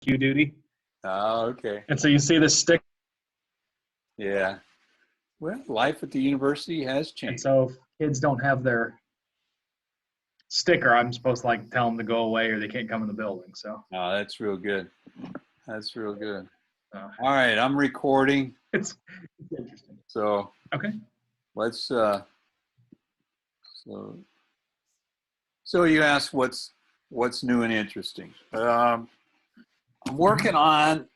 duty. Oh, okay. And so you see this stick. Yeah. Well, life at the university has And changed. so if kids don't have their sticker, I'm supposed to like tell them to go away or they can't come in the building. So Oh, that's real good. That's real good. uh, All right, I'm recording. it's interesting. So Okay. let's so you asked what's new and interesting. I'm working on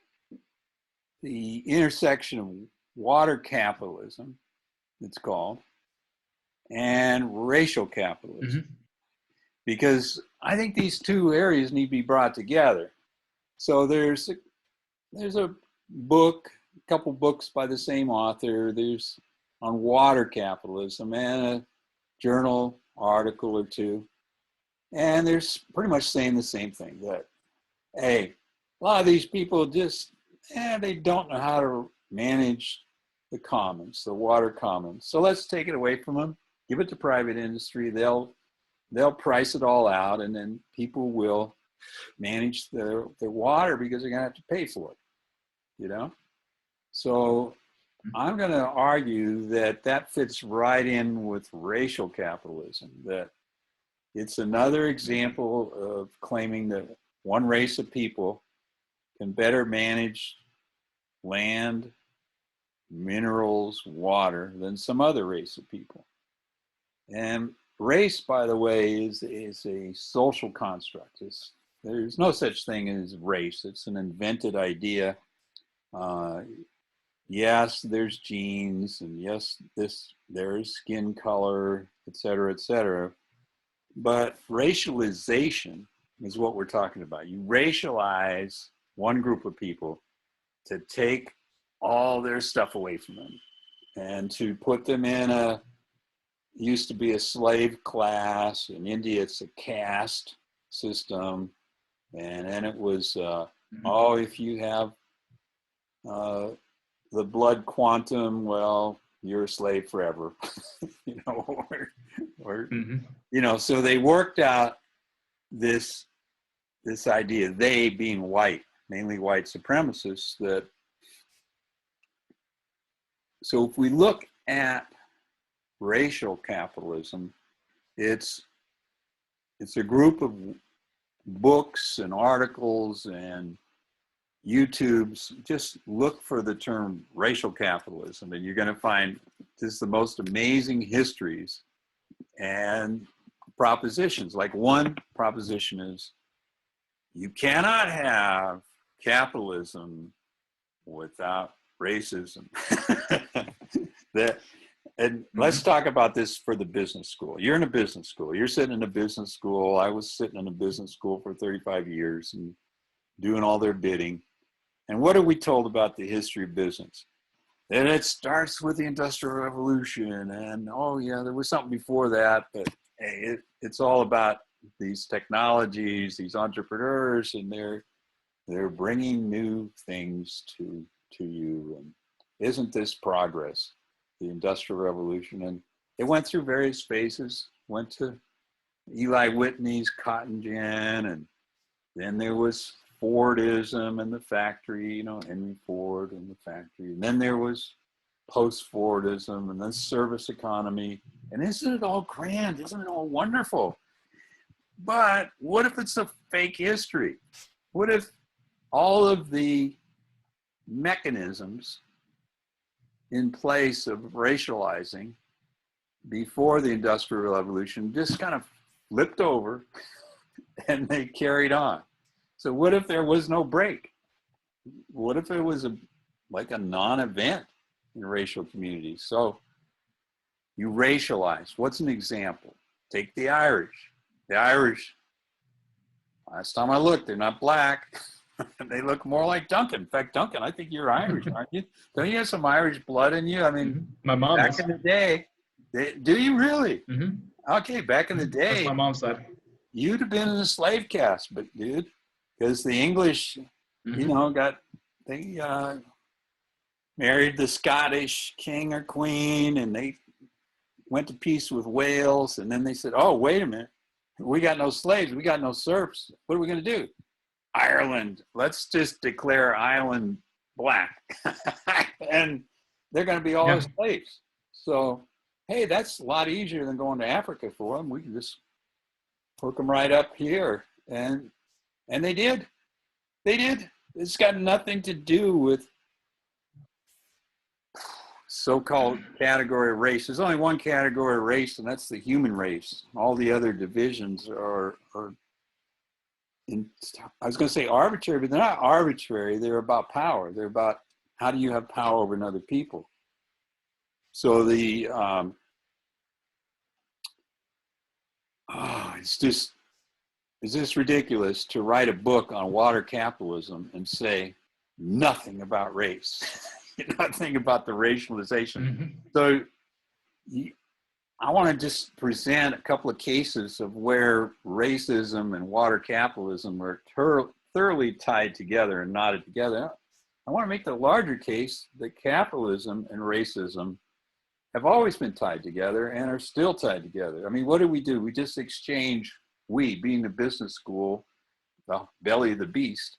the intersection of water capitalism, it's called, and racial capitalism. Because I think these two areas need to be brought together. So there's a book, a couple books by the same author. There's on water capitalism and a journal article or two. And they're pretty much saying the same thing, that, hey, a lot of these people just, they don't know how to manage the commons, the water commons. So let's take it away from them, give it to private industry. They'll price it all out, and then people will manage their water because they're going to have to pay for it, you know? So I'm going to argue that fits right in with racial capitalism, that it's another example of claiming that one race of people can better manage land, minerals, water than some other race of people. And race, by the way, is a social construct. There's no such thing as race. It's an invented idea. Yes, there's genes, and yes, there is skin color, et cetera, et cetera. But racialization is what we're talking about. You racialize one group of people to take all their stuff away from them and to put them in used to be a slave class. In India, it's a caste system. And then it was, if you have the blood quantum, well, you're a slave forever, you know, or you know, so they worked out this idea, they being white, mainly white supremacists, that, so if we look at racial capitalism, it's a group of books and articles and YouTubes. Just look for the term racial capitalism and you're going to find just the most amazing histories and propositions. Like one proposition is, you cannot have capitalism without racism. And let's talk about this for the business school. You're in a business school. You're sitting in a business school. I was sitting in a business school for 35 years and doing all their bidding. And what are we told about the history of business? That it starts with the Industrial Revolution, and oh yeah, there was something before that, but hey, it's all about these technologies, these entrepreneurs, and they're bringing new things to you. And isn't this progress, the Industrial Revolution? And it went through various phases. Went to Eli Whitney's cotton gin, and then there was Fordism and the factory, you know, Henry Ford and the factory. And then there was post-Fordism and then service economy. And isn't it all grand? Isn't it all wonderful? But what if it's a fake history? What if all of the mechanisms in place of racializing before the Industrial Revolution just kind of flipped over and they carried on? So what if there was no break? What if it was like a non-event in racial communities? So you racialize. What's an example? Take the Irish. The Irish, last time I looked, they're not black. They look more like Duncan. In fact, Duncan, I think you're Irish, aren't you? Don't you have some Irish blood in you? I mean, my mom back in the day, do you really? Okay, back in the day. That's my mom's side. You'd have been in a slave caste, but dude, because the English, you know, they married the Scottish king or queen, and they went to peace with Wales, and then they said, oh, wait a minute, we got no slaves, we got no serfs, what are we going to do? Ireland, let's just declare Ireland black. And they're going to be all Yeah. slaves. So, hey, that's a lot easier than going to Africa for them. We can just hook them right up here. And they did. They did. It's got nothing to do with so-called category of race. There's only one category of race, and that's the human race. All the other divisions are I was going to say arbitrary, but they're not arbitrary. They're about power. They're about how do you have power over another people. So it's just ridiculous to write a book on water capitalism and say nothing about race, nothing about the racialization. Mm-hmm. So I want to just present a couple of cases of where racism and water capitalism are thoroughly tied together and knotted together. I want to make the larger case that capitalism and racism have always been tied together and are still tied together. I mean, what do? We just exchange, we being the business school, the belly of the beast.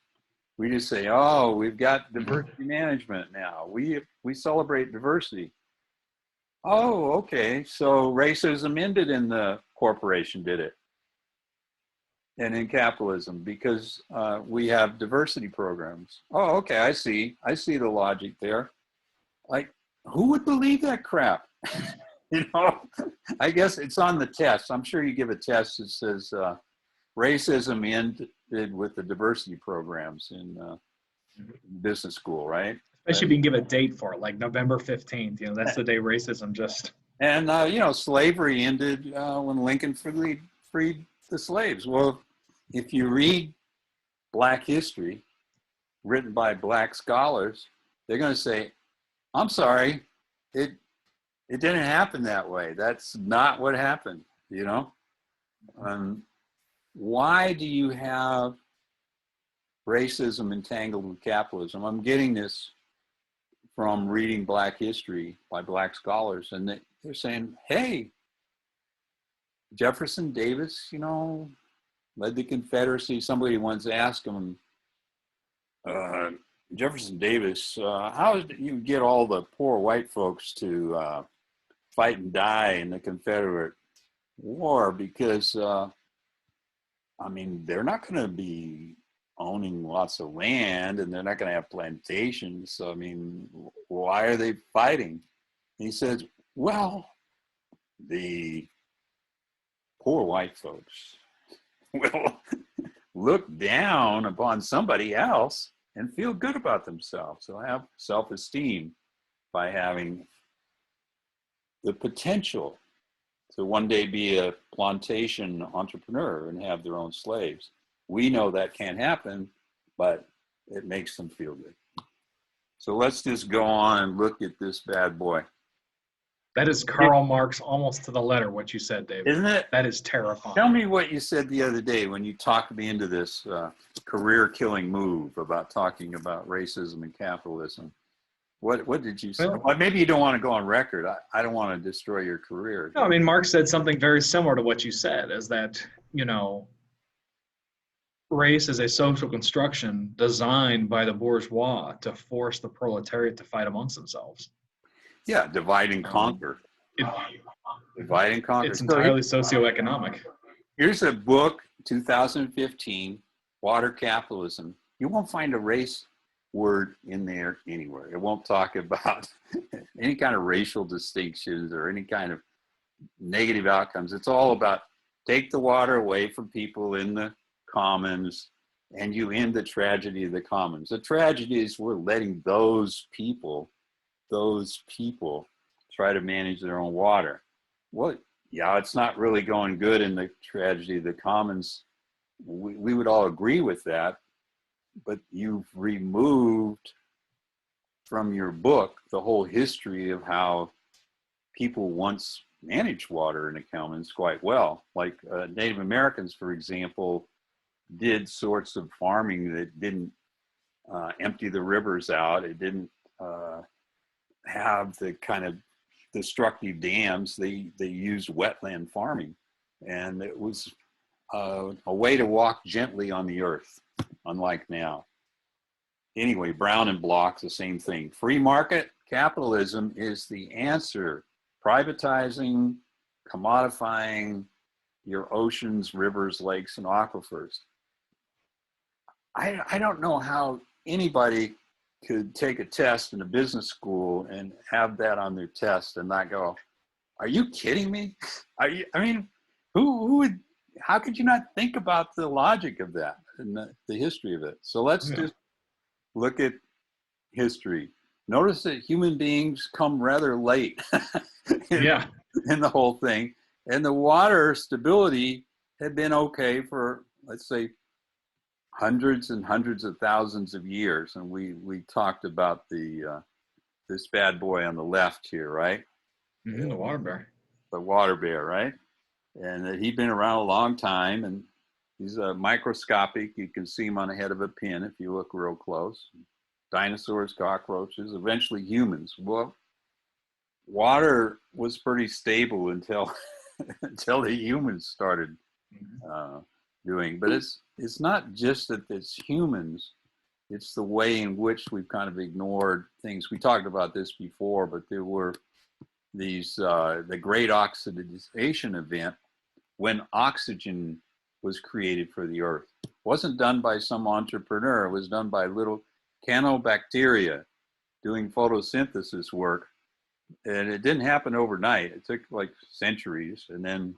We just say, oh, we've got diversity management now. We celebrate diversity. Oh, okay. So racism ended in the corporation, did it? And in capitalism, because we have diversity programs. Oh, okay. I see the logic there. Like, who would believe that crap? You know, I guess it's on the test. I'm sure you give a test that says racism ended with the diversity programs in business school, right? Especially if you can give a date for it, like November 15th. You know, that's the day racism just. And, you know, slavery ended when Lincoln freed the slaves. Well, if you read Black history written by Black scholars, they're going to say, I'm sorry, it didn't happen that way. That's not what happened, you know? Why do you have racism entangled with capitalism? I'm getting this from reading Black history by Black scholars, and they're saying, hey, Jefferson Davis, you know, led the Confederacy. Somebody once asked him, Jefferson Davis, how did you get all the poor white folks to fight and die in the Confederate War? Because, I mean, they're not going to be owning lots of land, and they're not going to have plantations. So, I mean, why are they fighting? And he says, well, the poor white folks will look down upon somebody else and feel good about themselves. They'll have self-esteem by having the potential to one day be a plantation entrepreneur and have their own slaves. We know that can't happen, but it makes them feel good. So let's just go on and look at this bad boy. That is Karl Marx almost to the letter, what you said, David. Isn't it? That is terrifying. Tell me what you said the other day when you talked me into this career-killing move about talking about racism and capitalism. What did you say? Well, maybe you don't want to go on record. I don't want to destroy your career. No, I mean, Marx said something very similar to what you said, is that, you know, race is a social construction designed by the bourgeois to force the proletariat to fight amongst themselves. Yeah, divide and conquer. Divide and conquer. It's entirely socioeconomic. Here's a book, 2015, Water Capitalism. You won't find a race word in there anywhere. It won't talk about any kind of racial distinctions or any kind of negative outcomes. It's all about take the water away from people in the commons and you end the tragedy of the commons. The tragedy is we're letting those people try to manage their own water. Well, yeah, it's not really going good in the tragedy of the commons. We would all agree with that, but you've removed from your book the whole history of how people once managed water in the commons quite well. Like Native Americans, for example, did sorts of farming that didn't empty the rivers out. It didn't have the kind of destructive dams. They used wetland farming, and it was a way to walk gently on the earth. unlike now. Anyway, Brown and Bloch, the same thing. Free market capitalism is the answer. Privatizing, commodifying your oceans, rivers, lakes, and aquifers. I don't know how anybody could take a test in a business school and have that on their test and not go, are you kidding me? Who would, how could you not think about the logic of that and the history of it? So let's just look at history. Notice that human beings come rather late in the whole thing. And the water stability had been okay for, let's say, hundreds and hundreds of thousands of years. And we talked about this bad boy on the left here, right? Mm-hmm, the water bear. The water bear, right? And he'd been around a long time, and he's microscopic. You can see him on the head of a pin if you look real close. Dinosaurs, cockroaches, eventually humans. Well, water was pretty stable until until the humans started doing. But it's not just that it's humans, it's the way in which we've kind of ignored things. We talked about this before, but there were these, the great oxidation event when oxygen was created for the earth. It wasn't done by some entrepreneur, it was done by little canobacteria doing photosynthesis work. And it didn't happen overnight. It took like centuries, and then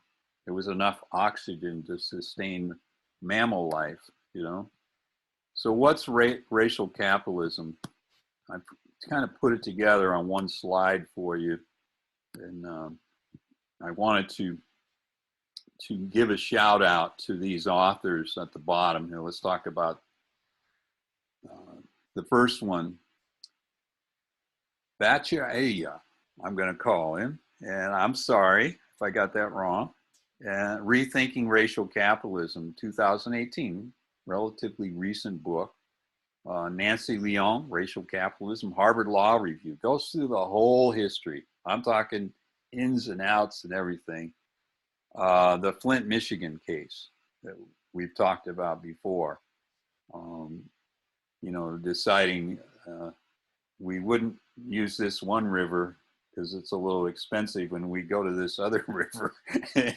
there was enough oxygen to sustain mammal life, you know? So what's racial capitalism? I've kind of put it together on one slide for you. And I wanted to give a shout out to these authors at the bottom here. Let's talk about the first one, Boje, I'm going to call him, and I'm sorry if I got that wrong. Rethinking Racial Capitalism, 2018, relatively recent book. Nancy Leon, Racial Capitalism, Harvard Law Review, goes through the whole history. I'm talking ins and outs and everything. The Flint, Michigan case that we've talked about before. You know, deciding we wouldn't use this one river because it's a little expensive when we go to this other river.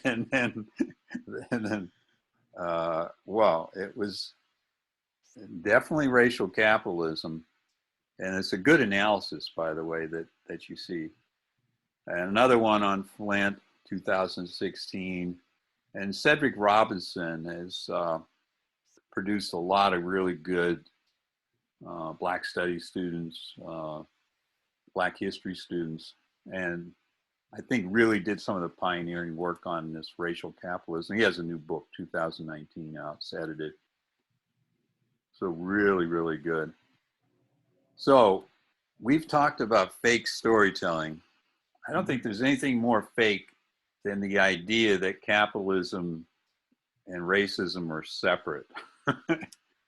and then well, it was definitely racial capitalism. And it's a good analysis, by the way, that you see. And another one on Flint, 2016. And Cedric Robinson has produced a lot of really good Black Studies students, Black history students, and I think really did some of the pioneering work on this racial capitalism. He has a new book, 2019 out, it's edited. So really, really good. So we've talked about fake storytelling. I don't think there's anything more fake than the idea that capitalism and racism are separate,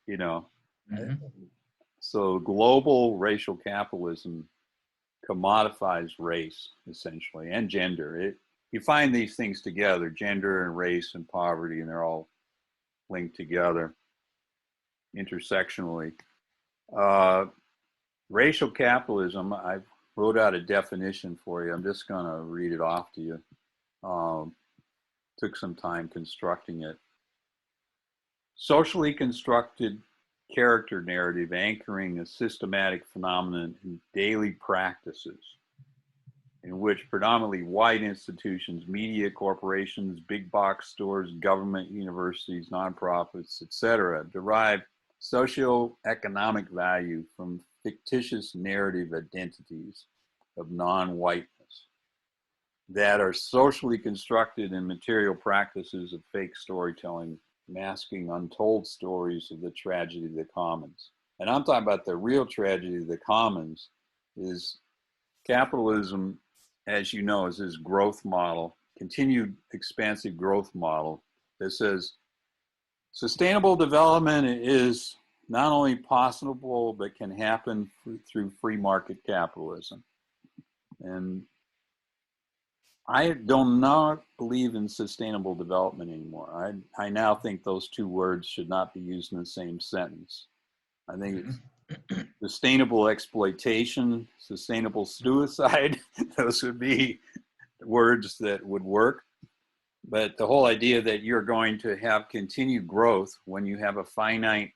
you know. Mm-hmm. So global racial capitalism commodifies race, essentially, and gender. You find these things together, gender and race and poverty, and they're all linked together intersectionally. Racial capitalism, I wrote out a definition for you. I'm just going to read it off to you. Took some time constructing it. Socially constructed character narrative anchoring a systematic phenomenon in daily practices in which predominantly white institutions, media corporations, big box stores, government, universities, nonprofits, etc., derive socioeconomic value from fictitious narrative identities of non-whiteness that are socially constructed in material practices of fake storytelling, masking untold stories of the tragedy of the commons. And I'm talking about the real tragedy of the commons is capitalism, as you know, is this growth model, continued expansive growth model that says sustainable development is not only possible, but can happen through free market capitalism. And I do not believe in sustainable development anymore. I now think those two words should not be used in the same sentence. I think it's sustainable exploitation, sustainable suicide. Those would be words that would work. But the whole idea that you're going to have continued growth when you have a finite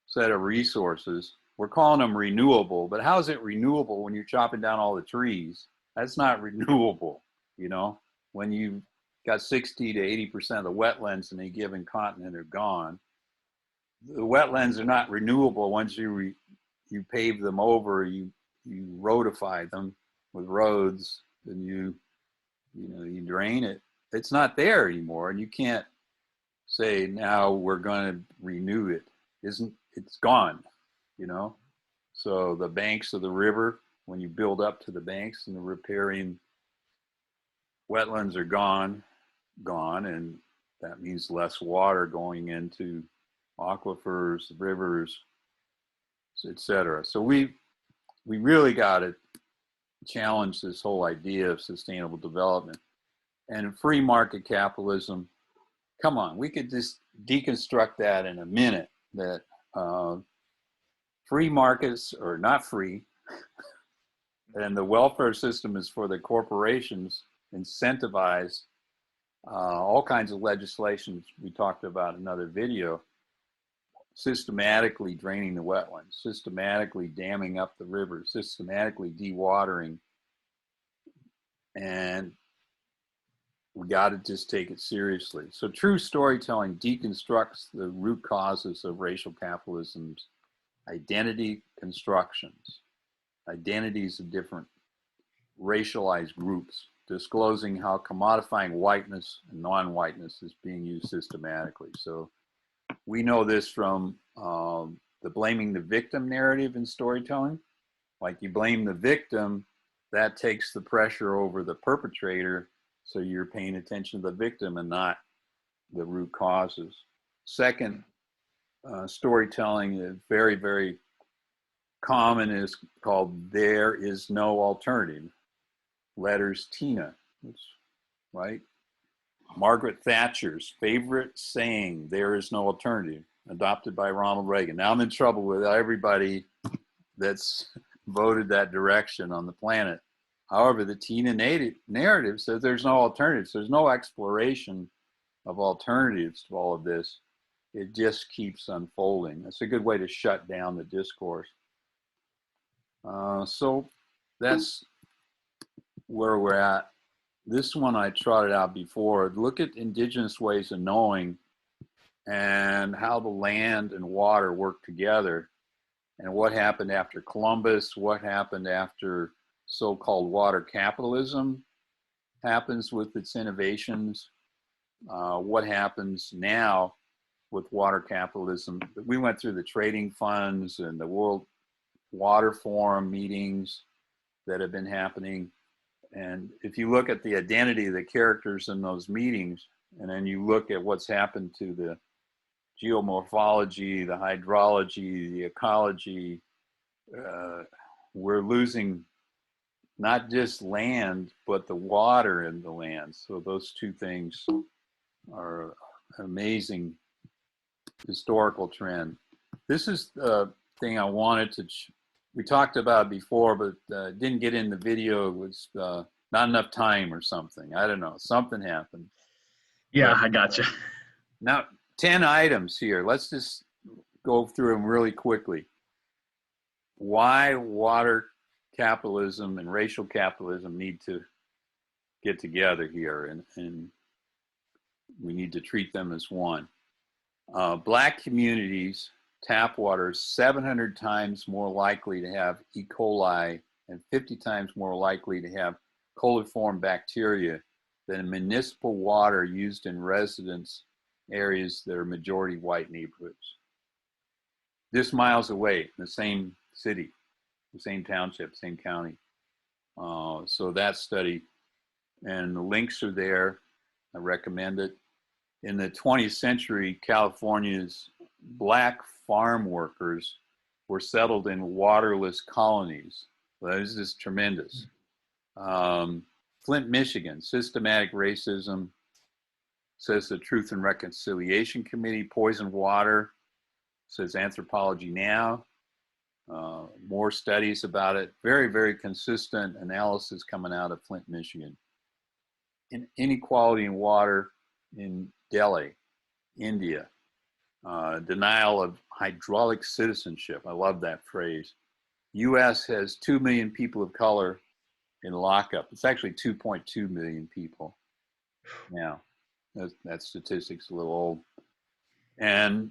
set of resources, we're calling them renewable, but how is it renewable when you're chopping down all the trees? That's not renewable, you know? When you've got 60 to 80% of the wetlands in a given continent are gone, the wetlands are not renewable once you pave them over, you roadify them with roads, and you drain it. It's not there anymore, and you can't say now we're going to renew it. It's gone, you know? So the banks of the river, when you build up to the banks and the riparian wetlands are gone, and that means less water going into aquifers, rivers, etc. So we really got to challenge this whole idea of sustainable development. And free market capitalism, come on, we could just deconstruct that in a minute, that free markets are not free, and the welfare system is for the corporations, incentivize all kinds of legislation we talked about in another video, systematically draining the wetlands, systematically damming up the rivers, systematically dewatering, and we got to just take it seriously. So true storytelling deconstructs the root causes of racial capitalism's identity constructions, identities of different racialized groups, disclosing how commodifying whiteness and non-whiteness is being used systematically. So we know this from the blaming the victim narrative in storytelling. Like, you blame the victim, that takes the pressure over the perpetrator, so you're paying attention to the victim and not the root causes. Second, storytelling is very, very common, is called "There is no alternative." Letters Tina, right? Margaret Thatcher's favorite saying, "There is no alternative," adopted by Ronald Reagan. Now I'm in trouble with everybody that's voted that direction on the planet. However, the Tina narrative says there's no alternatives. There's no exploration of alternatives to all of this. It just keeps unfolding. That's a good way to shut down the discourse. So that's where we're at. This one I trotted out before. Look at indigenous ways of knowing and how the land and water work together, and what happened after Columbus, what happened after so-called water capitalism happens with its innovations, what happens now with water capitalism. We went through the trading funds and the World Water Forum meetings that have been happening. And if you look at the identity of the characters in those meetings, and then you look at what's happened to the geomorphology, the hydrology, the ecology, we're losing not just land, but the water in the land. So those two things are an amazing historical trend. This is the thing I wanted to, we talked about before, but didn't get in the video. It was not enough time or something. I don't know, something happened. Yeah, But I gotcha. now, 10 items here. Let's just go through them really quickly. Why water capitalism and racial capitalism need to get together here, and we need to treat them as one. Black communities, tap water is 700 times more likely to have E. coli and 50 times more likely to have coliform bacteria than municipal water used in residence areas that are majority white neighborhoods. Just miles away, in the same city, the same township, same county. So that study, and the links are there. I recommend it. In the 20th century, California's Black farm workers were settled in waterless colonies. Well, this is tremendous. Flint, Michigan, systematic racism, says the Truth and Reconciliation Committee. Poisoned water, says Anthropology Now. More studies about it. Very, very consistent analysis coming out of Flint, Michigan. Inequality in water in Delhi, India. Denial of hydraulic citizenship. I love that phrase. U.S. has 2 million people of color in lockup. It's actually 2.2 million people now. That statistic's a little old. And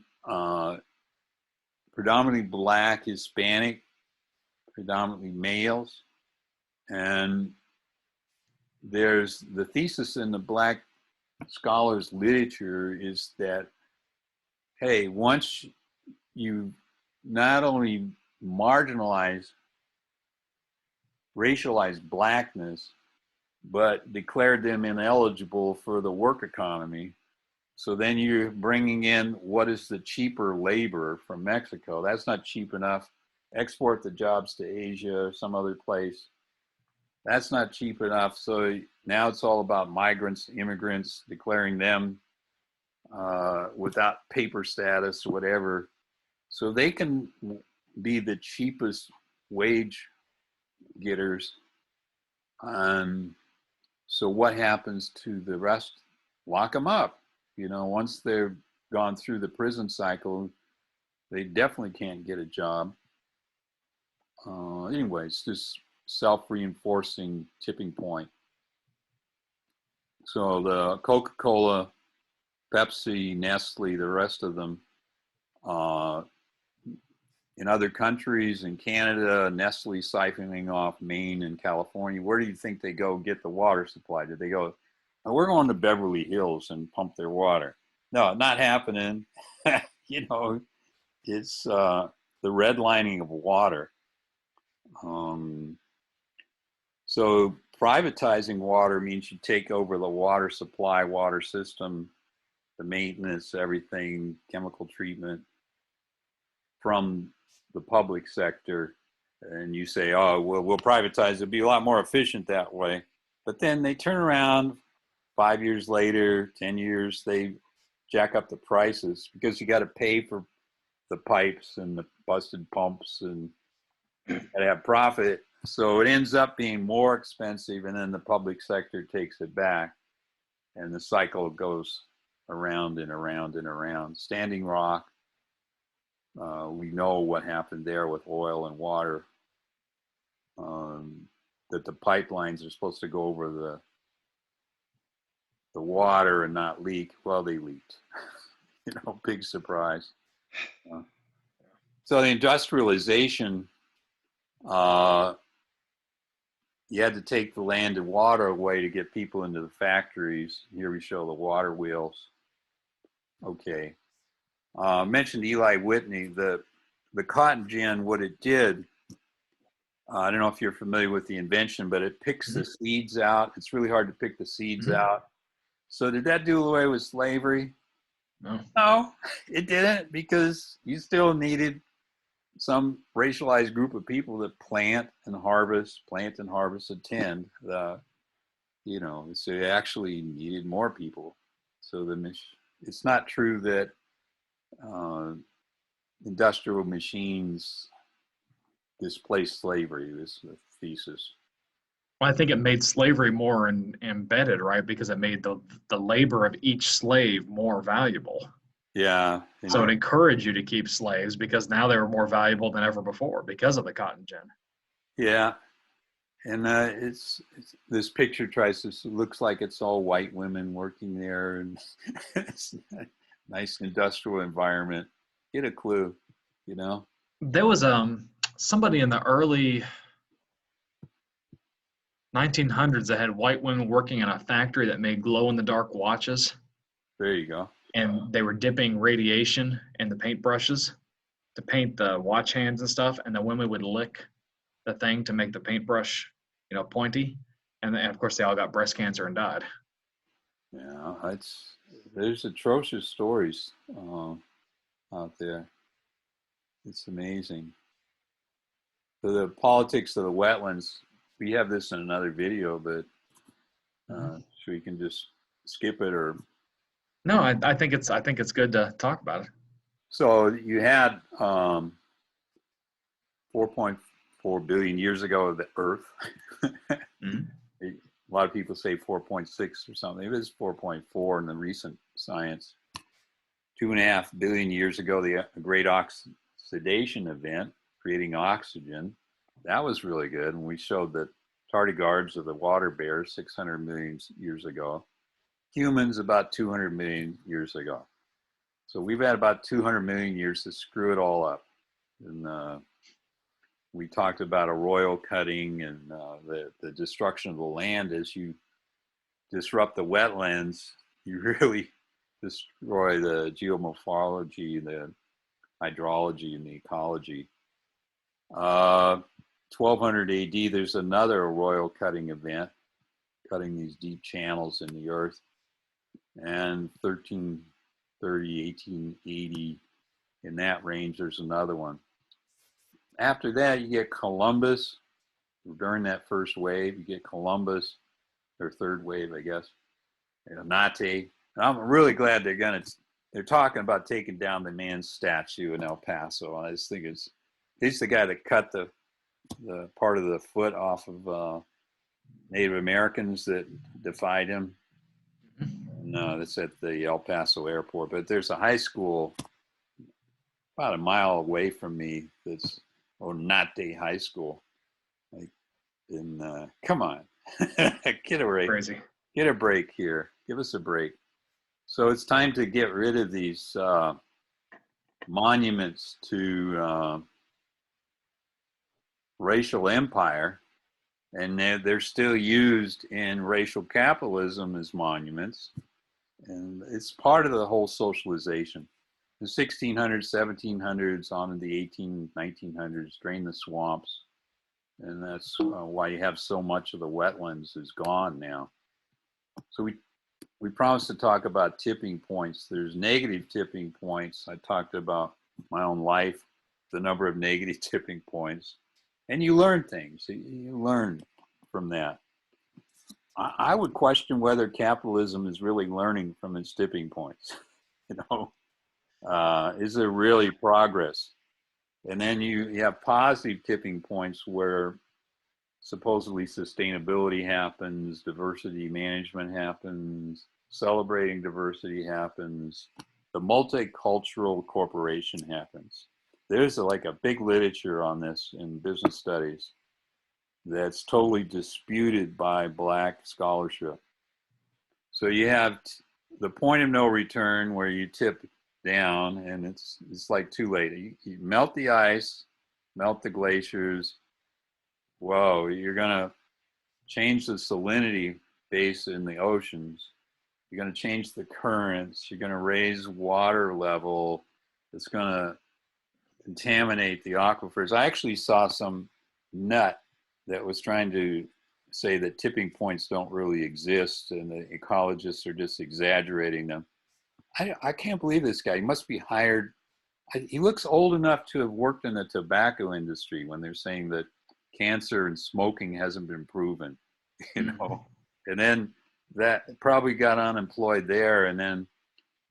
predominantly Black, Hispanic, predominantly males. And there's the thesis in the Black scholars' literature is that, hey, once you not only marginalize, racialize Blackness, but declared them ineligible for the work economy, so then you're bringing in what is the cheaper labor from Mexico. That's not cheap enough. Export the jobs to Asia or some other place. That's not cheap enough. So now it's all about migrants, immigrants, declaring them without paper status or whatever. So they can be the cheapest wage getters. So what happens to the rest? Lock them up. You know, once they've gone through the prison cycle, they definitely can't get a job. Anyways, this self-reinforcing tipping point. So the Coca-Cola, Pepsi, Nestle, the rest of them, in other countries, in Canada, Nestle siphoning off Maine and California, where do you think they go get the water supply? Did they go, oh, we're going to Beverly Hills and pump their water? No, not happening. You know, it's the redlining of water. So privatizing water means you take over the water supply, water system, the maintenance, everything, chemical treatment from the public sector. And you say, oh, well, we'll privatize. It'll be a lot more efficient that way. But then they turn around 5 years later, 10 years, they jack up the prices because you got to pay for the pipes and the busted pumps and got to have profit. So it ends up being more expensive, and then the public sector takes it back, and the cycle goes around and around and around. Standing Rock, we know what happened there with oil and water, that the pipelines are supposed to go over the water and not leak. Well, they leaked. You know, big surprise. So the industrialization, you had to take the land and water away to get people into the factories. Here we show the water wheels. Okay. Mentioned Eli Whitney, the cotton gin, what it did, I don't know if you're familiar with the invention, but it picks the seeds out. It's really hard to pick the seeds out. So did that do away with slavery? No. No, it didn't, because you still needed some racialized group of people that plant and harvest, attend. You know, so it actually needed more people. So it's not true that industrial machines displaced slavery. This is the thesis. Well, I think it made slavery more embedded, right? Because it made the labor of each slave more valuable. Yeah. So it encouraged you to keep slaves because now they were more valuable than ever before because of the cotton gin. Yeah. And it's this picture looks like it's all white women working there, and it's a nice industrial environment. Get a clue, you know? There was somebody in the early 1900s that had white women working in a factory that made glow-in-the-dark watches. There you go. And they were dipping radiation in the paintbrushes to paint the watch hands and stuff, and the women would lick the thing to make the paintbrush, you know, pointy. And of course, they all got breast cancer and died. Yeah, there's atrocious stories out there. It's amazing. So the politics of the wetlands, we have this in another video, but So you can just skip it or. No, I think it's good to talk about it. So you had 4.4 billion years ago of the Earth. Mhm. A lot of people say 4.6 or something. It is 4.4 in the recent science. 2.5 billion years ago, the Great Oxidation event, creating oxygen. That was really good. And we showed that tardigrades are the water bears 600 million years ago. Humans about 200 million years ago. So we've had about 200 million years to screw it all up. And we talked about arroyo cutting and the destruction of the land. As you disrupt the wetlands, you really destroy the geomorphology, the hydrology, and the ecology. 1200 AD, there's another arroyo cutting event, cutting these deep channels in the earth. And 1330, 1880, in that range, there's another one. After that, you get Columbus. During that first wave, you get Columbus, or third wave, I guess. Nate. And I'm really glad they're talking about taking down the man's statue in El Paso. I just think he's the guy that cut the part of the foot off of Native Americans that defied him. No, that's at the El Paso airport. But there's a high school about a mile away from me that's Nate High School. Come on, get a break. Crazy. Get a break here. Give us a break. So it's time to get rid of these monuments to racial empire, and they're still used in racial capitalism as monuments, and it's part of the whole socialization. The 1600s, 1700s, on in the 1900s, drain the swamps, and that's why you have so much of the wetlands is gone now. So we promised to talk about tipping points. There's negative tipping points. I talked about my own life, the number of negative tipping points, and you learn things. You learn from that. I would question whether capitalism is really learning from its tipping points. Is there really progress? And then you have positive tipping points where supposedly sustainability happens, diversity management happens, celebrating diversity happens, the multicultural corporation happens. There's like a big literature on this in business studies that's totally disputed by Black scholarship. So you have the point of no return where you tip down and it's like too late. You melt the ice, melt the glaciers. Whoa, you're gonna change the salinity base in the oceans. You're gonna change the currents. You're gonna raise water level. It's gonna contaminate the aquifers. I actually saw some nut that was trying to say that tipping points don't really exist and the ecologists are just exaggerating them. I can't believe this guy. He must be hired. He looks old enough to have worked in the tobacco industry when they're saying that cancer and smoking hasn't been proven, And then that probably got unemployed there and then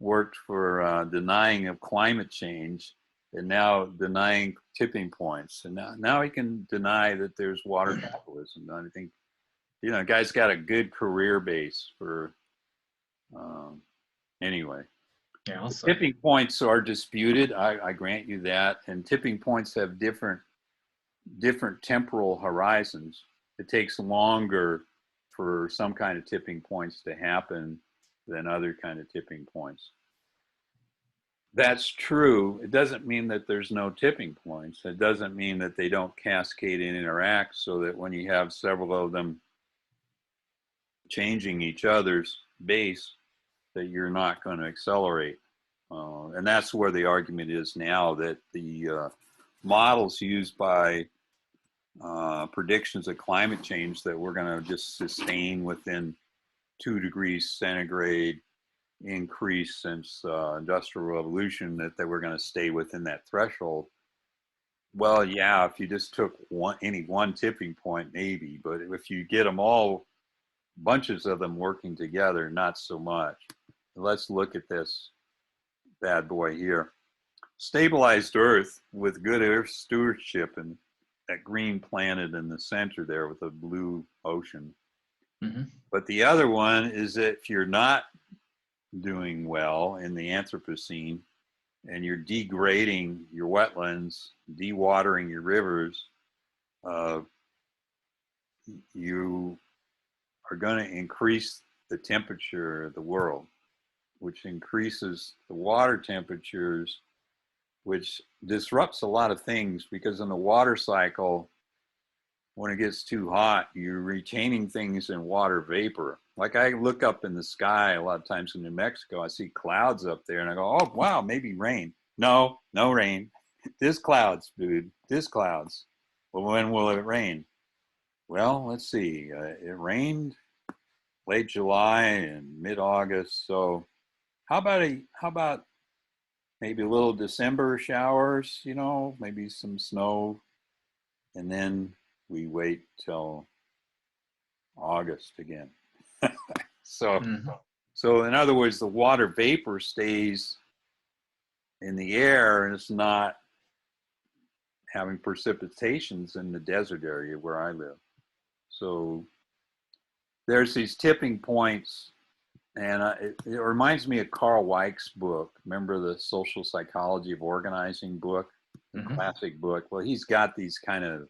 worked for denying of climate change and now denying tipping points. And now he can deny that there's water capitalism. I think, guy's got a good career base for, anyway. Yeah, Tipping points are disputed. I grant you that. And tipping points have different temporal horizons. It takes longer for some kind of tipping points to happen than other kind of tipping points. That's true. It doesn't mean that there's no tipping points. It doesn't mean that they don't cascade and interact so that when you have several of them changing each other's base, that you're not going to accelerate. And that's where the argument is now, that the models used by predictions of climate change that we're going to just sustain within 2 degrees centigrade increase since industrial revolution, that they were going to stay within that threshold. Well, yeah, if you just took any one tipping point, maybe, but if you get them all bunches of them working together, not so much. Let's look at this bad boy here. Stabilized Earth with good Earth stewardship and that green planet in the center there with a blue ocean. Mm-hmm. But the other one is that if you're not doing well in the Anthropocene and you're degrading your wetlands, dewatering your rivers, you are going to increase the temperature of the world, which increases the water temperatures, which disrupts a lot of things, because in the water cycle, when it gets too hot, you're retaining things in water vapor. Like I look up in the sky a lot of times in New Mexico, I see clouds up there and I go, oh, wow, maybe rain. No, no rain. This clouds, dude, this clouds. Well, when will it rain? Well, let's see. It rained late July and mid-August. So how about maybe a little December showers, you know, maybe some snow, and then we wait till August again. So, Mm-hmm. so in other words, the water vapor stays in the air and it's not having precipitations in the desert area where I live. So there's these tipping points, and it reminds me of Carl Weick's book. Remember the Social Psychology of Organizing book, the Mm-hmm. classic book? Well, he's got these kind of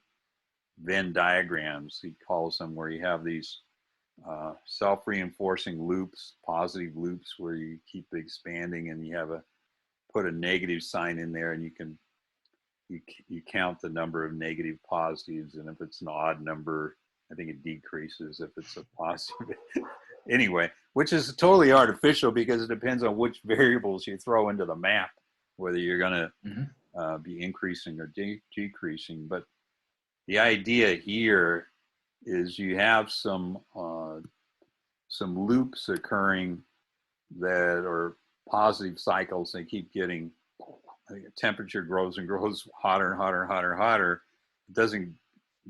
Venn diagrams, he calls them, where you have these self-reinforcing loops, positive loops, where you keep expanding, and you have put a negative sign in there, and you count the number of negative positives, and if it's an odd number, I think it decreases. If it's a positive, anyway, which is totally artificial because it depends on which variables you throw into the map, whether you're going to Mm-hmm. be increasing or decreasing. But the idea here is you have some loops occurring that are positive cycles. They keep getting, temperature grows and grows hotter and hotter and hotter and hotter. It doesn't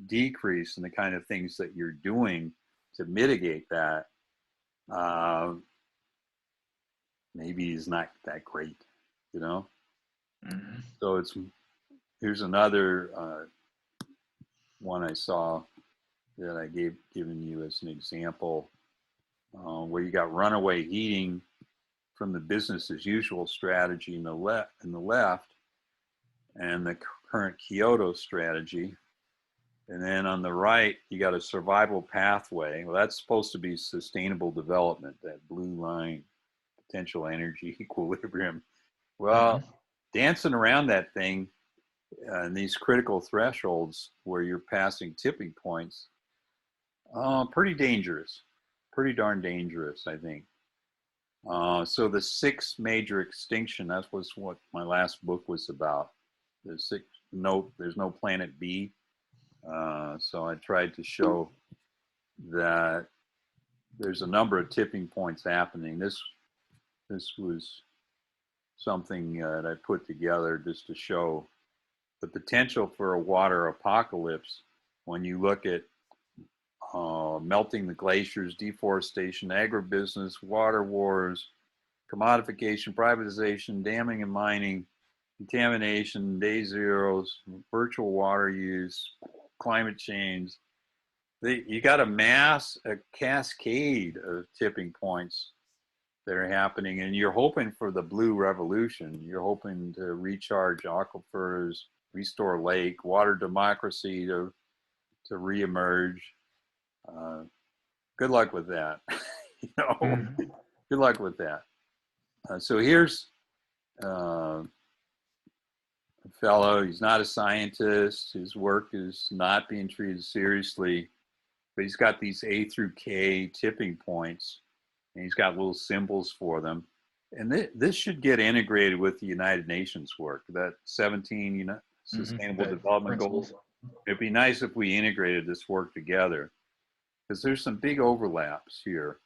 decrease, and the kind of things that you're doing to mitigate that maybe is not that great, you know. Mm-hmm. So here's another one I saw that I given you as an example, where you got runaway heating from the business as usual strategy in the left, and the current Kyoto strategy. And then on the right, you got a survival pathway. Well, that's supposed to be sustainable development, that blue line, potential energy equilibrium. Well, Mm-hmm. dancing around that thing and these critical thresholds where you're passing tipping points, pretty dangerous, pretty darn dangerous, I think. So the sixth major extinction, that was what my last book was about. There's no planet B. So I tried to show that there's a number of tipping points happening. This was something that I put together just to show the potential for a water apocalypse when you look at melting the glaciers, deforestation, agribusiness, water wars, commodification, privatization, damming and mining, contamination, day zeros, virtual water use, climate change. You got a cascade of tipping points that are happening, and you're hoping for the blue revolution. You're hoping to recharge aquifers, restore lake, water democracy to reemerge. Good luck with that. you know, Mm-hmm. good luck with that. So here's a fellow. He's not a scientist. His work is not being treated seriously, but he's got these A through K tipping points, and he's got little symbols for them. And this should get integrated with the United Nations work, that 17 Sustainable Mm-hmm. Development Goals. It'd be nice if we integrated this work together, because there's some big overlaps here.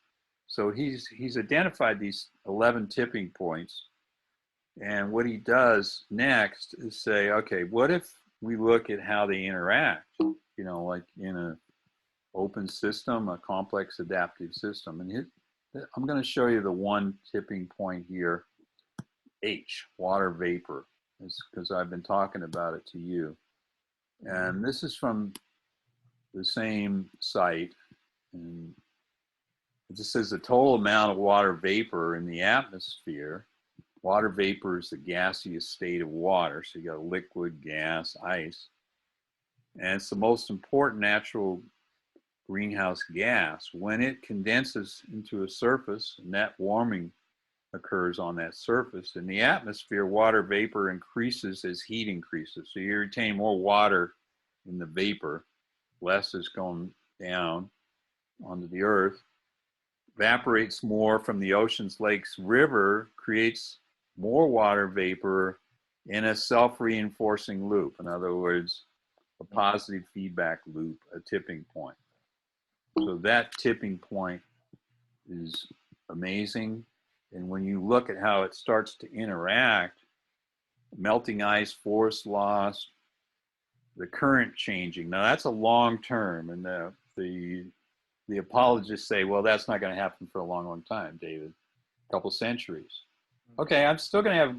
So he's identified these 11 tipping points. And what he does next is say, okay, what if we look at how they interact, like in a open system, a complex adaptive system. And I'm going to show you the one tipping point here. H, water vapor, because I've been talking about it to you. And this is from the same site. And it just says the total amount of water vapor in the atmosphere. Water vapor is the gaseous state of water. So you got liquid, gas, ice. And it's the most important natural greenhouse gas. When it condenses into a surface, net warming occurs on that surface. In the atmosphere, water vapor increases as heat increases. So you retain more water in the vapor, less is going down onto the earth, evaporates more from the oceans, lakes, river, creates more water vapor in a self-reinforcing loop. In other words, a positive feedback loop, a tipping point. So that tipping point is amazing. And when you look at how it starts to interact, melting ice, forest loss, the current changing. Now that's a long term, and the apologists say, well, that's not going to happen for a long, long time, David. A couple centuries. Okay, I'm still going to have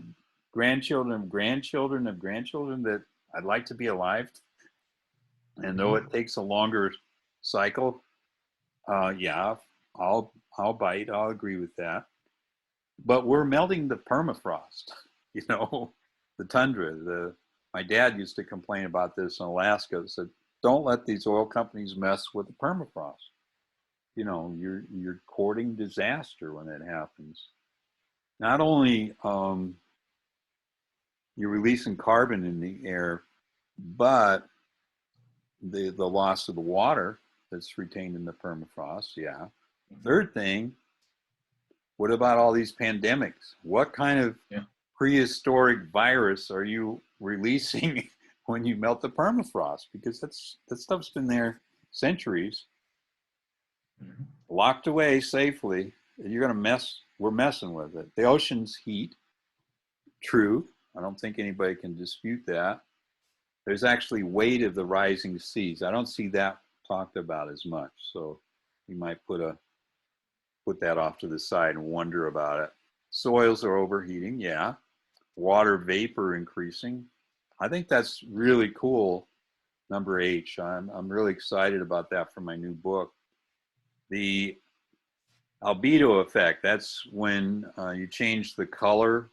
grandchildren of grandchildren of grandchildren that I'd like to be alive. And though it takes a longer cycle, yeah, I'll bite. I'll agree with that. But we're melting the permafrost, you know, the tundra. My dad used to complain about this in Alaska. Said, don't let these oil companies mess with the permafrost. You know, you're courting disaster when that happens. Not only you're releasing carbon in the air, but the loss of the water that's retained in the permafrost, yeah. Third thing, what about all these pandemics? What kind of prehistoric virus are you releasing when you melt the permafrost? Because that stuff's been there centuries, locked away safely. You're gonna we're messing with it. The ocean's heat, true. I don't think anybody can dispute that. There's actually weight of the rising seas. I don't see that talked about as much. So you might put that off to the side and wonder about it. Soils are overheating, yeah. Water vapor increasing. I think that's really cool. Number H. I'm really excited about that for my new book. The albedo effect, that's when you change the color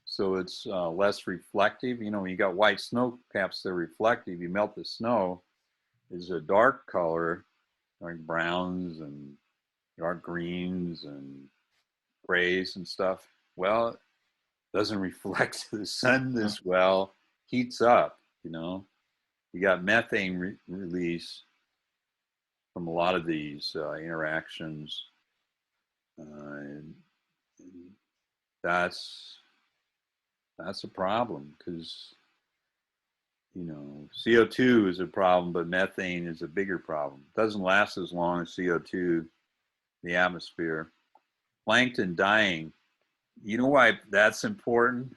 so it's less reflective. You know, when you got white snow caps, they're reflective. You melt the snow, is a dark color, like browns and dark greens and grays and stuff. Well, it doesn't reflect the sun this well, heats up, you know. You got methane release from a lot of these interactions. And that's a problem because, you know, CO2 is a problem, but methane is a bigger problem. It doesn't last as long as CO2 in the atmosphere. Plankton dying. You know why that's important?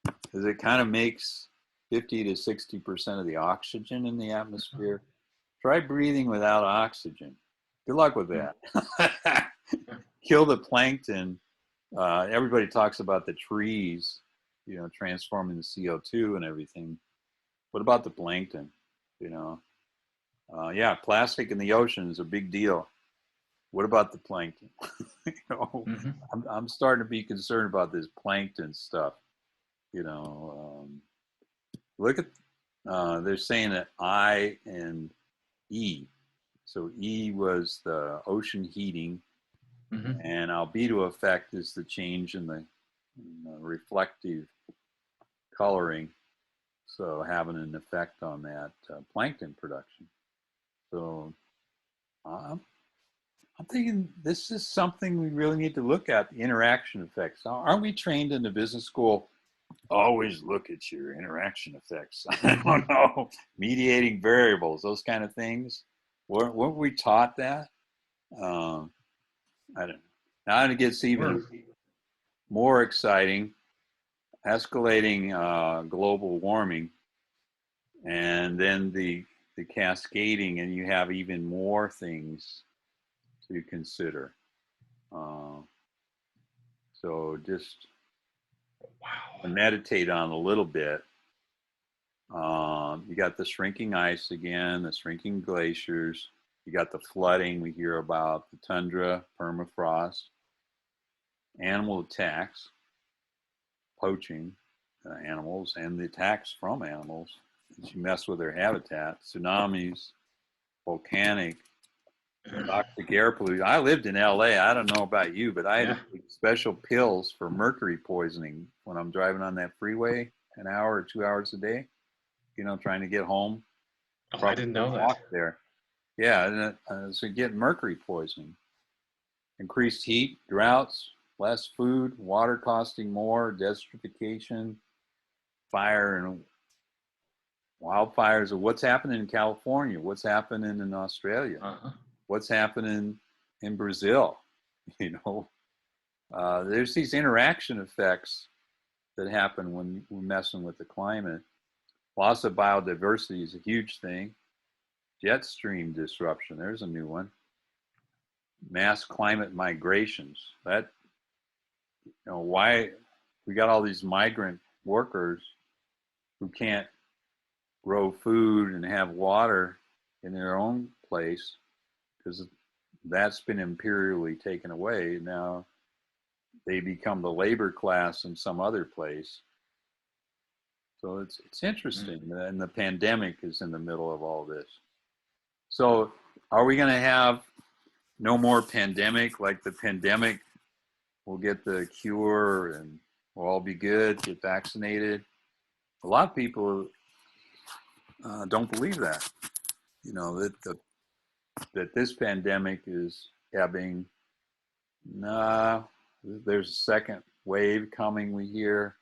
Because it kind of makes 50 to 60% of the oxygen in the atmosphere. Try breathing without oxygen. Good luck with that. Kill the plankton. Everybody talks about the trees, you know, transforming the CO2 and everything. What about the plankton? You know, yeah, plastic in the ocean is a big deal. What about the plankton? You know, I'm starting to be concerned about this plankton stuff. You know, look at, they're saying that I and E. So E was the ocean heating, and albedo effect is the change in the reflective coloring. So having an effect on that plankton production. So I'm thinking this is something we really need to look at, the interaction effects. Aren't we trained in the business school? Always look at your interaction effects. I don't know, mediating variables, those kind of things. Weren't we taught that? I don't know. Now it gets even more exciting, escalating global warming, and then the the cascading, and you have even more things to consider. So just Wow. meditate on a little bit. You got the shrinking ice again, the shrinking glaciers. You got the flooding we hear about, the tundra, permafrost, animal attacks, poaching animals, and the attacks from animals as you mess with their habitat, tsunamis, volcanic, toxic air pollution. I lived in LA. I don't know about you, but I had to take special pills for mercury poisoning when I'm driving on that freeway an hour or 2 hours a day, trying to get home. Oh, I didn't know that. There. Yeah, and so getting mercury poisoning. Increased heat, droughts, less food, water costing more, desertification, fire and wildfires. Of what's happening in California, what's happening in Australia, what's happening in Brazil. There's these interaction effects that happen when we're messing with the climate. Loss of biodiversity is a huge thing. Jet stream disruption, there's a new one. Mass climate migrations. That, why we got all these migrant workers who can't grow food and have water in their own place because that's been imperially taken away. Now they become the labor class in some other place. So it's interesting. And the pandemic is in the middle of all this. So are we going to have no more pandemic? Like the pandemic, we'll get the cure and we'll all be good, get vaccinated. A lot of people don't believe that. That this pandemic is ebbing. Nah, there's a second wave coming, we hear,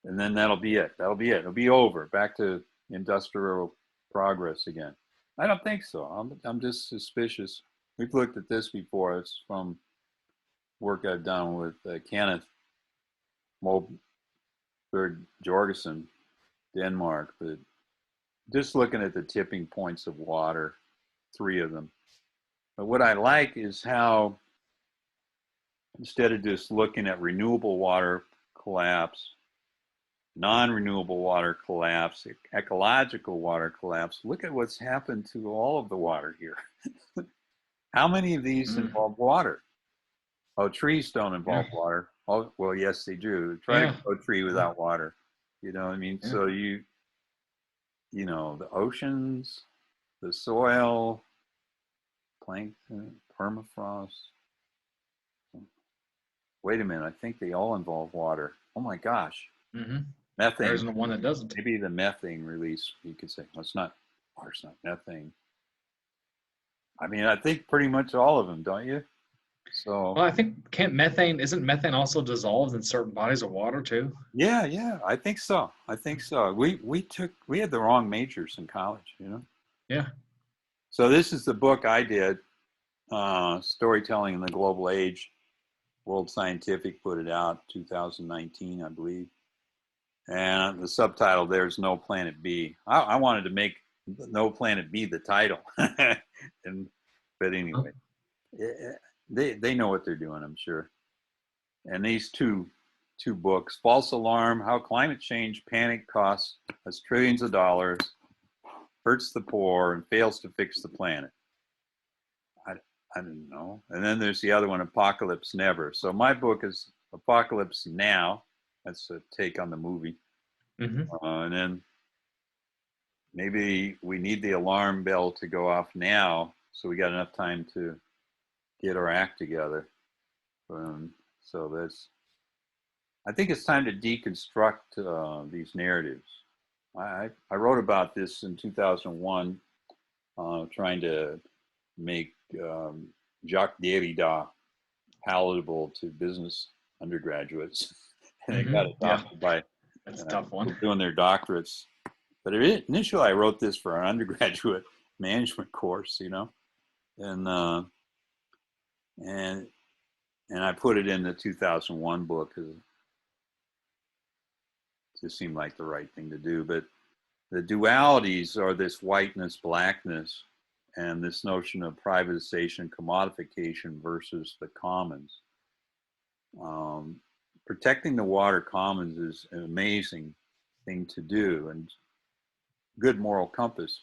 and then that'll be it. That'll be it. It'll be over. Back to industrial progress again. I don't think so. I'm just suspicious. We've looked at this before. It's from work I've done with Kenneth Moberg Jorgensen, Denmark, but just looking at the tipping points of water, 3 of them. But what I like is how instead of just looking at renewable water collapse, non-renewable water collapse, ecological water collapse, look at what's happened to all of the water here. How many of these involve water? Oh, trees don't involve water. Oh, well, yes, they do. Try to grow a tree without water. You know what I mean? Yeah. So the oceans, the soil, plankton, permafrost. Wait a minute, I think they all involve water. Oh my gosh. Methane. There isn't one that doesn't. Maybe the methane release, you could say, well, it's not methane. I mean, I think pretty much all of them, don't you? So. Well, I think isn't methane also dissolved in certain bodies of water too? Yeah, I think so. We had the wrong majors in college, Yeah. So this is the book I did, Storytelling in the Global Age. World Scientific put it out 2019, I believe. And the subtitle there is No Planet B. I wanted to make No Planet B the title. But anyway, they know what they're doing, I'm sure. And these two books, False Alarm, How Climate Change Panic Costs Us Trillions of Dollars, Hurts the Poor, and Fails to Fix the Planet. I don't know. And then there's the other one, Apocalypse Never. So my book is Apocalypse Now. That's a take on the movie. And then maybe we need the alarm bell to go off now so we got enough time to get our act together. So I think it's time to deconstruct these narratives. I wrote about this in 2001, trying to make Jacques Derrida palatable to business undergraduates. And it got adopted by that's a tough one. Doing their doctorates. But initially I wrote this for an undergraduate management course, and I put it in the 2001 book because it just seemed like the right thing to do. But the dualities are this whiteness, blackness, and this notion of privatization, commodification versus the commons. Protecting the water commons is an amazing thing to do and good moral compass.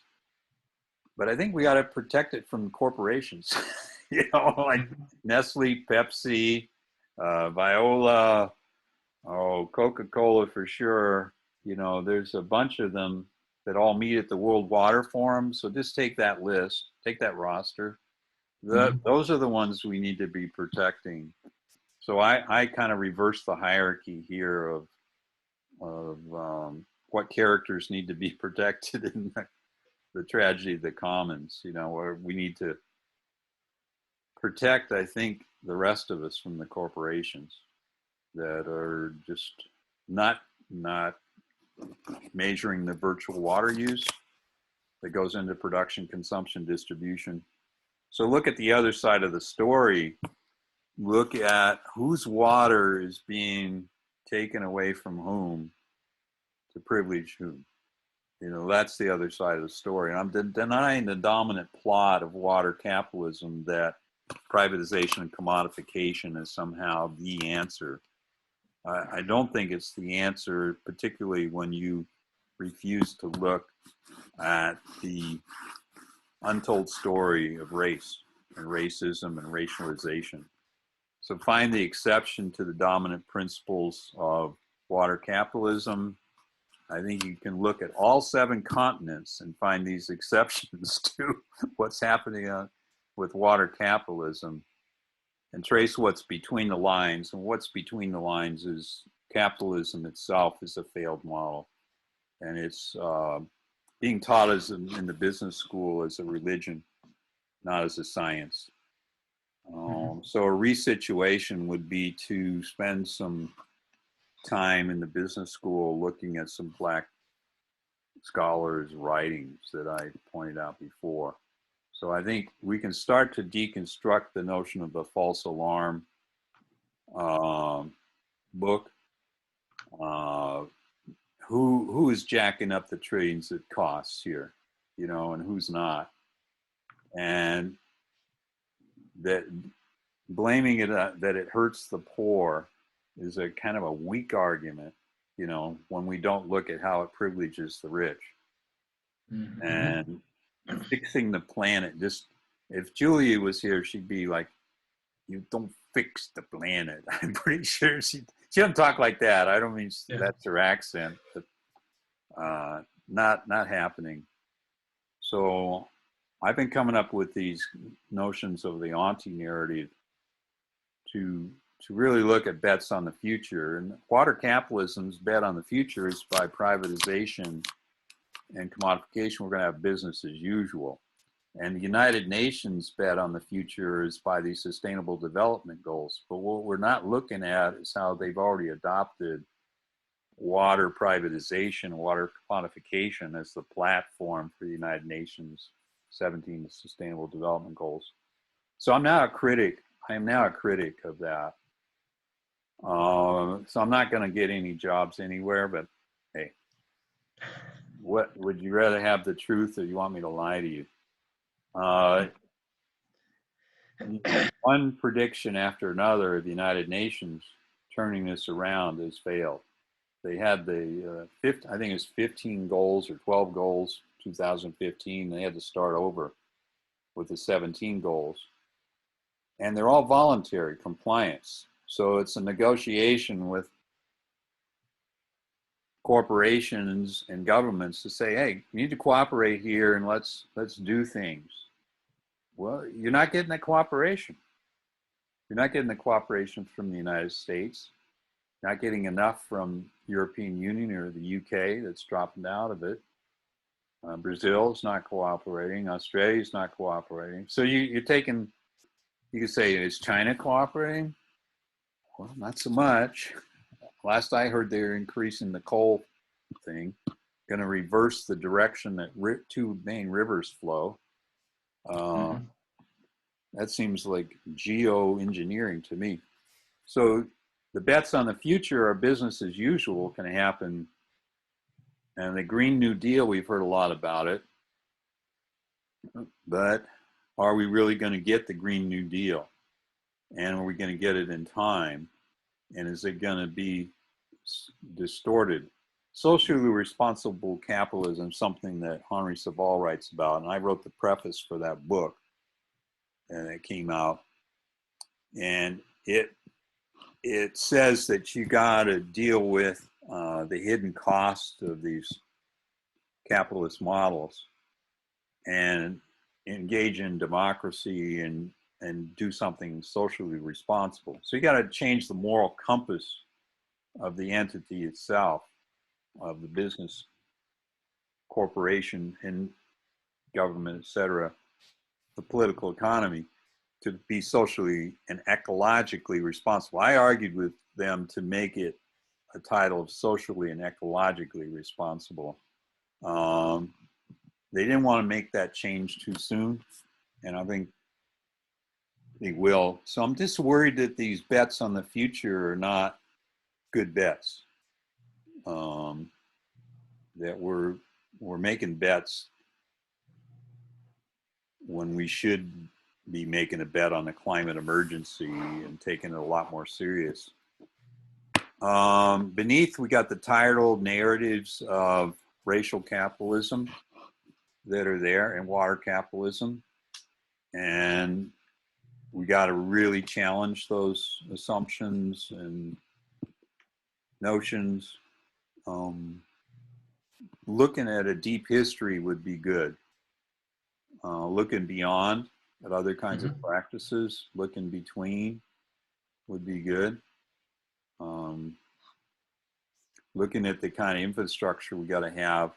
But I think we got to protect it from corporations, like Nestle, Pepsi, Viola, Coca-Cola for sure. There's a bunch of them that all meet at the World Water Forum. So just take that list, take that roster. Those are the ones we need to be protecting. So I kind of reverse the hierarchy here of what characters need to be protected in the tragedy of the commons, where we need to protect, I think, the rest of us from the corporations that are just not measuring the virtual water use that goes into production, consumption, distribution. So look at the other side of the story. Look at whose water is being taken away from whom to privilege whom. That's the other side of the story. And I'm denying the dominant plot of water capitalism that privatization and commodification is somehow the answer. I don't think it's the answer, particularly when you refuse to look at the untold story of race and racism and racialization. So find the exception to the dominant principles of water capitalism. I think you can look at all 7 continents and find these exceptions to what's happening with water capitalism and trace what's between the lines. And what's between the lines is capitalism itself is a failed model. And it's being taught in the business school as a religion, not as a science. So a resituation would be to spend some time in the business school looking at some Black scholars' writings that I pointed out before. So I think we can start to deconstruct the notion of the false alarm book. Who is jacking up the trillions it costs here, and who's not? And that blaming it that it hurts the poor is a kind of a weak argument, when we don't look at how it privileges the rich. And fixing the planet, if Julia was here, she'd be like, you don't fix the planet. I'm pretty sure she doesn't talk like that. I don't mean that's her accent, but not happening. So I've been coming up with these notions of the anti-narrative to really look at bets on the future. And water capitalism's bet on the future is by privatization and commodification. We're going to have business as usual. And the United Nations bet on the future is by these sustainable development goals. But what we're not looking at is how they've already adopted water privatization, water commodification as the platform for the United Nations 17 Sustainable Development Goals. So I'm now a critic. I am now a critic of that. So I'm not going to get any jobs anywhere, but hey, what would you rather have, the truth, or you want me to lie to you? One prediction after another of the United Nations turning this around has failed. They had I think it was 15 goals or 12 goals, 2015. They had to start over with the 17 goals. And they're all voluntary compliance. So it's a negotiation with corporations and governments to say, hey, you need to cooperate here and let's do things. Well, you're not getting that cooperation. You're not getting the cooperation from the United States. You're not getting enough from European Union or the UK that's dropping out of it. Brazil is not cooperating. Australia is not cooperating. So you're taking, you could say, is China cooperating? Well, not so much. Last I heard, they're increasing the coal thing, going to reverse the direction that 2 main rivers flow. That seems like geoengineering to me. So the bets on the future are business as usual can happen And the Green New Deal, we've heard a lot about it, but are we really going to get the Green New Deal? And are we going to get it in time? And is it going to be distorted? Socially responsible capitalism, something that Henri Saval writes about, and I wrote the preface for that book, and it came out, and it says that you got to deal with the hidden cost of these capitalist models and engage in democracy and do something socially responsible. So you got to change the moral compass of the entity itself, of the business, corporation, and government, et cetera, the political economy, to be socially and ecologically responsible. I argued with them to make it a title of socially and ecologically responsible. They didn't want to make that change too soon, and I think they will. So I'm just worried that these bets on the future are not good bets. That we're making bets when we should be making a bet on the climate emergency and taking it a lot more serious. Beneath, we got the title narratives of racial capitalism that are there and water capitalism. And we got to really challenge those assumptions and notions. Looking at a deep history would be good. Looking beyond at other kinds of practices, looking between would be good. Looking at the kind of infrastructure we got to have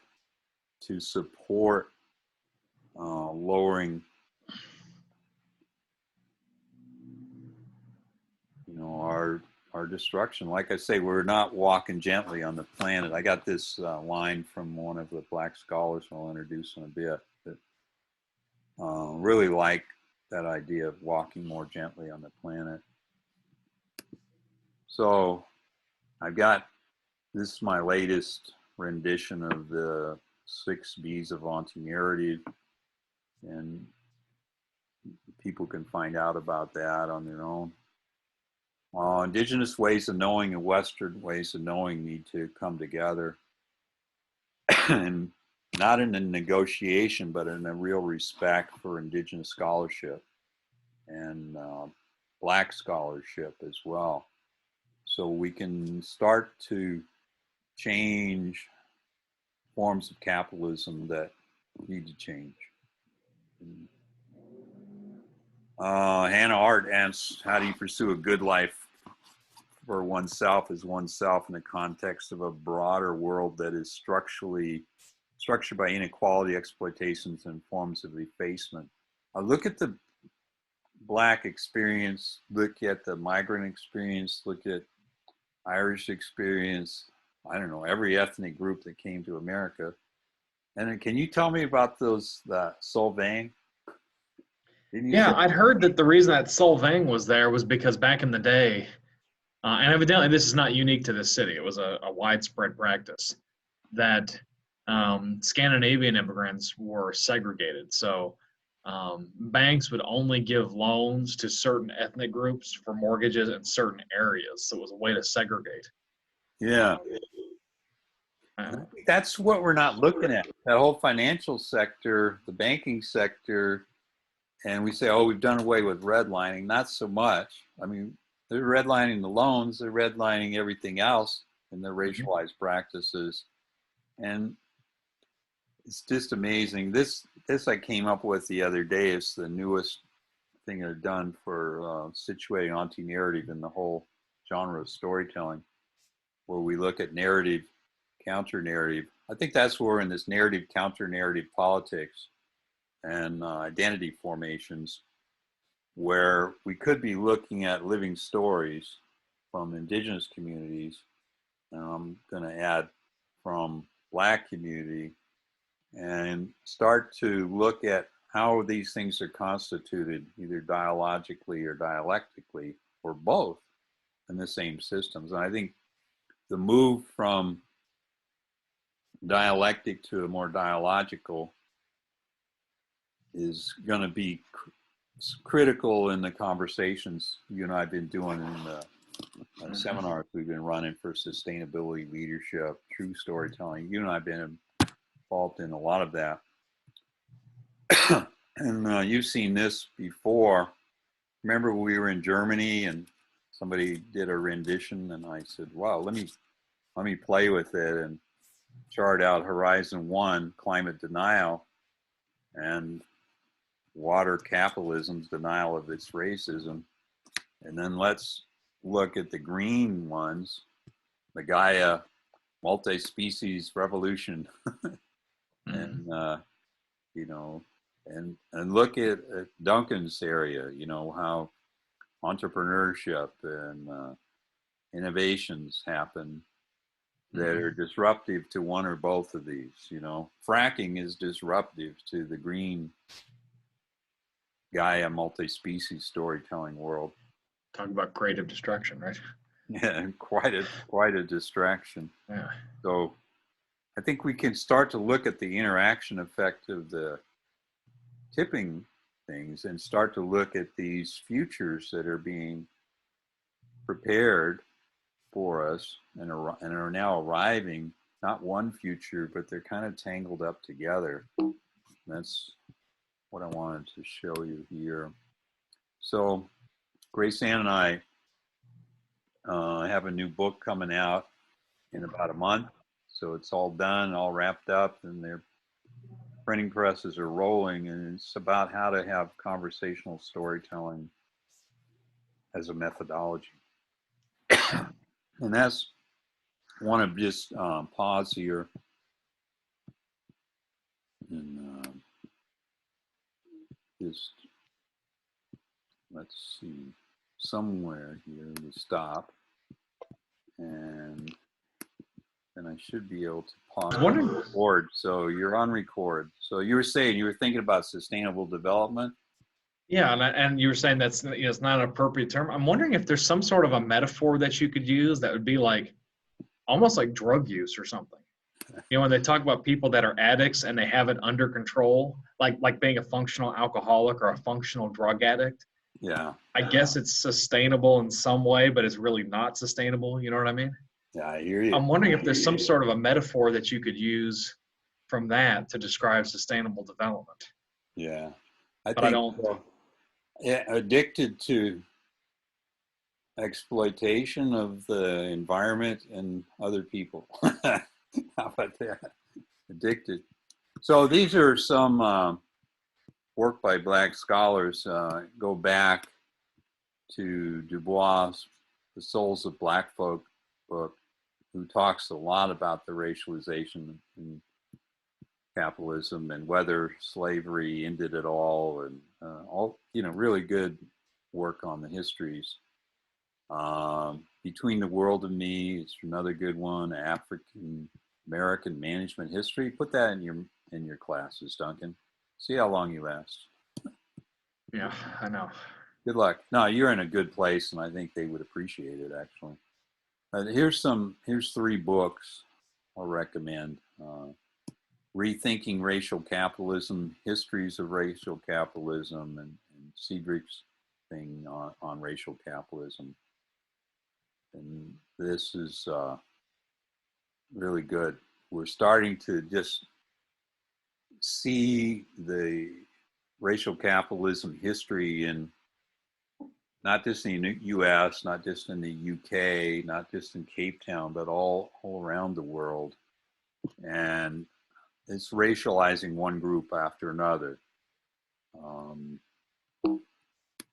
to support lowering, our destruction. Like I say, we're not walking gently on the planet. I got this line from one of the Black scholars I'll introduce in a bit, that really like that idea of walking more gently on the planet. So this is my latest rendition of the 6 B's of anti-narrative, and people can find out about that on their own. Indigenous ways of knowing and Western ways of knowing need to come together, and not in a negotiation, but in a real respect for Indigenous scholarship and Black scholarship as well. So we can start to change forms of capitalism that need to change. Hannah Art asks, how do you pursue a good life for oneself as oneself in the context of a broader world that is structured by inequality, exploitations, and forms of effacement? Look at the Black experience, look at the migrant experience, look at Irish experience, I don't know, every ethnic group that came to America. And then can you tell me about those, the Solvang? Yeah, I'd heard that the reason that Solvang was there was because back in the day, and evidently this is not unique to this city, it was a widespread practice, that Scandinavian immigrants were segregated. So banks would only give loans to certain ethnic groups for mortgages in certain areas. So it was a way to segregate. Yeah. That's what we're not looking at. That whole financial sector, the banking sector, and we say, oh, we've done away with redlining. Not so much. I mean, they're redlining the loans, they're redlining everything else in their racialized practices. And it's just amazing. This I came up with the other day. It's the newest thing they've done for situating anti-narrative in the whole genre of storytelling, where we look at narrative, counter-narrative. I think that's where we're in this narrative, counter-narrative politics and identity formations, where we could be looking at living stories from Indigenous communities, and I'm going to add from Black community, and start to look at how these things are constituted, either dialogically or dialectically, or both, in the same systems. And I think the move from dialectic to a more dialogical is going to be critical in the conversations you and I have been doing in the seminars we've been running for sustainability, leadership, true storytelling. You and I have been involved in a lot of that. And you've seen this before. Remember we were in Germany and somebody did a rendition and I said, wow, let me play with it and chart out Horizon 1, climate denial, and water capitalism's denial of its racism. And then let's look at the green ones, the Gaia multi-species revolution. And, you know, and look at Duncan's area, you know, how entrepreneurship and innovations happen that are disruptive to one or both of these. You know, fracking is disruptive to the green Gaia multi-species storytelling world. Talk about creative destruction, right? Yeah, quite a distraction. Yeah. So I think we can start to look at the interaction effect of the tipping things and start to look at these futures that are being prepared for us and are now arriving, not one future, but they're kind of tangled up together. That's what I wanted to show you here. So Grace Ann and I have a new book coming out in about a month. So it's all done, all wrapped up, and their printing presses are rolling, and it's about how to have conversational storytelling as a methodology. And that's, I want to just pause here and just, let's see, somewhere here we stop, and then I should be able to pause and record. So you're on record. So you were saying you were thinking about sustainable development. Yeah, and you were saying that's, you know, it's not an appropriate term. I'm wondering if there's some sort of a metaphor that you could use that would be like almost like drug use or something. You know, when they talk about people that are addicts and they have it under control, like being a functional alcoholic or a functional drug addict. Yeah. I guess it's sustainable in some way, but it's really not sustainable. You know what I mean? Yeah, I hear you. I'm wondering if there's some sort of a metaphor that you could use from that to describe sustainable development. Yeah. But I don't. Yeah, addicted to exploitation of the environment and other people. How about that? Addicted. So these are some work by Black scholars. Go back to Du Bois' The Souls of Black Folk book, who talks a lot about the racialization in capitalism and whether slavery ended at all, and all, you know, really good work on the histories. Between the World and Me is another good one. African American Management History. Put that in your classes, Duncan. See how long you last. Yeah, I know. Good luck. No, you're in a good place, and I think they would appreciate it, actually. Here's 3 books I'll recommend. Rethinking Racial Capitalism, Histories of Racial Capitalism, and Cedric's thing on racial capitalism. And this is really good. We're starting to just see the racial capitalism history in not just in the US, not just in the UK, not just in Cape Town, but all around the world. And it's racializing one group after another.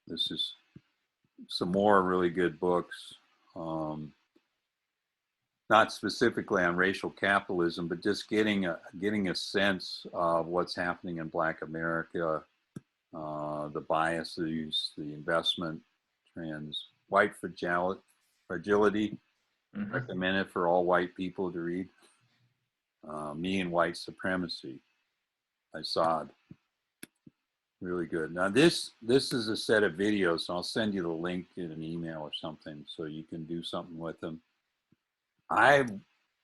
This is some more really good books, not specifically on racial capitalism, but just getting a sense of what's happening in Black America, the biases, the investment trends, white fragility. Recommended for all white people to read. Me and White Supremacy by Saad. Really good. Now this is a set of videos, so I'll send you the link in an email or something so you can do something with them. I've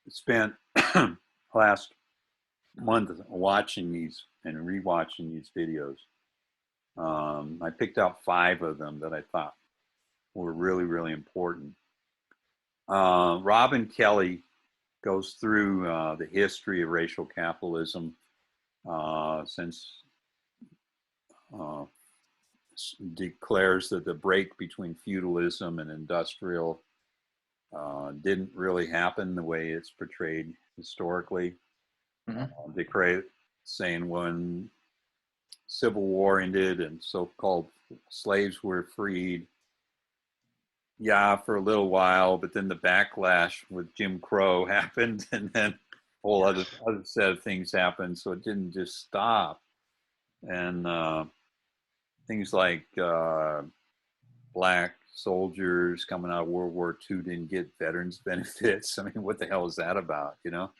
spent a last month watching these and rewatching these videos. I picked out 5 of them that I thought were really, really important. Robin Kelly goes through the history of racial capitalism since declares that the break between feudalism and industrial didn't really happen the way it's portrayed historically. Declare saying when Civil War ended and so-called slaves were freed, yeah, for a little while, but then the backlash with Jim Crow happened, and then a whole other set of things happened, so it didn't just stop. And things like black soldiers coming out of World War II didn't get veterans benefits. I mean, what the hell is that about, you know?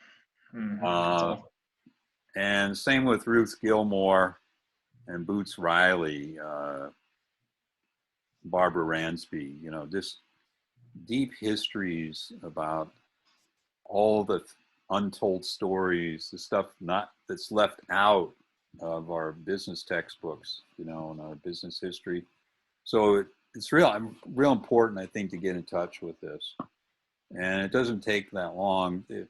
And same with Ruth Gilmore and Boots Riley, Barbara Ransby, you know, just deep histories about all the untold stories, the stuff that's left out of our business textbooks, you know, and our business history. So it's real important, I think, to get in touch with this. And it doesn't take that long. You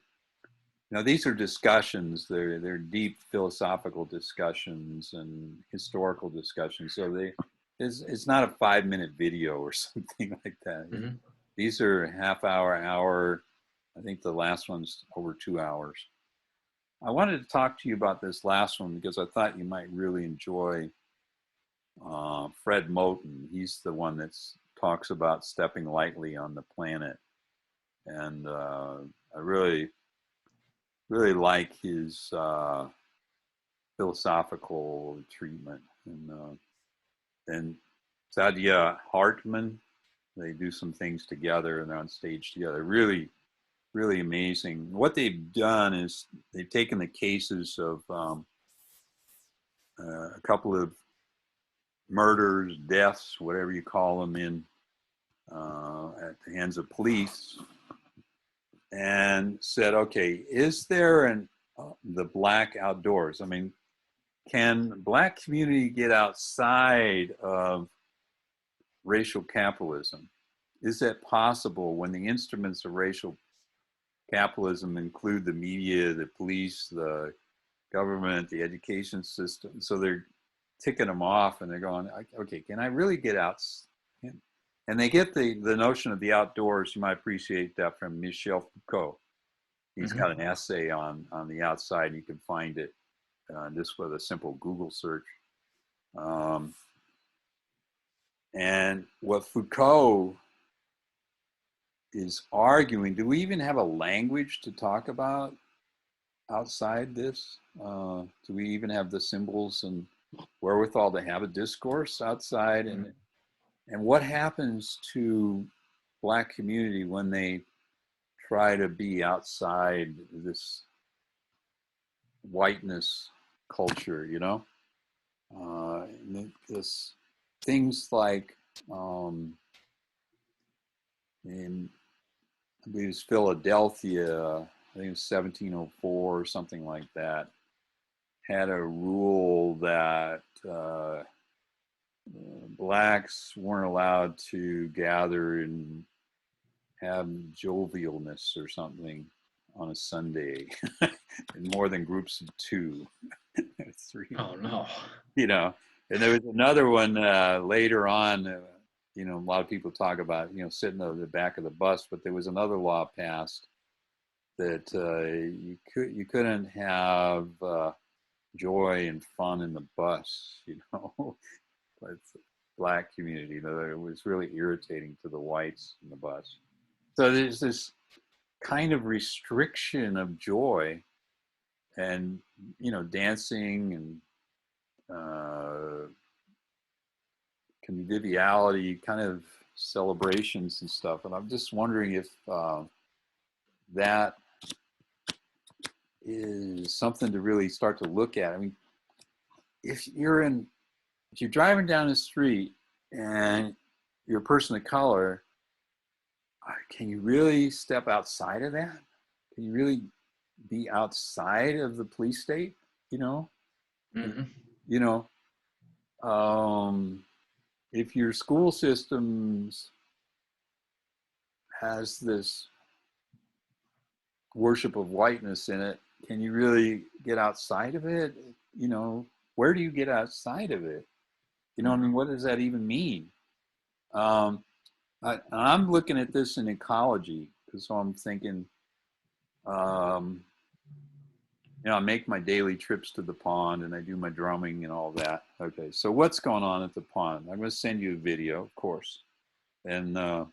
know, these are discussions. They're deep philosophical discussions and historical discussions. So it's not a 5-minute video or something like that. These are half hour. I think the last one's over 2 hours. I wanted to talk to you about this last one because I thought you might really enjoy Fred Moten. He's the one that talks about stepping lightly on the planet. And I really like his philosophical treatment. And Sadia Hartman, they do some things together and they're on stage together. Really, really amazing. What they've done is they've taken the cases of a couple of murders, deaths, whatever you call them, at the hands of police, and said, okay, is there the black outdoors? I mean, can black community get outside of racial capitalism? Is that possible when the instruments of racial capitalism include the media, the police, the government, the education system? So they're ticking them off and they're going, okay, can I really get out? And they get the notion of the outdoors. You might appreciate that from Michel Foucault. He's got an essay on the outside. You can find it just with a simple Google search. And what Foucault is arguing, do we even have a language to talk about outside this? Do we even have the symbols and wherewithal to have a discourse outside? And what happens to black community when they try to be outside this whiteness culture, you know? This things like in, I believe it was Philadelphia, I think it was 1704 or something like that, had a rule that blacks weren't allowed to gather and have jovialness or something on a Sunday in more than groups of 2. 3. Oh no. You know, and there was another one later on, you know, a lot of people talk about, you know, sitting on the back of the bus, but there was another law passed that you couldn't have joy and fun in the bus, you know. It's a black community, you know, it was really irritating to the whites in the bus. So there's this kind of restriction of joy and, you know, dancing and conviviality, kind of celebrations and stuff. And I'm just wondering if that is something to really start to look at. I mean, if you're driving down the street and you're a person of color, can you really step outside of that? Can you really be outside of the police state, you know? Mm-hmm. You know, if your school systems has this worship of whiteness in it, can you really get outside of it? You know, where do you get outside of it? You know, I mean, what does that even mean? Um, I'm looking at this in ecology, because so I'm thinking, um, you know, I make my daily trips to the pond and I do my drumming and all that. Okay, so what's going on at the pond? I'm going to send you a video, of course. And I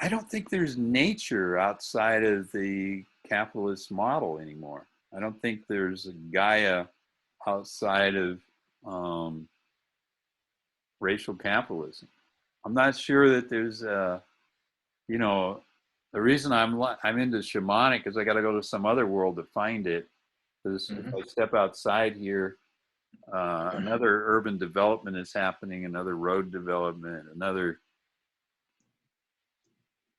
don't think there's nature outside of the capitalist model anymore. I don't think there's a Gaia outside of racial capitalism. I'm not sure that there's you know, the reason I'm into shamanic is I got to go to some other world to find it. Because if I step outside here, another urban development is happening, another road development, another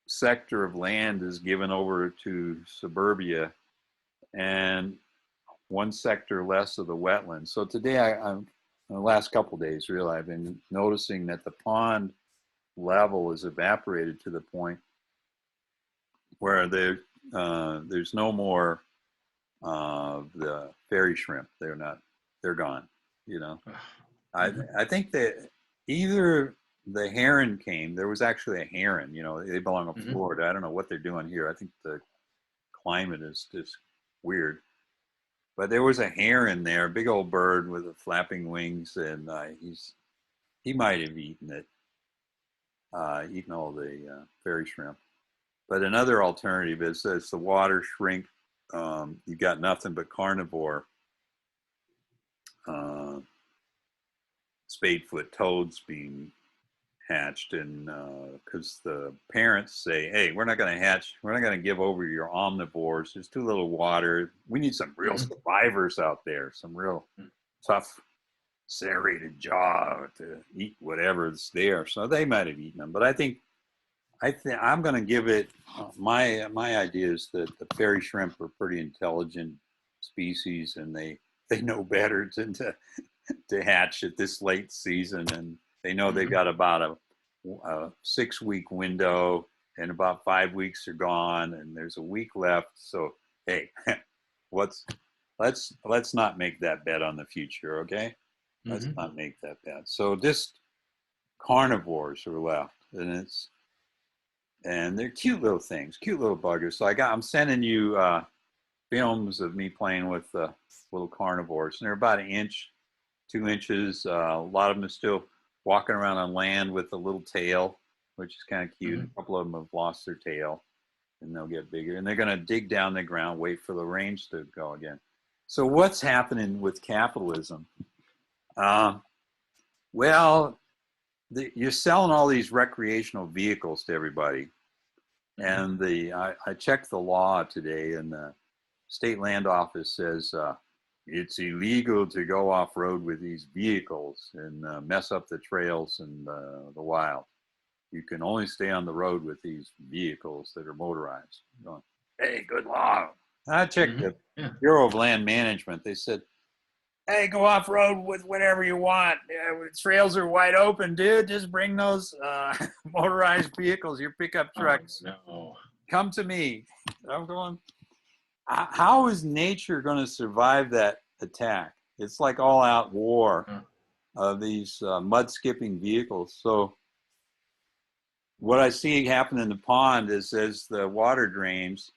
sector of land is given over to suburbia, and one sector less of the wetlands. So today, I'm the last couple of days, really, I've been noticing that the pond level is evaporated to the point where there's no more the fairy shrimp. They're gone. You know, I think that either the heron came. There was actually a heron. You know, they belong in Florida. I don't know what they're doing here. I think the climate is just weird. But there was a heron there, a big old bird with flapping wings, and he might have eaten it, eaten all the fairy shrimp. But another alternative is as the water shrink, you got nothing but carnivore uh, spadefoot toads being hatched, and because the parents say, hey, we're not going to give over your omnivores, there's too little water, we need some real survivors out there, some real tough serrated jaw to eat whatever's there. So they might have eaten them, but I think I'm going to give it my idea is that the fairy shrimp are pretty intelligent species, and they know better than to hatch at this late season, and they know they've got about a 6-week window, and about 5 weeks are gone, and there's a week left. So hey, let's not make that bet on the future, okay? Let's not make that bet. So just carnivores are left, and they're cute little things, cute little buggers. So I'm sending you films of me playing with little carnivores, and they're about 1 inch, 2 inches. A lot of them are still walking around on land with a little tail, which is kind of cute. A couple of them have lost their tail, and they'll get bigger. And they're going to dig down the ground, wait for the range to go again. So what's happening with capitalism? Well, you're selling all these recreational vehicles to everybody. And I checked the law today, and the state land office says it's illegal to go off-road with these vehicles and mess up the trails and the wild. You can only stay on the road with these vehicles that are motorized. Going, hey, good law. I checked the Bureau of Land Management. They said, hey, go off-road with whatever you want. Trails are wide open, dude. Just bring those motorized vehicles, your pickup trucks. Oh, no. Come to me. I'm going, how is nature going to survive that attack? It's like all-out war of these mud-skipping vehicles. So what I see happen in the pond is as the water drains,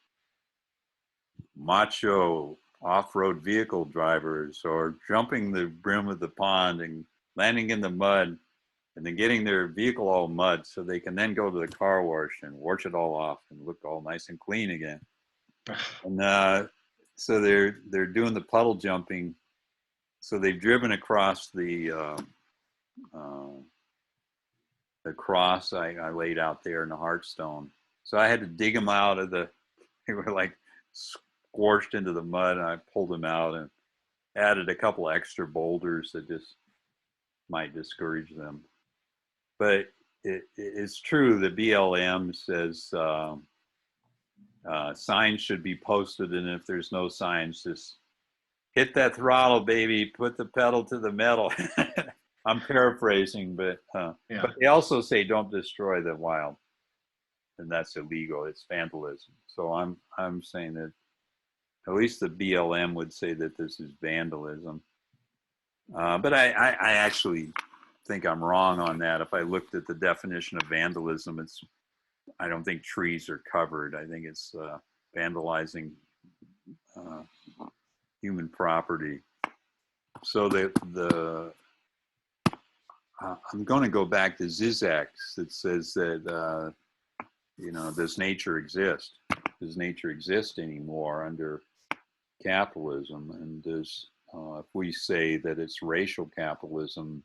macho off-road vehicle drivers are jumping the brim of the pond and landing in the mud, and then getting their vehicle all mud so they can then go to the car wash and wash it all off and look all nice and clean again. And so they're doing the puddle jumping. So they've driven across the cross I laid out there in the Heartstone. So I had to dig them out of they were like squashed into the mud, and I pulled them out and added a couple extra boulders that just might discourage them. But it's true, the BLM says Signs should be posted, and if there's no signs, just hit that throttle, baby. Put the pedal to the metal. I'm paraphrasing, but they also say don't destroy the wild, and that's illegal. It's vandalism. So I'm saying that at least the BLM would say that this is vandalism. But I actually think I'm wrong on that. If I looked at the definition of vandalism, I don't think trees are covered. I think it's vandalizing human property. So I'm going to go back to Zizek that says that does nature exist? Does nature exist anymore under capitalism? And does if we say that it's racial capitalism,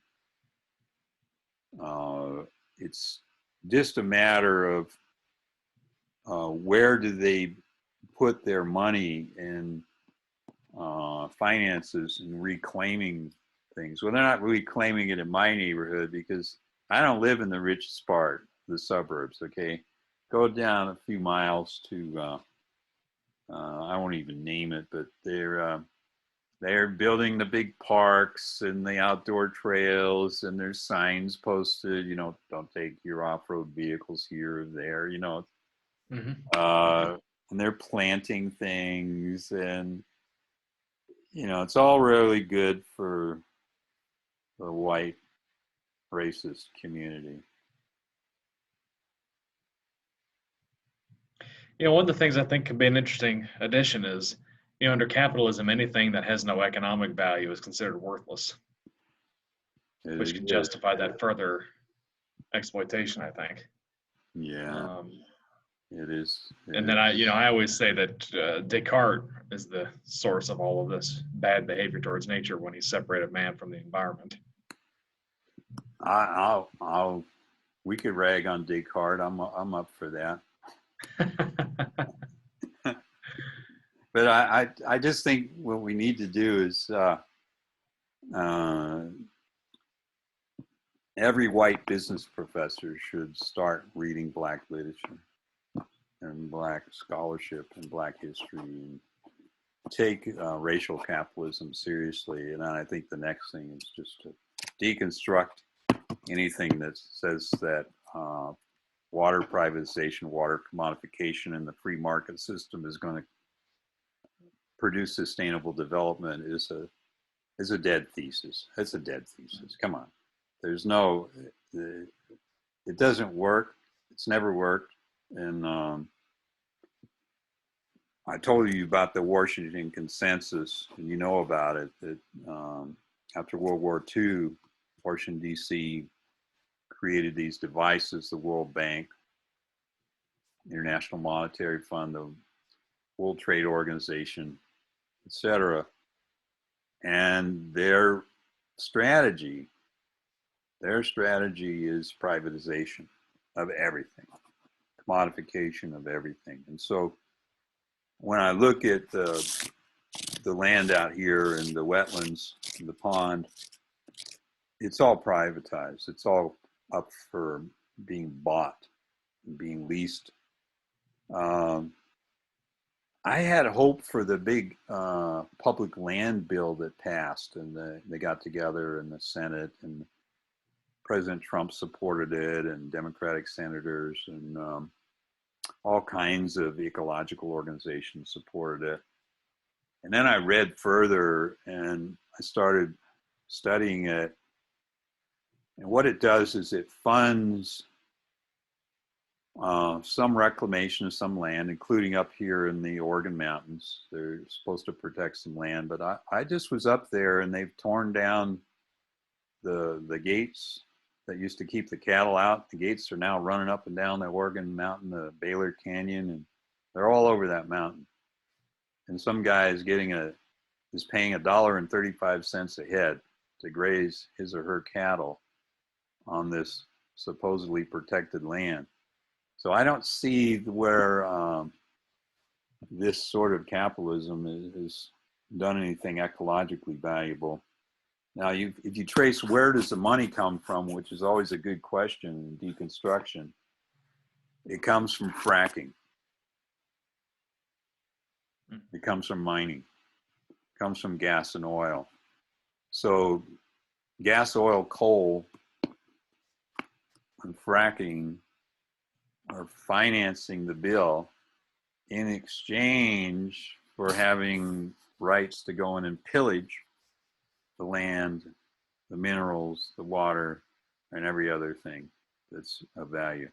it's just a matter of where do they put their money in finances and reclaiming things. Well, they're not reclaiming it in my neighborhood because I don't live in the richest part, the suburbs, okay? Go down a few miles to, I won't even name it, but they're building the big parks and the outdoor trails, and there's signs posted, don't take your off-road vehicles here or there, and they're planting things, and it's all really good for the white racist community. One of the things I think could be an interesting addition is, under capitalism, anything that has no economic value is considered worthless, which can justify that further exploitation, I think. Yeah, it is. And then I always say that Descartes is the source of all of this bad behavior towards nature when he separated man from the environment. We could rag on Descartes. I'm up for that. But I just think what we need to do is every white business professor should start reading Black literature and Black scholarship and Black history and take racial capitalism seriously. And I think the next thing is just to deconstruct anything that says that water privatization, water commodification, and the free market system is going to produce sustainable development is a dead thesis. It's a dead thesis. Come on. There's no, it doesn't work. It's never worked. And I told you about the Washington Consensus, and you know about it, that after World War II, Washington, D.C. created these devices, the World Bank, International Monetary Fund, the World Trade Organization, etc. And their strategy is privatization of everything, commodification of everything. And so when I look at the land out here and the wetlands and the pond, it's all privatized. It's all up for being bought and being leased. I had hope for the big public land bill that passed, and they got together in the Senate, and President Trump supported it, and Democratic senators and all kinds of ecological organizations supported it. And then I read further, and I started studying it. And what it does is it funds some reclamation of some land, including up here in the Oregon mountains. They're supposed to protect some land, but I just was up there, and they've torn down the gates that used to keep the cattle out. The gates are now running up and down the Oregon mountain, the Baylor Canyon, and they're all over that mountain. And some guy is paying $1.35 a head to graze his or her cattle on this supposedly protected land. So I don't see where this sort of capitalism has done anything ecologically valuable. Now, if you trace where does the money come from, which is always a good question in deconstruction, it comes from fracking. It comes from mining. It comes from gas and oil. So gas, oil, coal, and fracking are financing the bill in exchange for having rights to go in and pillage the land, the minerals, the water, and every other thing that's of value.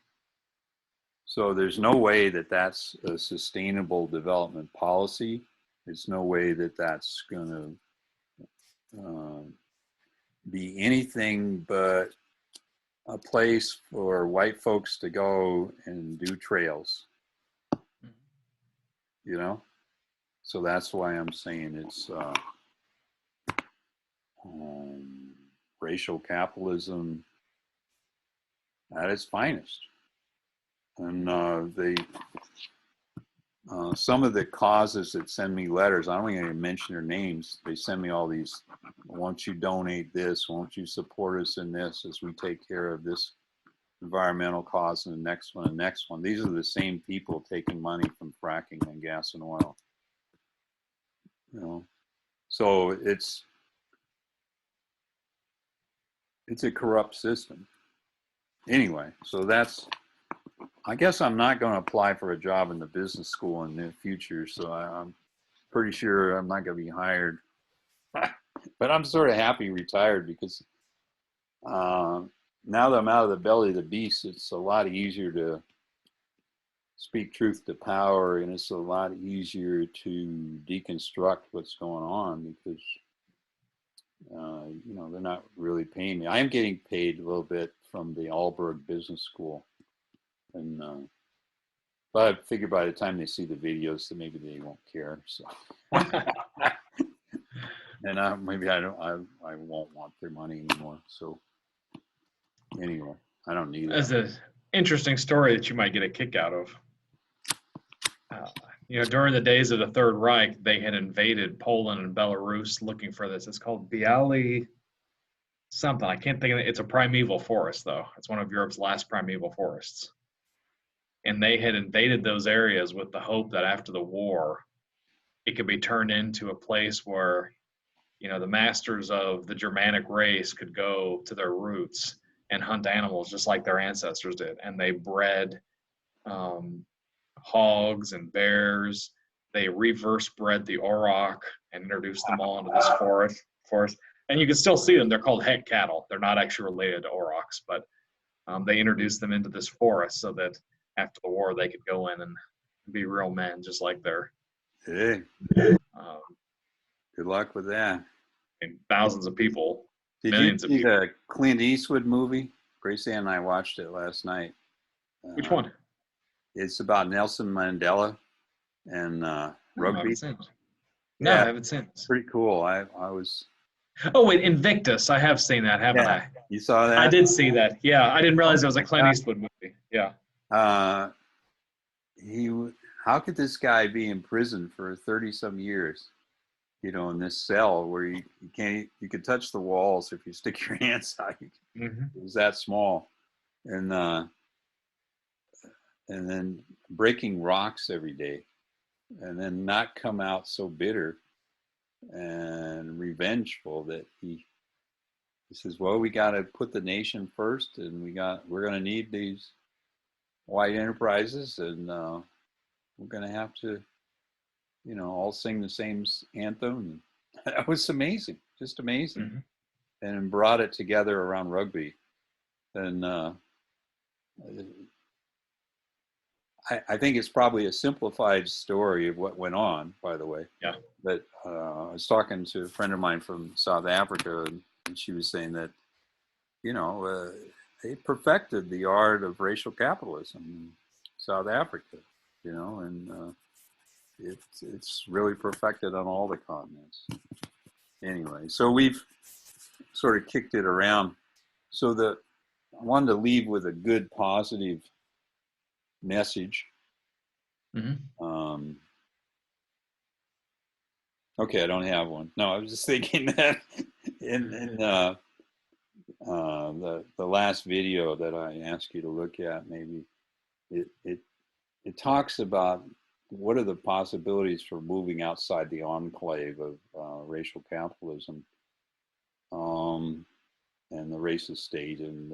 So there's no way that that's a sustainable development policy. There's no way that that's going to be anything but a place for white folks to go and do trails, you know? So that's why I'm saying it's racial capitalism at its finest. And some of the causes that send me letters, I don't even mention their names. They send me all these, won't you donate this? Won't you support us in this as we take care of this environmental cause and the next one and the next one. These are the same people taking money from fracking and gas and oil. You know, so it's a corrupt system. Anyway, so that's, I guess I'm not going to apply for a job in the business school in the future, so I'm pretty sure I'm not going to be hired. But I'm sort of happy retired because now that I'm out of the belly of the beast, it's a lot easier to speak truth to power, and it's a lot easier to deconstruct what's going on because, you know, they're not really paying me. I am getting paid a little bit from the Alberg Business School. And but I figure by the time they see the videos, that maybe they won't care. So, and maybe I won't want their money anymore. So, anyway, I don't need it. That's an interesting story that you might get a kick out of. You know, during the days of the Third Reich, they had invaded Poland and Belarus looking for this. It's called Bialy something. I can't think of it. It's a primeval forest, though. It's one of Europe's last primeval forests. And they had invaded those areas with the hope that after the war, it could be turned into a place where, you know, the masters of the Germanic race could go to their roots and hunt animals just like their ancestors did. And they bred hogs and bears. They reverse bred the auroch and introduced them all into this forest. And you can still see them. They're called het cattle. They're not actually related to aurochs, but they introduced them into this forest so that after the war they could go in and be real men, just like their. Hey, good luck with that. And thousands of people. Did you see the Clint Eastwood movie? Gracie and I watched it last night. Which one? It's about Nelson Mandela and rugby. No, I haven't seen it. It's pretty cool. I was. Oh wait, Invictus. I have seen that, haven't I? You saw that? I did see that. Yeah, I didn't realize it was a Clint Eastwood movie. Yeah. How could this guy be in prison for 30-some years? You know, in this cell where you could touch the walls if you stick your hands out. Mm-hmm. It was that small, and then breaking rocks every day, and then not come out so bitter and revengeful that he says, well, we got to put the nation first, and we're going to need these white enterprises, and we're going to have to, you know, all sing the same anthem. And that was amazing, just amazing. Mm-hmm. And brought it together around rugby. And I think it's probably a simplified story of what went on, by the way. Yeah. But I was talking to a friend of mine from South Africa, and she was saying that, you know, they perfected the art of racial capitalism in South Africa, you know, and it's really perfected on all the continents. Anyway, so we've sort of kicked it around. So I wanted to leave with a good, positive message. Mm-hmm. Okay, I don't have one. No, I was just thinking that in the last video that I asked you to look at, maybe it talks about what are the possibilities for moving outside the enclave of racial capitalism and the racist state and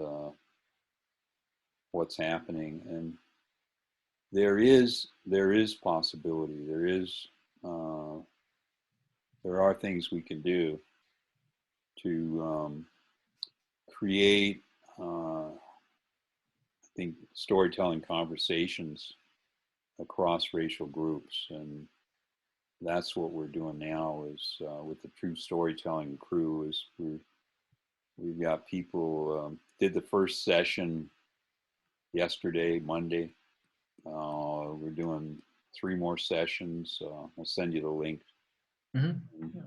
what's happening. And there is possibility. There are things we can do to create, I think, storytelling conversations across racial groups, and that's what we're doing now. Is with the True Storytelling crew, is we've got people did the first session yesterday, Monday. We're doing 3 more sessions. I'll send you the link. Mm-hmm. Yeah.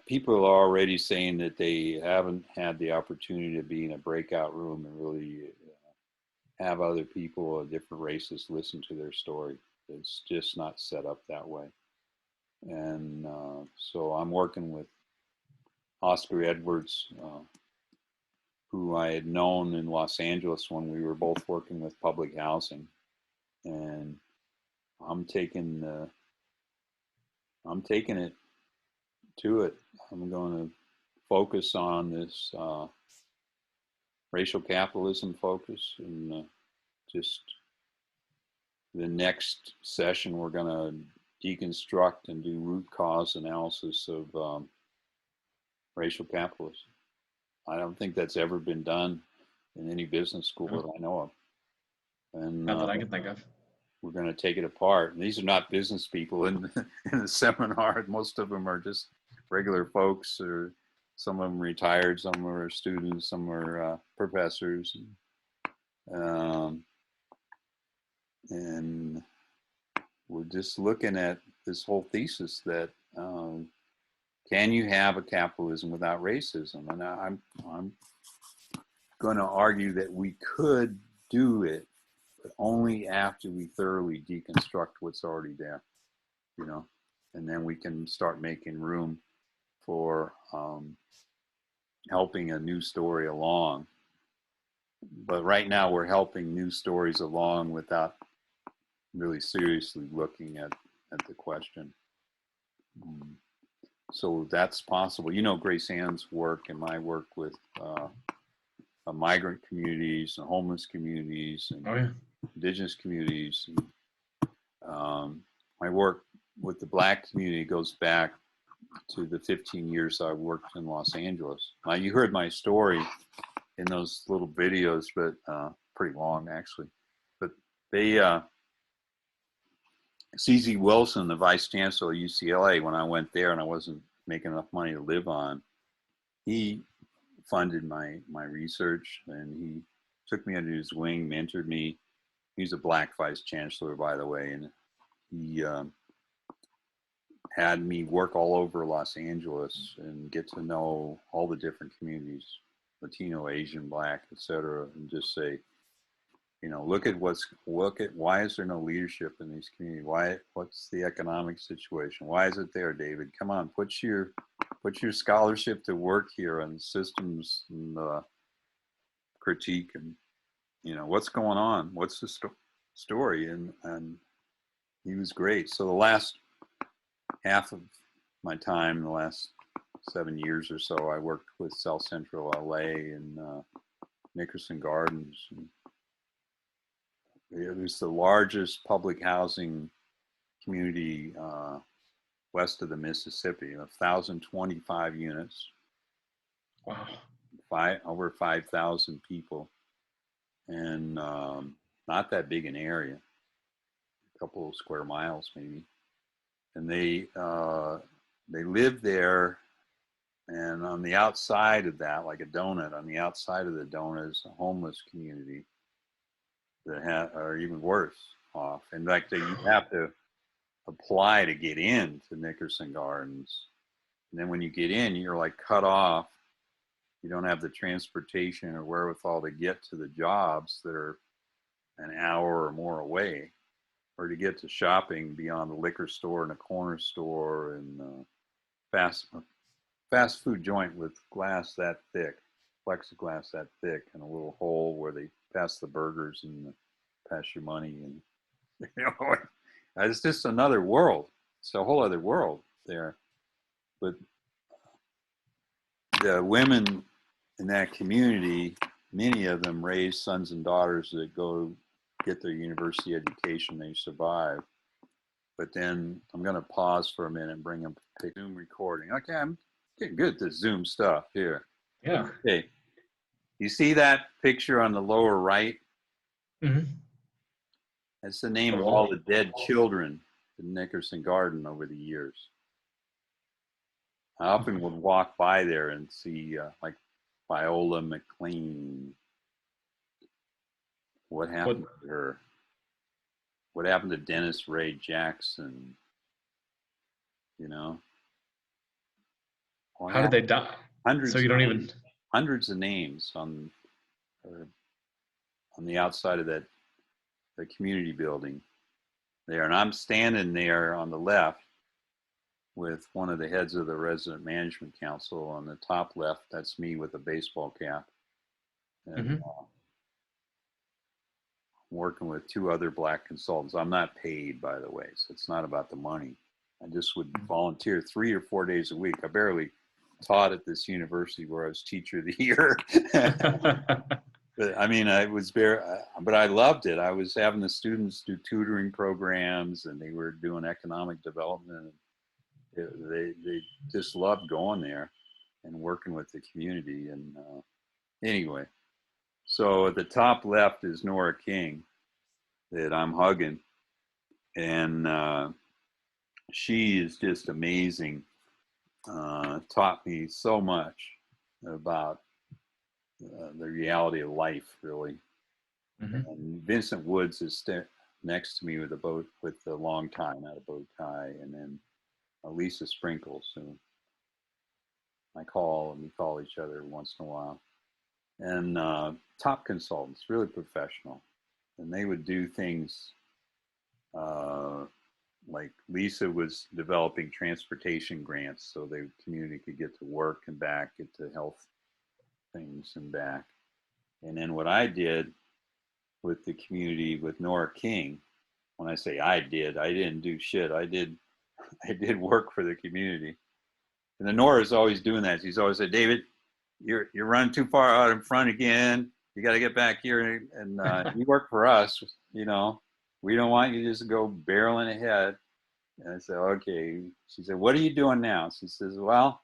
People are already saying that they haven't had the opportunity to be in a breakout room and really have other people of different races listen to their story. It's just not set up that way. And so I'm working with Oscar Edwards, who I had known in Los Angeles when we were both working with public housing. And I'm taking it to it. I'm going to focus on this racial capitalism focus, and just the next session we're going to deconstruct and do root cause analysis of racial capitalism. I don't think that's ever been done in any business school that I know of. And Not that I can think of. We're going to take it apart. And these are not business people in the seminar. Most of them are just regular folks, or some of them retired, some are students, some are professors. And we're just looking at this whole thesis that can you have a capitalism without racism? And I'm going to argue that we could do it, but only after we thoroughly deconstruct what's already there, you know, and then we can start making room for helping a new story along. But right now we're helping new stories along without really seriously looking at the question. So that's possible. You know, Grace Ann's work and my work with migrant communities and homeless communities and Indigenous communities. And, my work with the Black community goes back to the 15 years I worked in Los Angeles. You heard my story in those little videos, but pretty long actually. But they, CZ Wilson, the vice chancellor of UCLA, when I went there and I wasn't making enough money to live on, he funded my research, and he took me under his wing, mentored me. He's a Black vice chancellor, by the way, and he had me work all over Los Angeles and get to know all the different communities, Latino, Asian, Black, etc., and just say, you know, look at why is there no leadership in these communities? What's the economic situation? Why is it there, David? Come on, put your scholarship to work here on systems and critique, and you know what's going on. What's the story? And he was great. So the last half of my time, the last 7 years or so, I worked with South Central LA and Nickerson Gardens. And it was the largest public housing community west of the Mississippi, 1,025 units. Wow. Over 5,000 people, and not that big an area, a couple of square miles maybe. And they live there, and on the outside of that, like a donut, on the outside of the donut is a homeless community that are even worse off. In fact, you have to apply to get into Nickerson Gardens. And then when you get in, you're like cut off. You don't have the transportation or wherewithal to get to the jobs that are an hour or more away, or to get to shopping beyond the liquor store and a corner store and fast food joint with glass that thick, plexiglass that thick, and a little hole where they pass the burgers and pass your money. And You know, it's just another world. It's a whole other world there. But the women in that community, many of them raise sons and daughters that go get their university education. They survive. But then I'm going to pause for a minute and bring up a Zoom recording. Okay, I'm getting good at this Zoom stuff here. Yeah. Okay, you see that picture on the lower right? Mm-hmm. That's the name of all the dead children in Nickerson Garden over the years. I often would walk by there and see like Viola McLean. What happened to her? What happened to Dennis Ray Jackson? You know? How did they die? Hundreds So you don't even... Hundreds of names on the outside of the community building there. And I'm standing there on the left with one of the heads of the resident management council. On the top left, that's me with a baseball cap. And I'm working with two other black consultants. I'm not paid, by the way, so it's not about the money. I just would volunteer 3 or 4 days a week. I barely taught at this university where I was teacher of the year. But I mean, but I loved it. I was having the students do tutoring programs, and they were doing economic development. They just loved going there and working with the community. And anyway, so at the top left is Nora King that I'm hugging, and she is just amazing. Taught me so much about the reality of life, really. Mm-hmm. And Vincent Woods is next to me with the long tie, not a bow tie, and then Lisa Sprinkles, who I call, and we call each other once in a while. And top consultants, really professional. And they would do things like Lisa was developing transportation grants so the community could get to work and back, get to health things and back. And then what I did with the community with Nora King, when I say I didn't do shit. I did work for the community. And the Nora's always doing that. She's always said, David, you're running too far out in front again. You got to get back here and you work for us. You know, we don't want you just to go barreling ahead. And I said, okay. She said, what are you doing now? She says, well,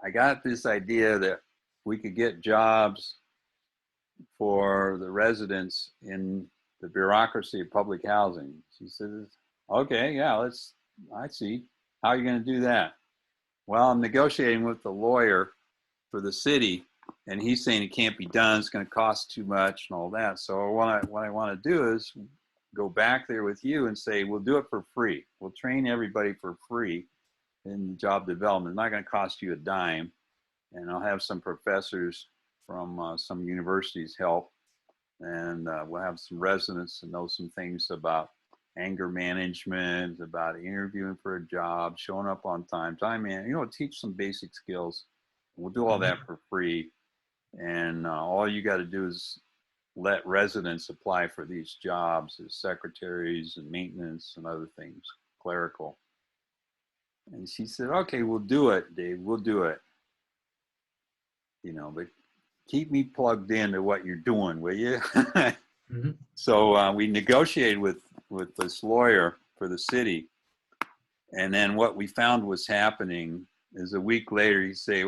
I got this idea that we could get jobs for the residents in the bureaucracy of public housing. She says, okay, yeah, I see. How are you going to do that? Well, I'm negotiating with the lawyer for the city, and he's saying it can't be done. It's going to cost too much and all that. So what I want to do is go back there with you and say, we'll do it for free. We'll train everybody for free in job development. It's not going to cost you a dime. And I'll have some professors from some universities help. And we'll have some residents that know some things about anger management, about interviewing for a job, showing up on time, teach some basic skills. We'll do all that for free. And all you got to do is let residents apply for these jobs as secretaries and maintenance and other things, clerical. And she said, okay, we'll do it, Dave, we'll do it. But keep me plugged into what you're doing, will you? Mm-hmm. So we negotiated with this lawyer for the city. And then what we found was happening is a week later, he'd say,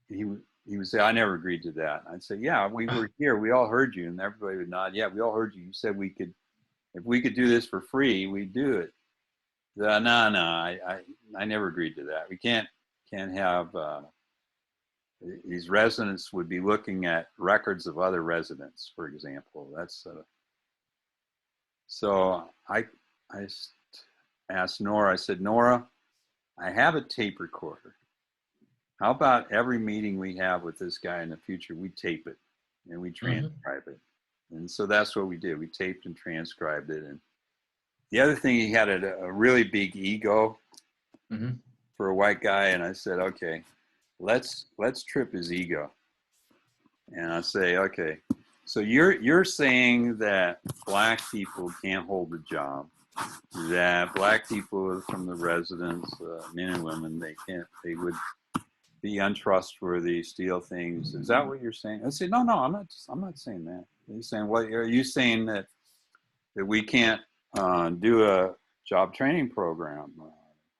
he would say, I never agreed to that. I'd say, yeah, we were here. We all heard you. And everybody would nod. Yeah, we all heard you. You said if we could do this for free, we'd do it. No, I never agreed to that. We can't have, these residents would be looking at records of other residents, for example. So I asked Nora, I said, Nora, I have a tape recorder. How about every meeting we have with this guy in the future, we tape it and we transcribe it. And so that's what we did. We taped and transcribed it. And the other thing, he had a really big ego for a white guy. And I said, okay, let's trip his ego. And I say, okay, So you're saying that black people can't hold a job, that black people from the residents, men and women, they would be untrustworthy, steal things. Is that what you're saying? I say, no, I'm not saying that. You're saying, what are you saying, that we can't do a job training program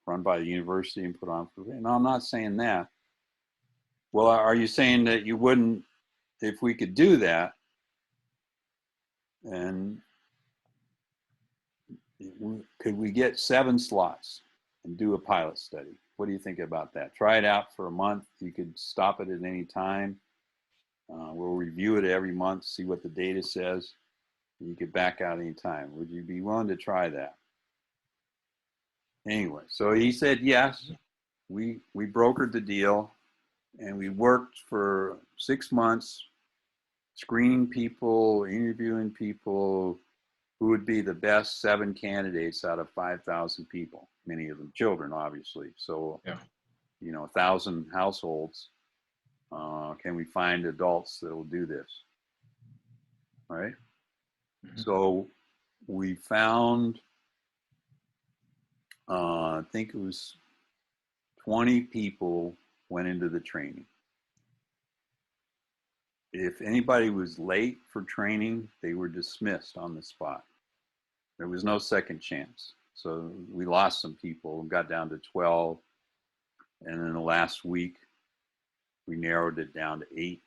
run by the university and put on for? No, I'm not saying that. Well, are you saying that you wouldn't, if we could do that, and could we get 7 slots and do a pilot study? What do you think about that? Try it out for a month. You could stop it at any time. We'll review it every month, see what the data says. You could back out any time. Would you be willing to try that? Anyway, so he said yes. We brokered the deal, and we worked for 6 months, screening people, interviewing people who would be the best 7 candidates out of 5,000 people, many of them children, obviously. So, Yeah. 1,000 households. Can we find adults that will do this? Right? Mm-hmm. So we found, I think it was 20 people went into the training. If anybody was late for training, they were dismissed on the spot. There was no second chance. So we lost some people, got down to 12. And in the last week, we narrowed it down to 8.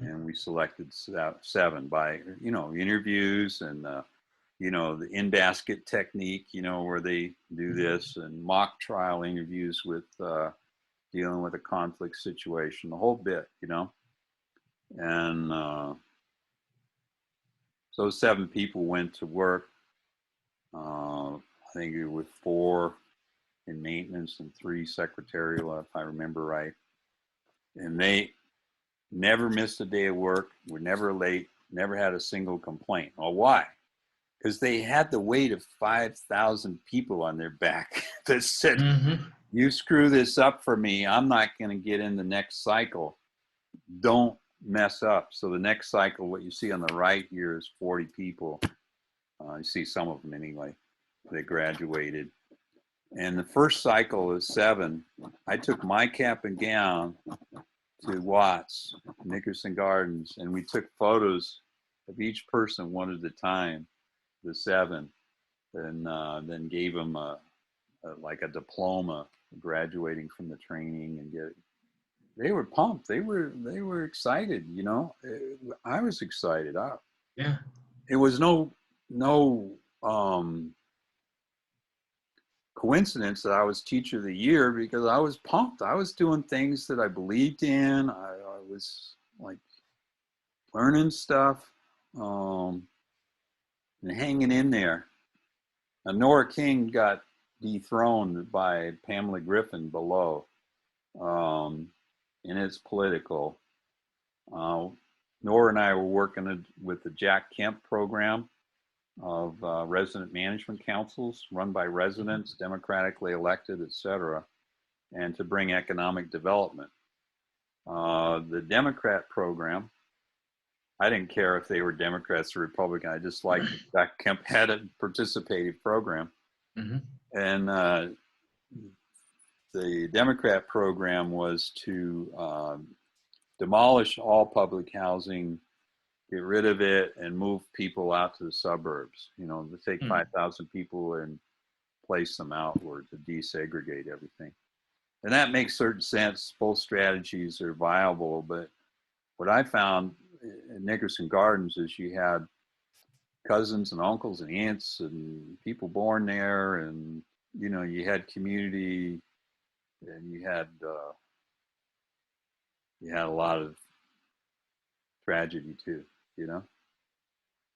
And we selected 7 by, interviews and, the in-basket technique, where they do this, and mock trial interviews with dealing with a conflict situation, the whole bit, And so 7 people went to work. I think it was 4 in maintenance and 3 secretarial, if I remember right. And they never missed a day of work, were never late, never had a single complaint. Well, why? Because they had the weight of 5,000 people on their back that said, you screw this up for me, I'm not going to get in the next cycle. Don't mess up. So the next cycle, what you see on the right here is 40 people. You see some of them anyway. They graduated. And the first cycle is 7. I took my cap and gown to Watts, Nickerson Gardens, and we took photos of each person one at a time, the 7, and then gave them like a diploma graduating from the training, and they were pumped. They were excited. I was excited. Yeah. It was no coincidence that I was teacher of the year, because I was pumped. I was doing things that I believed in. I was like learning stuff, and hanging in there. Nora King got dethroned by Pamela Griffin below, and it's political. Nora and I were working with the Jack Kemp program of resident management councils run by residents, democratically elected, etc., and to bring economic development. The Democrat program, I didn't care if they were Democrats or Republican. I just liked that Kemp had a participative program. Mm-hmm. And the Democrat program was to demolish all public housing, get rid of it, and move people out to the suburbs. To take 5,000 people and place them outward, to desegregate everything. And that makes certain sense. Both strategies are viable, but what I found in Nickerson Gardens is you had cousins and uncles and aunts and people born there, and you had community, and you had a lot of tragedy too.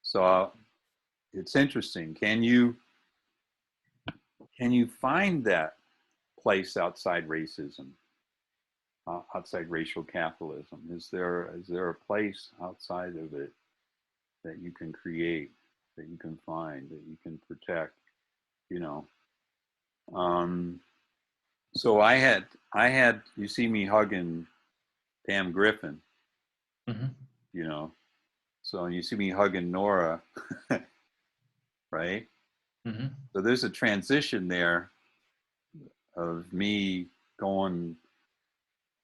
So it's interesting. Can you find that place outside racism, outside racial capitalism? Is there a place outside of it that you can create, that you can find, that you can protect? So I had you see me hugging Pam Griffin, Mm-hmm. So you see me hugging Nora, right? Mm-hmm. So there's a transition there of me going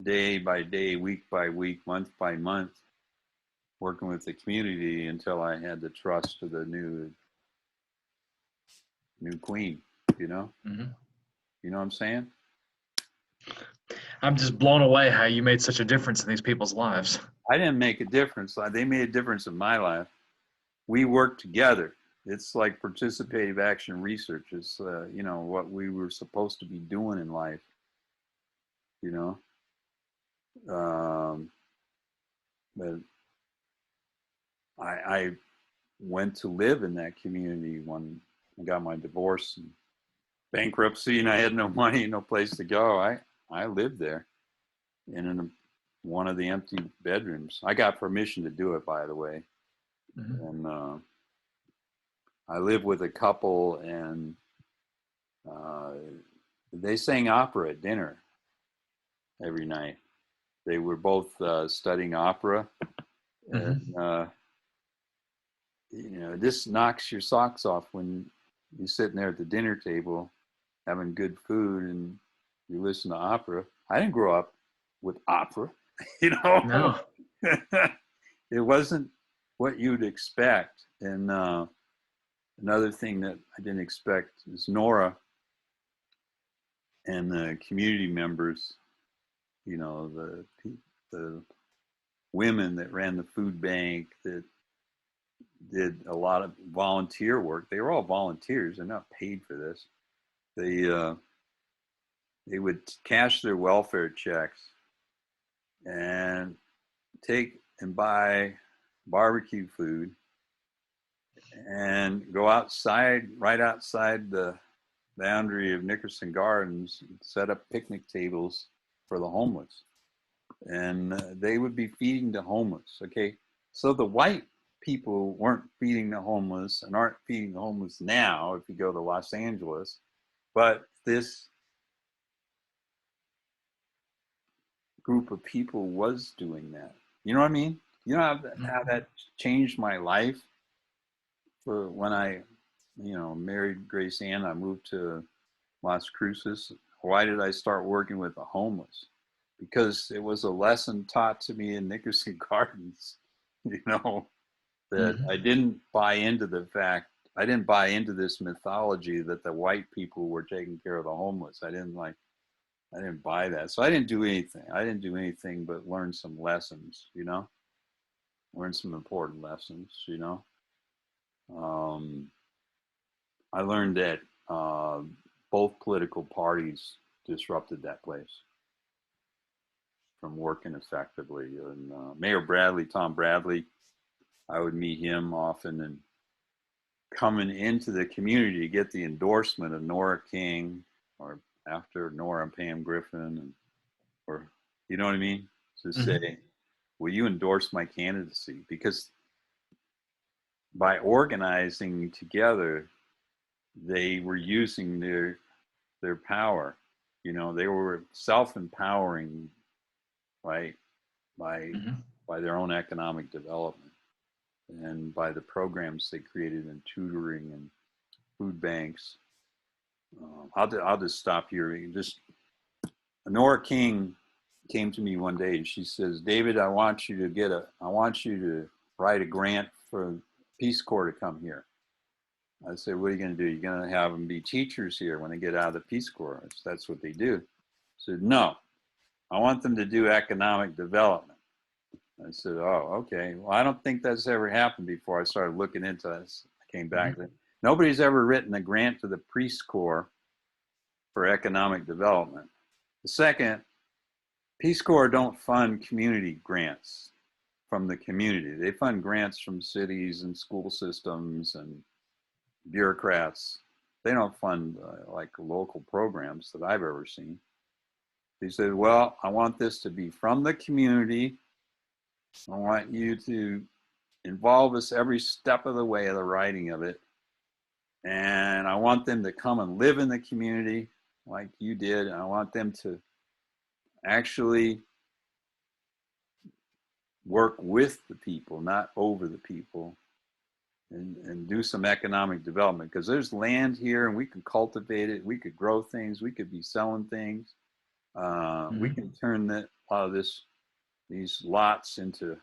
day by day, week by week, month by month, working with the community until I had the trust of the new queen, you know? Mm-hmm. You know what I'm saying? I'm just blown away how you made such a difference in these people's lives. I didn't make a difference. They made a difference in my life. We worked together. It's like participative action research. It's, you know, what we were supposed to be doing in life, you know? But I went to live in that community when I got my divorce and bankruptcy, and I had no money, no place to go. I lived there in one of the empty bedrooms. I got permission to do it, by the way. Mm-hmm. And I lived with a couple, and they sang opera at dinner every night. They were both studying opera, and Mm-hmm. you know, this knocks your socks off when you're sitting there at the dinner table having good food and you listen to opera. I didn't grow up with opera, you know. No. It wasn't what you'd expect. And another thing that I didn't expect is Nora and the community members, you know, the women that ran the food bank, that did a lot of volunteer work. They were all volunteers. They're not paid for this. They would cash their welfare checks and take and buy barbecue food and go outside, right outside the boundary of Nickerson Gardens, and set up picnic tables for the homeless. And they would be feeding the homeless. Okay. So the white people weren't feeding the homeless and aren't feeding the homeless now if you go to Los Angeles. But this group of people was doing that. You know what I mean? You know how that changed my life? For when I, you know, married Grace Ann, I moved to Las Cruces. Why did I start working with the homeless? Because it was a lesson taught to me in Nickerson Gardens, you know, that Mm-hmm. I didn't buy into the fact, I didn't buy into this mythology that the white people were taking care of the homeless. I didn't buy that. So I didn't do anything. I didn't do anything but learn some lessons, you know, learn some important lessons, you know. Um, I learned that both political parties disrupted that place from working effectively. And Mayor Bradley, Tom Bradley, I would meet him often, and coming into the community to get the endorsement of Nora King, or after Nora, Pam Griffin, and, or, you know what I mean? To Mm-hmm. say, will you endorse my candidacy? Because by organizing together, they were using their power. You know, they were self-empowering, right, by Mm-hmm. by their own economic development and by the programs they created in tutoring and food banks. I'll just stop here. Just Nora King came to me one day and she says, "David, I want you to write a grant for Peace Corps to come here." I said, "What are you going to do? You're going to have them be teachers here when they get out of the Peace Corps." That's what they do. I said, "No, I want them to do economic development." I said, "Oh, okay. Well, I don't think that's ever happened before." I started looking into this. I came back. Mm-hmm. Nobody's ever written a grant to the Peace Corps for economic development. The second, Peace Corps don't fund community grants from the community. They fund grants from cities and school systems and bureaucrats. They don't fund like local programs that I've ever seen. He said, "Well, I want this to be from the community. I want you to involve us every step of the way of the writing of it. And I want them to come and live in the community like you did. And I want them to actually work with the people, not over the people, and do some economic development, because there's land here and we can cultivate it, we could grow things, we could be selling things, we can turn a lot of these lots into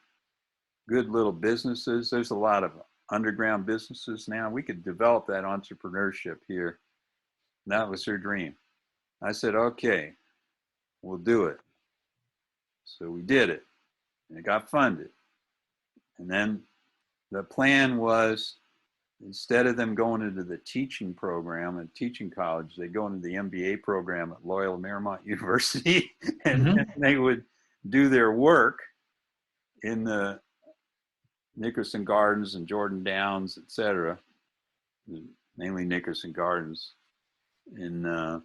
good little businesses. There's a lot of underground businesses now. We could develop that entrepreneurship here. And that was her dream. I said, okay, we'll do it. So we did it, and it got funded. And then the plan was, instead of them going into the teaching program at teaching college, they go into the MBA program at Loyola Marymount University, and they would do their work in the Nickerson Gardens and Jordan Downs, etc. Mainly Nickerson Gardens. And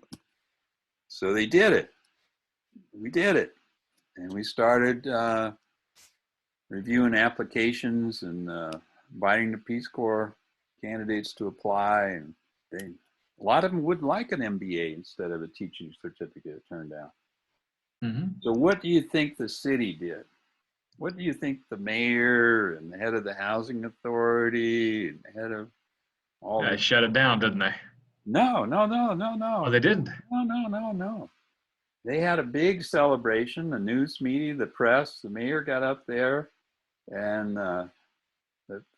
so they did it. We did it. And we started reviewing applications and inviting the Peace Corps candidates to apply. And a lot of them would like an MBA instead of a teaching certificate, it turned out. So what do you think the city did? What do you think the mayor and the head of the housing authority and the head of all They shut it down, didn't they? No. Oh, they didn't. No. They had a big celebration, the news media, the press, the mayor got up there, and the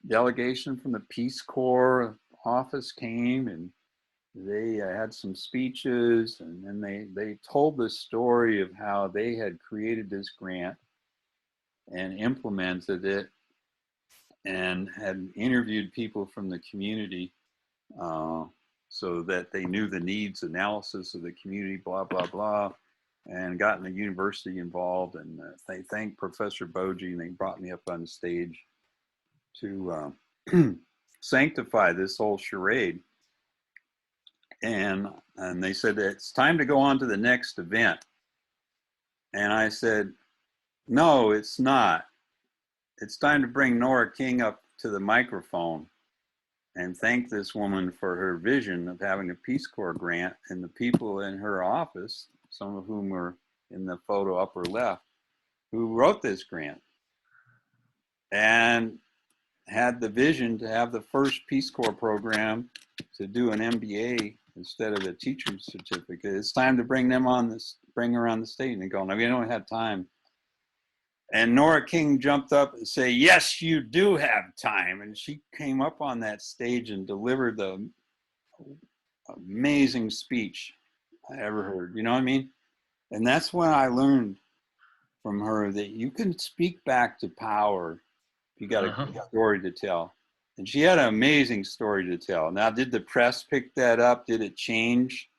delegation from the Peace Corps office came, and they had some speeches, and then they told the story of how they had created this grant and implemented it and had interviewed people from the community so that they knew the needs analysis of the community, blah, blah, blah, and gotten the university involved. And they thanked Professor Boje, and they brought me up on the stage to sanctify this whole charade. And they said, it's time to go on to the next event. And I said, no, it's not. It's time to bring Nora King up to the microphone and thank this woman for her vision of having a Peace Corps grant, and the people in her office, some of whom were in the photo upper left, who wrote this grant and had the vision to have the first Peace Corps program to do an MBA instead of a teacher's certificate. It's time to bring them on this, bring her on the stage. And they go, no, we don't have time. And Nora King jumped up and said, yes, you do have time. And she came up on that stage and delivered the amazing speech I ever heard. You know what I mean? And that's when I learned from her that you can speak back to power if you got a story to tell. And she had an amazing story to tell. Now, did the press pick that up? Did it change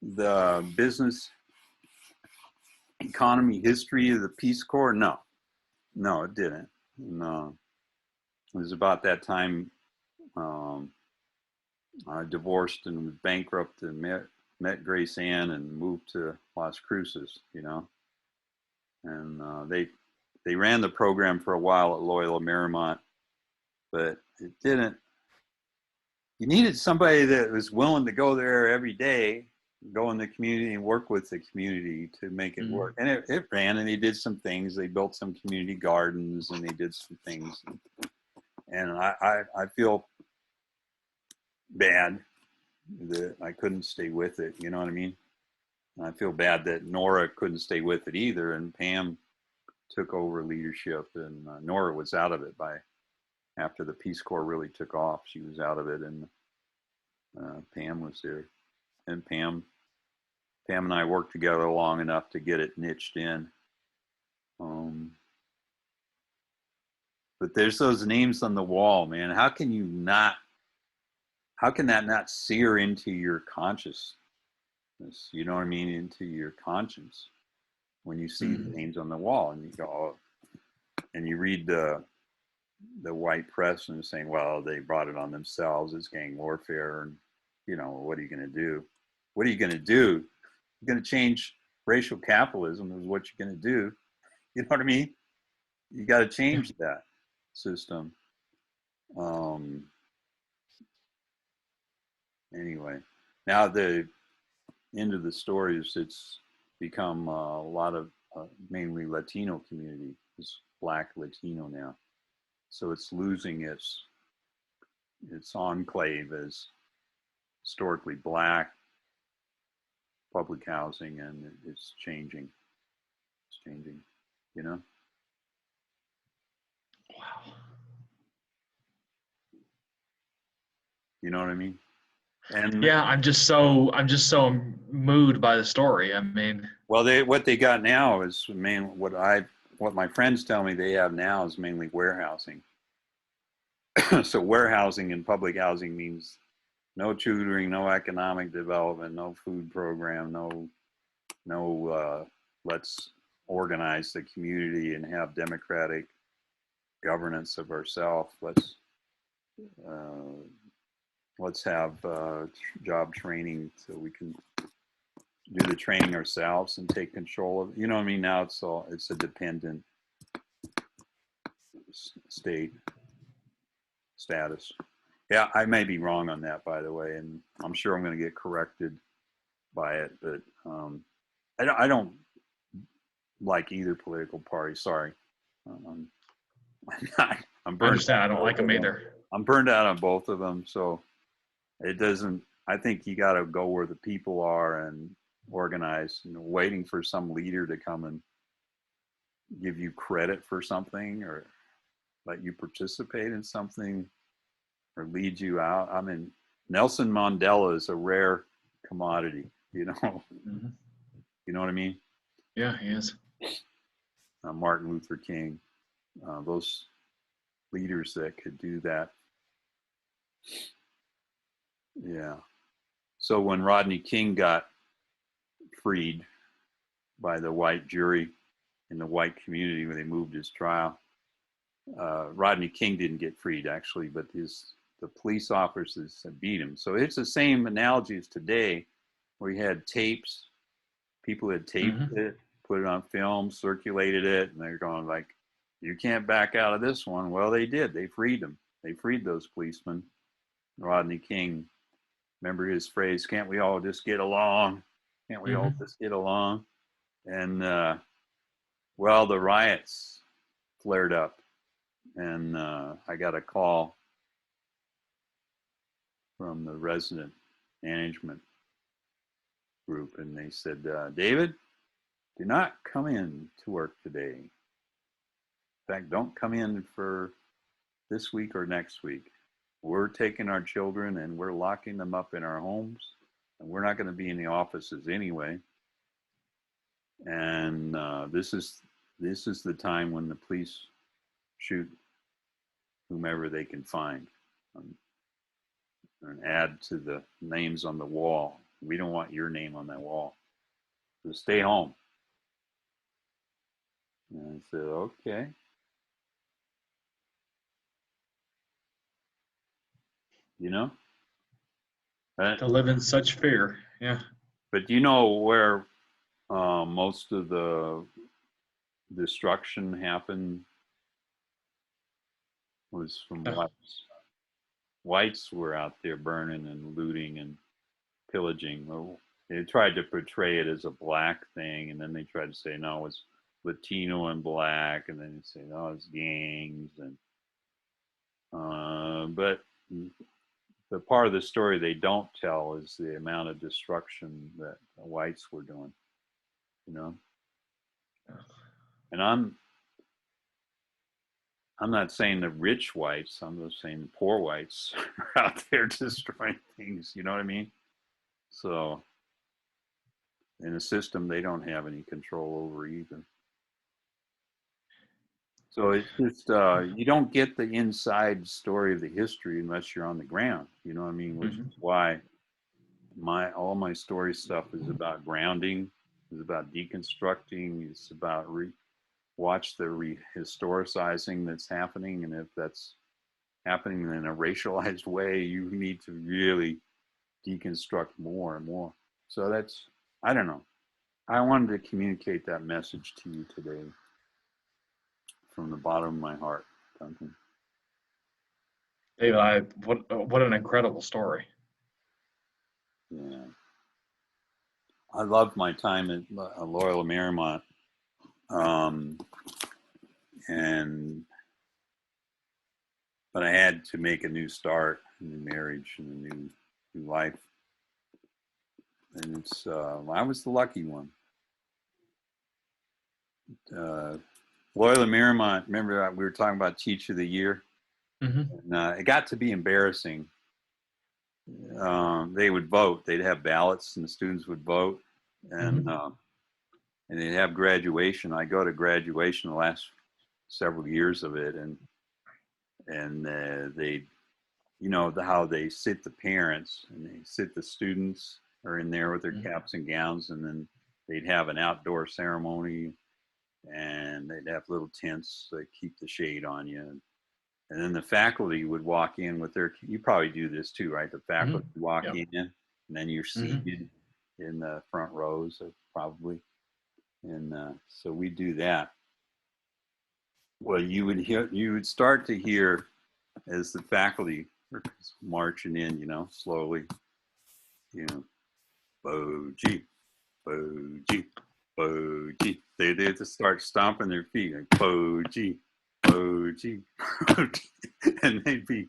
the business economy history of the Peace Corps? No, it didn't. No, it was about that time I divorced and was bankrupt and met Grace Ann and moved to Las Cruces, you know. And they ran the program for a while at Loyola Marymount, but it didn't. You needed somebody that was willing to go there every day, go in the community and work with the community to make it work. And it ran, and they did some things. They built some community gardens, and they did some things. And I feel bad that I couldn't stay with it. You know what I mean? And I feel bad that Nora couldn't stay with it either. And Pam took over leadership, and Nora was out of it after the Peace Corps really took off. She was out of it, and Pam was there. And Pam and I worked together long enough to get it niched in. But there's those names on the wall, man. How can that not sear into your consciousness? You know what I mean? Into your conscience when you see the names on the wall, and you go, oh, and you read the white press and saying, well, they brought it on themselves. It's gang warfare. And, you know, what are you going to do? What are you going to do? You're going to change racial capitalism is what you're going to do. You know what I mean? You got to change that system. Anyway, now the end of the story is it's become a lot of mainly Latino community. It's Black Latino now. So it's losing its enclave as historically Black public housing, and it's changing. It's changing, you know? Wow. You know what I mean? And Yeah, I'm just so moved by the story. I mean, well, what they got now is what my friends tell me they have now is mainly warehousing. So warehousing and public housing means no tutoring, no economic development, no food program, no let's organize the community and have democratic governance of ourselves. Let's have job training so we can do the training ourselves and take control of it. You know what I mean? Now it's a dependent state status. Yeah, I may be wrong on that, by the way, and I'm sure I'm going to get corrected by it. But I don't like either political party. Sorry, I'm not. I'm I burned understand. out I don't on like both them of them. either. I'm burned out on both of them, so it doesn't. I think you got to go where the people are and organize. Waiting for some leader to come and give you credit for something or let you participate in something or lead you out. I mean, Nelson Mandela is a rare commodity, Mm-hmm. You know what I mean? Yeah, he is. Martin Luther King, those leaders that could do that. Yeah. So when Rodney King got freed by the white jury in the white community when they moved his trial, Rodney King didn't get freed actually, but the police officers beat him. So it's the same analogy as today, where you had tapes, people had taped Mm-hmm. it, put it on film, circulated it, and they're going like, "You can't back out of this one." Well, they did. They freed them. They freed those policemen. Rodney King, remember his phrase, "Can't we all just get along? Can't we all Mm-hmm. just get along?" And well, the riots flared up, and I got a call from the resident management group, and they said, "David, do not come in to work today. In fact, don't come in for this week or next week. We're taking our children and we're locking them up in our homes, and we're not going to be in the offices anyway. And this is the time when the police shoot whomever they can find, and add to the names on the wall. We don't want your name on that wall. So stay home." And I said, "Okay." You know? To live in such fear. Yeah. But do you know where most of the destruction happened was from Uh, whites. Whites were out there burning and looting and pillaging. Well, they tried to portray it as a black thing, and then they tried to say, no, it's Latino and black, and then they say, no, it's gangs. And but the part of the story they don't tell is the amount of destruction that the whites were doing, you know. And I'm not saying the rich whites, I'm just saying the poor whites are out there destroying things, you know what I mean? So in a system they don't have any control over either. So it's just, you don't get the inside story of the history unless you're on the ground, you know what I mean? Which mm-hmm. is why all my story stuff is about grounding, is about deconstructing, it's about watch the historicizing that's happening, and if that's happening in a racialized way, you need to really deconstruct more and more. So that's, I don't know. I wanted to communicate that message to you today from the bottom of my heart, Duncan. David, what an incredible story. Yeah. I loved my time at Loyola Marymount. Um, but I had to make a new start, a new marriage, and a new life. And it's I was the lucky one. Loyola Marymount, remember we were talking about Teacher of the Year? Mm-hmm. And, it got to be embarrassing. They would vote. They'd have ballots, and the students would vote, and they'd have graduation. I go to graduation the last several years of it, and they, how they sit the parents and they sit the students are in there with their caps and gowns, and then they'd have an outdoor ceremony, and they'd have little tents that keep the shade on you. And then the faculty would walk in with their, you probably do this too, right? The faculty walk in, and then you're seated in the front rows, probably. And so we do that. Well, you would start to hear as the faculty were marching in, slowly, Boje, Boje, Boje. They'd just start stomping their feet, like Boje, Boje, Boje. And they'd be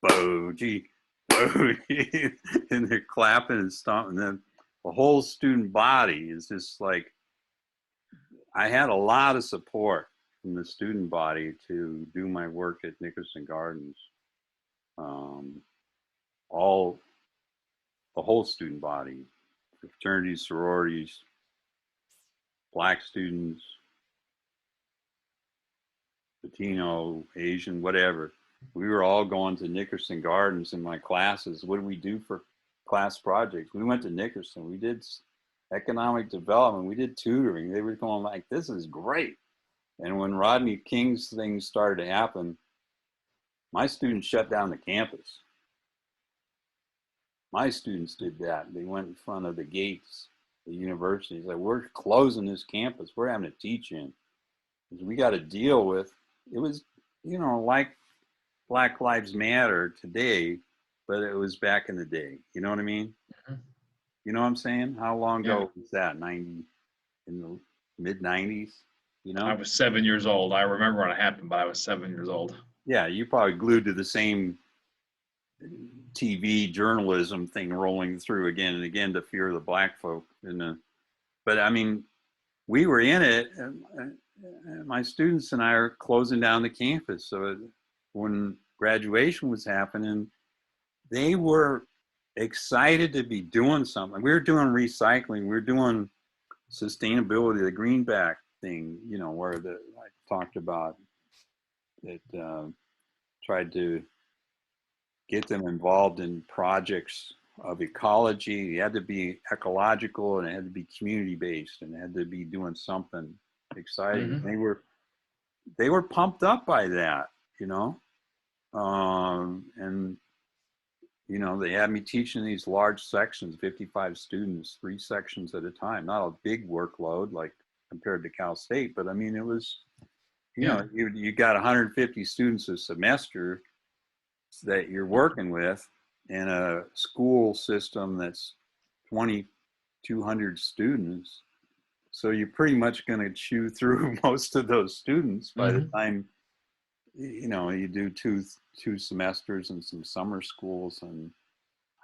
Boje, Boje. And they're clapping and stomping. And then the whole student body is just like, I had a lot of support from the student body to do my work at Nickerson Gardens. The whole student body, fraternities, sororities, Black students, Latino, Asian, whatever. We were all going to Nickerson Gardens in my classes. What did we do for class projects? We went to Nickerson. We did economic development. We did tutoring. They were going like, this is great. And when Rodney King's things started to happen, my students shut down the campus. My students did that. They went in front of the gates, the universities. Like, we're closing this campus. We're having to teach in. We got to deal with, it was, like Black Lives Matter today, but it was back in the day. You know what I mean? You know what I'm saying? How long ago was that? 90, in the mid 90s? I was 7 years old. I remember when it happened, but I was 7 years old. Yeah, you probably glued to the same TV journalism thing rolling through again and again to fear the black folk. But I mean, we were in it. My students and I are closing down the campus. So when graduation was happening, they were excited to be doing something. We were doing recycling. We were doing sustainability, the greenback thing, where I talked about it, tried to get them involved in projects of ecology. It had to be ecological, and it had to be community based, and it had to be doing something exciting. They were pumped up by that, and they had me teaching these large sections, 55 students, 3 sections at a time. Not a big workload like compared to Cal State, but I mean, it was, you got 150 students a semester that you're working with in a school system that's 2,200 students. So you're pretty much going to chew through most of those students by the time, you do two semesters and some summer schools, and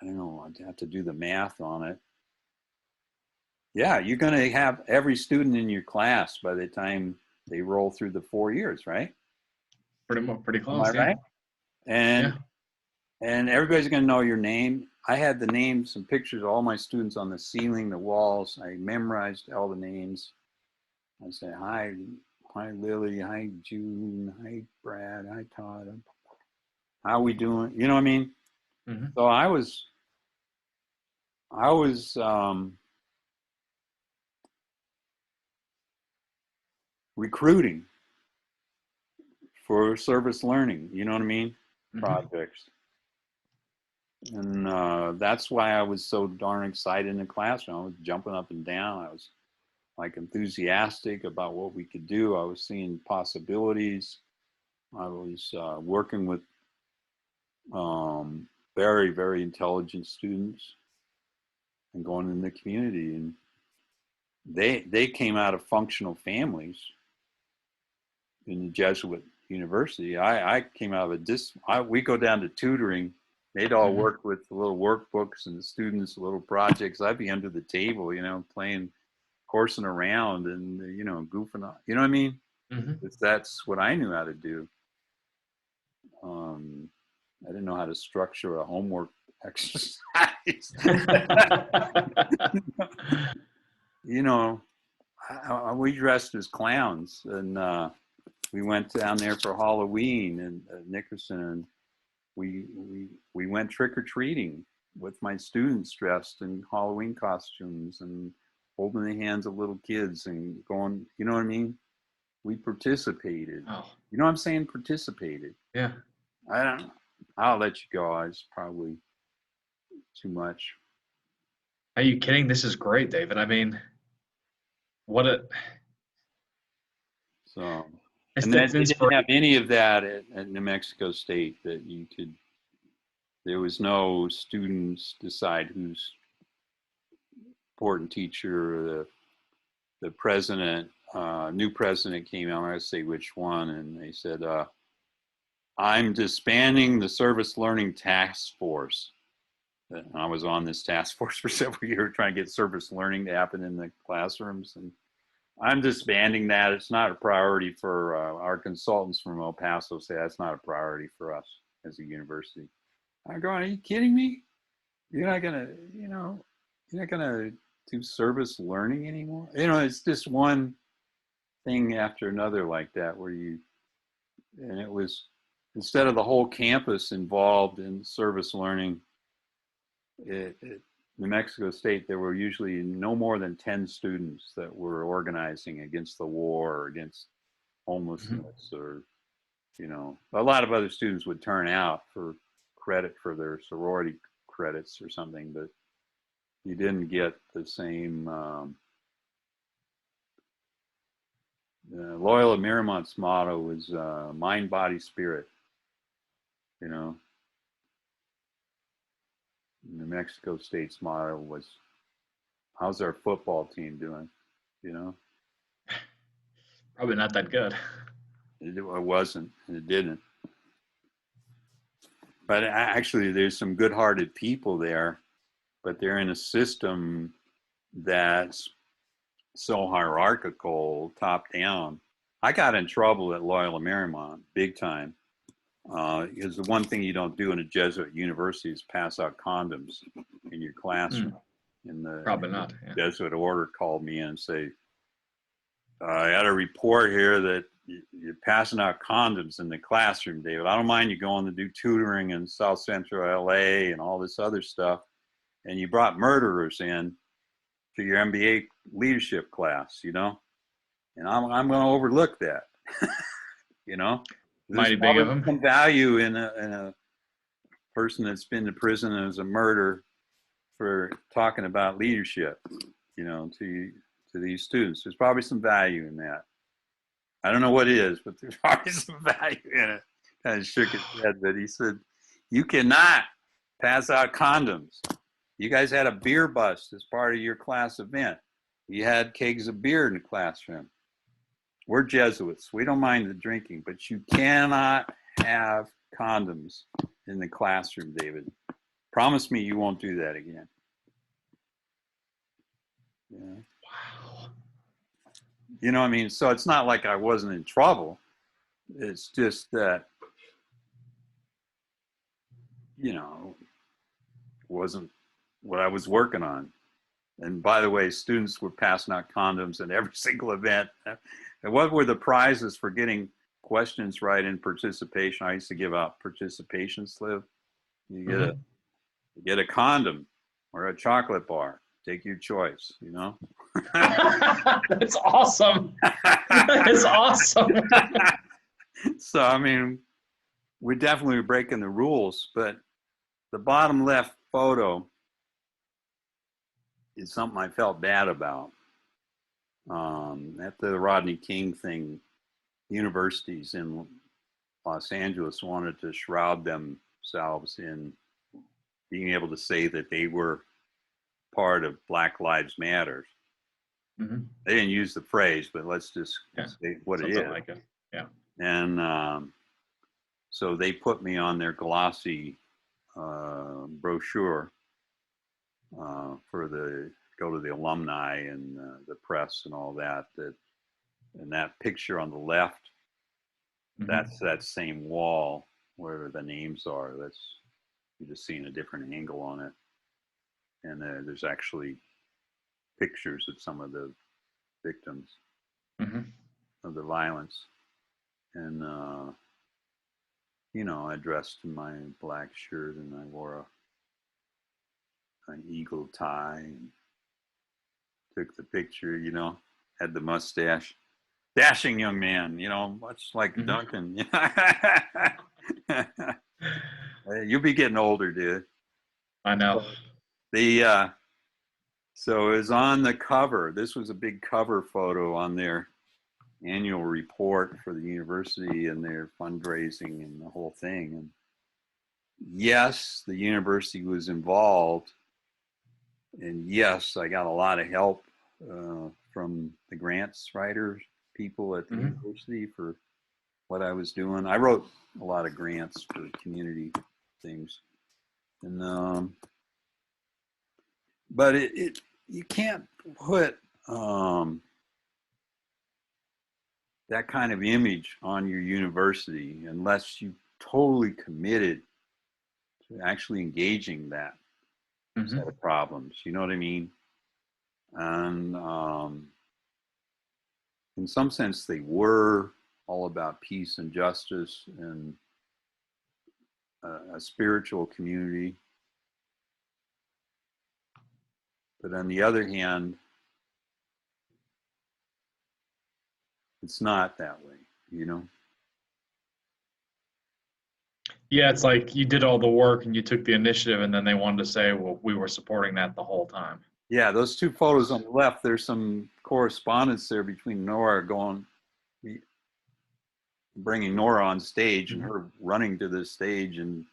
I don't know, I'd have to do the math on it. Yeah, you're going to have every student in your class by the time they roll through the 4 years, right? Pretty close. Am I right? And everybody's going to know your name. I had the names and pictures of all my students on the ceiling, the walls. I memorized all the names. I say, hi Lily, hi June, hi Brad, hi Todd. How we doing? You know what I mean? So I was recruiting for service learning, you know what I mean? Projects. And that's why I was so darn excited in the classroom. I was jumping up and down. I was like enthusiastic about what we could do. I was seeing possibilities. I was working with very, very intelligent students and going in the community. And they came out of functional families in the Jesuit university. I came out of we go down to tutoring. They'd all work with the little workbooks and the students, little projects. I'd be under the table, playing, coursing around and, goofing off. You know what I mean? That's what I knew how to do. I didn't know how to structure a homework exercise. We dressed as clowns, and we went down there for Halloween in Nickerson, and we went trick-or-treating with my students dressed in Halloween costumes and holding the hands of little kids and going, you know what I mean? We participated. Oh. You know what I'm saying? Participated. Yeah. I'll let you go. It's probably too much. Are you kidding? This is great, David. I mean, So, it's and then they didn't have any of that at New Mexico State, that there was no students decide who's important teacher, or the president, new president came out, I'm not going to say which one, and they said, I'm disbanding the Service Learning Task Force. And I was on this task force for several years trying to get service learning to happen in the classrooms, and I'm disbanding that. It's not a priority for our consultants from El Paso say that's not a priority for us as a university. I'm going, are you kidding me? You're not gonna do service learning anymore? It's just one thing after another like that and it was, instead of the whole campus involved in service learning, New Mexico State, there were usually no more than 10 students that were organizing against the war or against homelessness, or, a lot of other students would turn out for credit for their sorority credits or something, but you didn't get the same. Loyola Marymount's motto was mind, body, spirit. New Mexico State's motto was, how's our football team doing? Probably not that good. It wasn't, and it didn't. But actually, there's some good-hearted people there, but they're in a system that's so hierarchical, top down. I got in trouble at Loyola Marymount, big time. Because the one thing you don't do in a Jesuit university is pass out condoms in your classroom. Probably not. Yeah. Jesuit order called me in and say, I had a report here that you're passing out condoms in the classroom, David. I don't mind you going to do tutoring in South Central LA and all this other stuff, and you brought murderers in to your MBA leadership class, and I'm going to overlook that. Mighty big of them. Some value in a person that's been to prison as a murderer for talking about leadership, to these students. There's probably some value in that. I don't know what it is, but there's probably some value in it. Kind of shook his head, but he said, you cannot pass out condoms. You guys had a beer bust as part of your class event. You had kegs of beer in the classroom. We're Jesuits. We don't mind the drinking, but you cannot have condoms in the classroom, David. Promise me you won't do that again. Yeah. Wow. What I mean? So it's not like I wasn't in trouble. It's just that, wasn't what I was working on. And by the way, students were passing out condoms at every single event. And what were the prizes for getting questions right in participation? I used to give out participation slip. You get a condom or a chocolate bar. Take your choice, That's awesome. That is awesome. So, I mean, we definitely were breaking the rules, but the bottom left photo is something I felt bad about. After the Rodney King thing, universities in Los Angeles wanted to shroud themselves in being able to say that they were part of Black Lives Matter. Mhm. They didn't use the phrase, but let's just Yeah. say what it Something is. like it. Yeah. And so they put me on their glossy brochure for the go to the alumni and the press and all that. And that picture on the left, Mhm. that's that same wall where the names are. That's you're just seeing a different angle on it. And there's actually pictures of some of the victims Mhm. of the violence. And I dressed in my black shirt and I wore an eagle tie and took the picture, had the mustache. Dashing young man, much like Mhm. Duncan. You'll be getting older, dude. I know. The so it was on the cover. This was a big cover photo on their annual report for the university and their fundraising and the whole thing. And yes, the university was involved, and yes, I got a lot of help from the grants writers, people at the Mhm. university for what I was doing. I wrote a lot of grants for community things, and but it you can't put that kind of image on your university unless you totally committed to actually engaging that set Mhm. of problems. You know what I mean? And in some sense, they were all about peace and justice and a spiritual community. But on the other hand, it's not that way. Yeah, it's like you did all the work and you took the initiative, and then they wanted to say, "Well, we were supporting that the whole time." Yeah, those two photos on the left, there's some correspondence there between Nora bringing Nora on stage and Mhm. her running to the stage and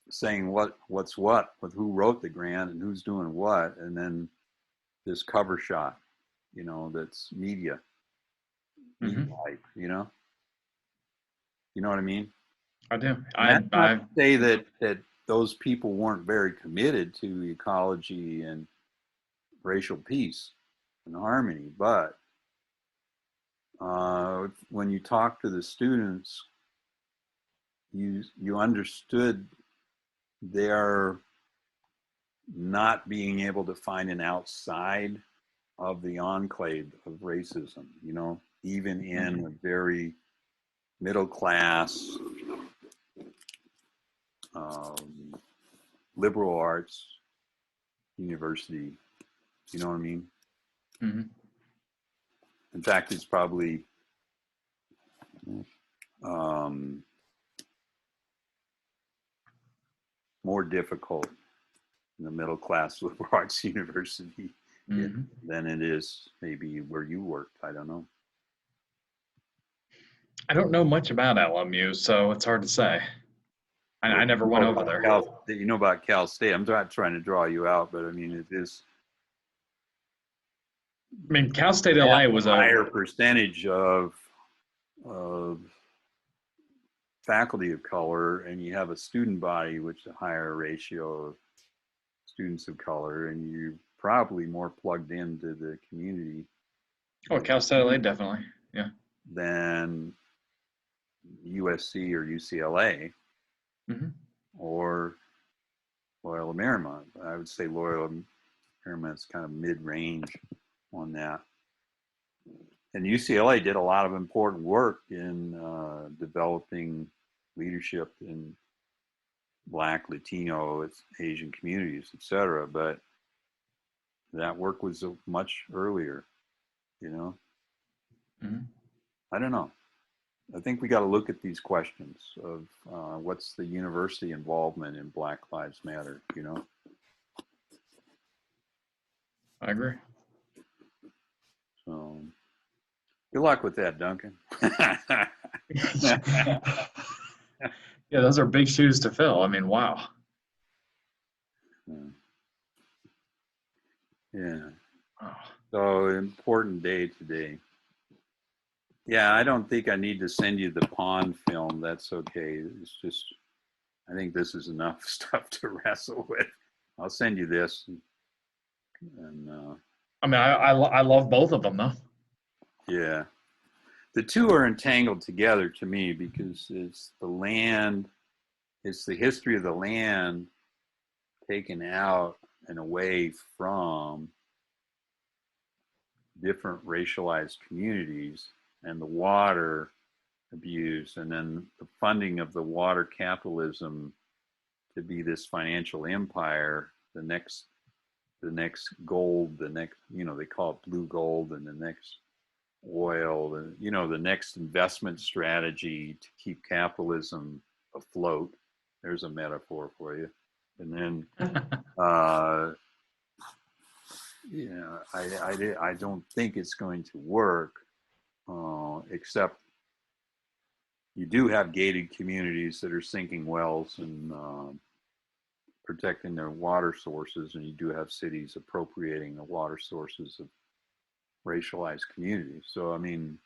saying what's what with who wrote the grant and who's doing what, and then this cover shot, that's media Mhm. hype, you know what I mean? I do. And I that's not to say yeah. that those people weren't very committed to ecology and racial peace and harmony, but when you talk to the students, you understood their not being able to find an outside of the enclave of racism, even in Mhm. a very middle class, um, liberal arts university. You know what I mean? Mhm. In fact, it's probably um, more difficult in the middle class liberal arts university Mhm. than it is maybe where you worked. I don't know. I don't know much about LMU, so it's hard to say. Well, I never went over there. You know about Cal State. I'm not trying to draw you out, but I mean, it is I mean, Cal State have LA a was a higher percentage of faculty of color, and you have a student body which is a higher ratio of students of color, and you're probably more plugged into the community oh, Cal State LA definitely. Yeah. than USC or UCLA Mhm. or Loyola Marymount. I would say Loyola Marymount's kind of mid-range on that. And UCLA did a lot of important work in developing leadership in Black, Latino, Asian communities, et cetera. But that work was much earlier, you know? Mhm. I don't know. I think we got to look at these questions of what's the university involvement in Black Lives Matter. I agree. So good luck with that, Duncan. Yeah, those are big shoes to fill. I mean, wow. Yeah. Oh. So important day today. Yeah, I don't think I need to send you the pond film. That's okay. It's just, I think this is enough stuff to wrestle with. I'll send you this. And I mean, I love both of them, though. yeah, the two are entangled together to me because it's the land, it's the history of the land taken out and away from different racialized communities, and the water abuse, and then the funding of the water capitalism to be this financial empire, the next gold, the next, they call it blue gold, and the next oil, and the next investment strategy to keep capitalism afloat. There's a metaphor for you. And then I don't think it's going to work, except you do have gated communities that are sinking wells and protecting their water sources, and you do have cities appropriating the water sources of racialized communities. So, I mean,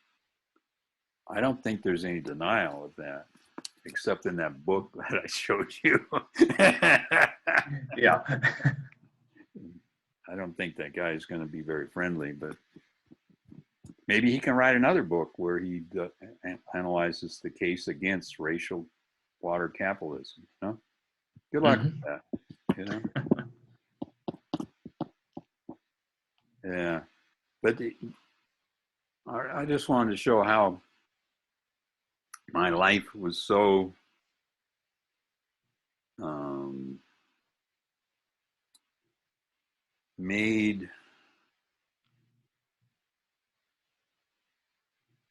I don't think there's any denial of that, except in that book that I showed you. Yeah. I don't think that guy is going to be very friendly, but maybe he can write another book where he analyzes the case against racial water capitalism. Good luck with that. Yeah, but I just wanted to show how my life was so made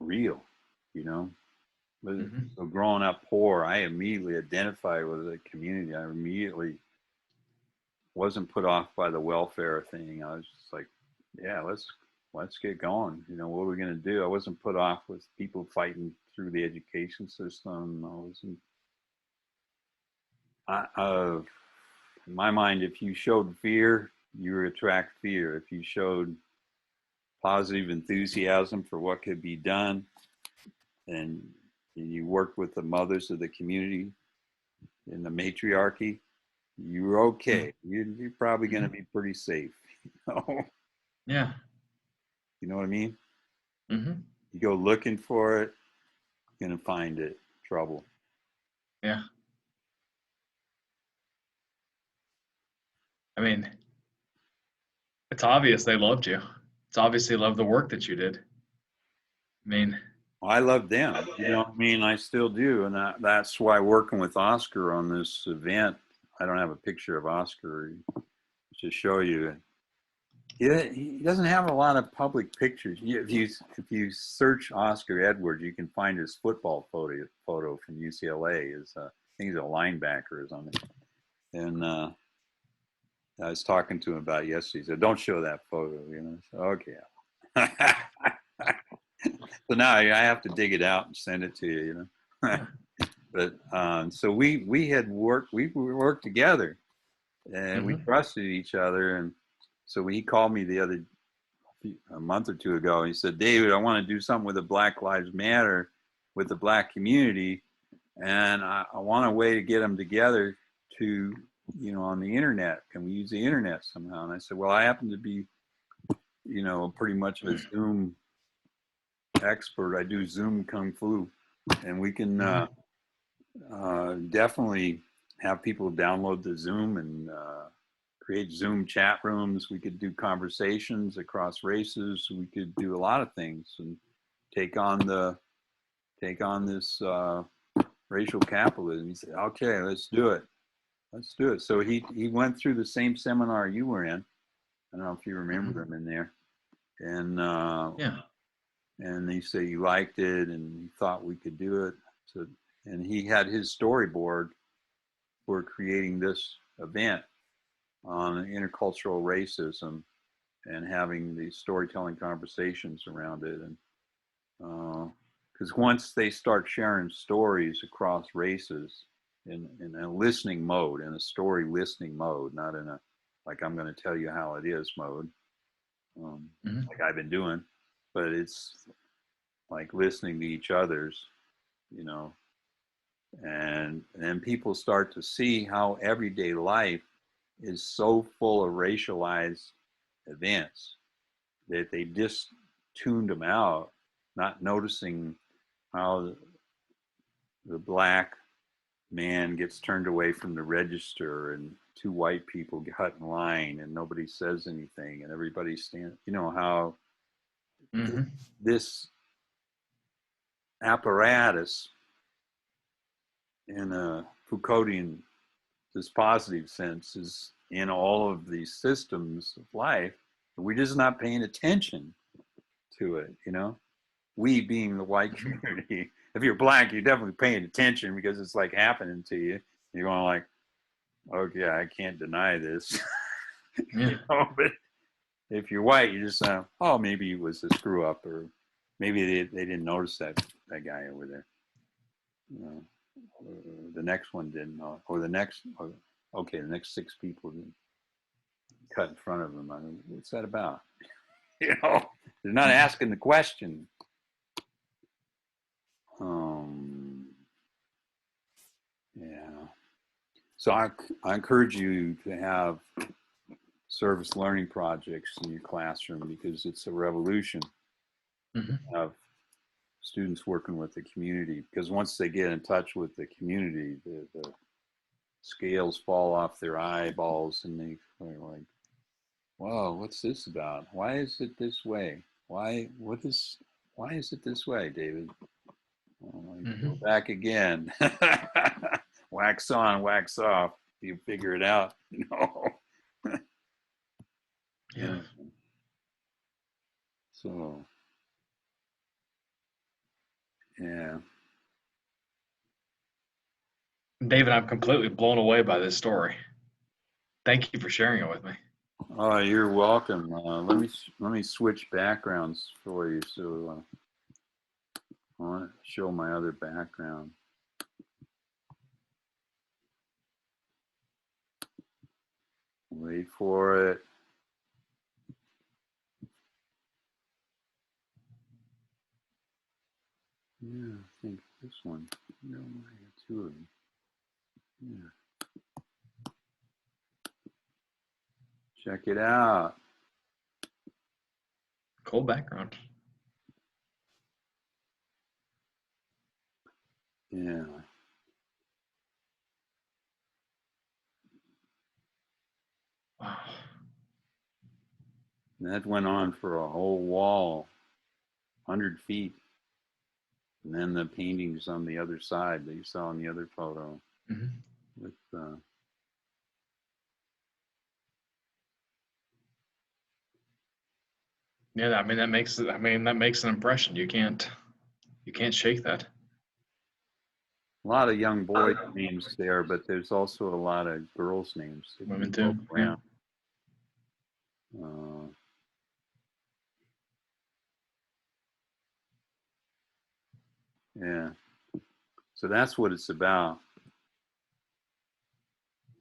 real, So growing up poor, I immediately identified with the community. I immediately wasn't put off by the welfare thing. I was just like, yeah, let's get going. What are we going to do? I wasn't put off with people fighting through the education system. In my mind, if you showed fear, you attract fear. If you showed positive enthusiasm for what could be done, and you worked with the mothers of the community in the matriarchy, you're okay. You're probably going to be pretty safe. Yeah. You know what I mean? Mm-hmm. You go looking for it, you're going to find it. Trouble. Yeah. I mean, it's obvious they loved you. It's obvious they loved the work that you did. I mean, I love them. You know what I mean? I still do. And that's why working with Oscar on this event, I don't have a picture of Oscar to show you. He doesn't have a lot of public pictures. If you search Oscar Edwards, you can find his football photo from UCLA. I think he's a linebacker or something. And I was talking to him about it yesterday. He said, "Don't show that photo." So, okay. So now I have to dig it out and send it to you. But so we worked together, and we trusted each other, and so he called me a month or two ago, and he said, "David, I want to do something with the Black Lives Matter with the Black community, and I want a way to get them together to, on the internet. Can we use the internet somehow?" And I said, "Well, I happen to be, pretty much a Zoom expert. I do Zoom Kung Fu, and we can definitely have people download the Zoom and create Zoom chat rooms. We could do conversations across races. We could do a lot of things and take on this racial capitalism." He said, "Okay, let's do it. Let's do it." So he went through the same seminar you were in. I don't know if you remember him in there. And yeah. And he said he liked it and he thought we could do it. So, and he had his storyboard for creating this event on intercultural racism and having these storytelling conversations around it. And because once they start sharing stories across races in a listening mode, in a story listening mode, not in a like I'm going to tell you how it is mode, like I've been doing, but it's like listening to each other's, you know, and then people start to see how everyday life is so full of racialized events that they just tuned them out, not noticing how the black man gets turned away from the register and two white people cut in line and nobody says anything and everybody stands, you know, how this apparatus in a Foucauldian dispositive sense is in all of these systems of life. We're just not paying attention to it, you know? We being the white community. If you're black, you're definitely paying attention because it's like happening to you. You're going like, okay, I can't deny this. Yeah. You know, but if you're white, you just oh, maybe it was a screw up, or maybe they didn't notice that guy over there. You know, the next one didn't know, or the next, okay, the next six people didn't cut in front of them. I mean, what's that about? You know, they're not asking the question. Yeah. So I encourage you to have service learning projects in your classroom because it's a revolution of students working with the community. Because once they get in touch with the community, the scales fall off their eyeballs and they're like, whoa, what's this about? Why is it this way? Why is it this way, David? Go back again. Wax on, wax off. You figure it out, you know. Yeah. So, yeah. David, I'm completely blown away by this story. Thank you for sharing it with me. Oh, you're welcome. Let me switch backgrounds for you. So I want to show my other background. Wait for it. Yeah, I think this one. No, I got two of them. Yeah. Check it out. Cool background. Yeah. Wow. And that went on for a whole wall, 100 feet. And then the paintings on the other side that you saw in the other photo. With Yeah, I mean that makes an impression. You can't shake that. a lot of young boys' names there, but there's also a lot of girls' names. Women too. Yeah. Yeah. So that's what it's about.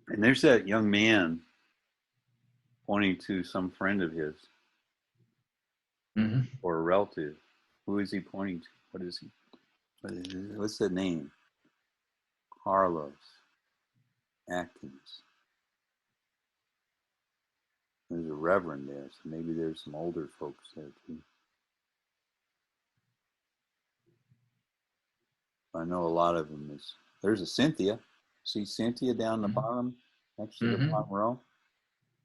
And there's that young man pointing to some friend of his or a relative. Who is he pointing to? What is he? What's the name? Carlos Atkins. There's a reverend there, so maybe there's some older folks there too. I know a lot of them is. There's a Cynthia. See Cynthia down the bottom, next to the bottom row.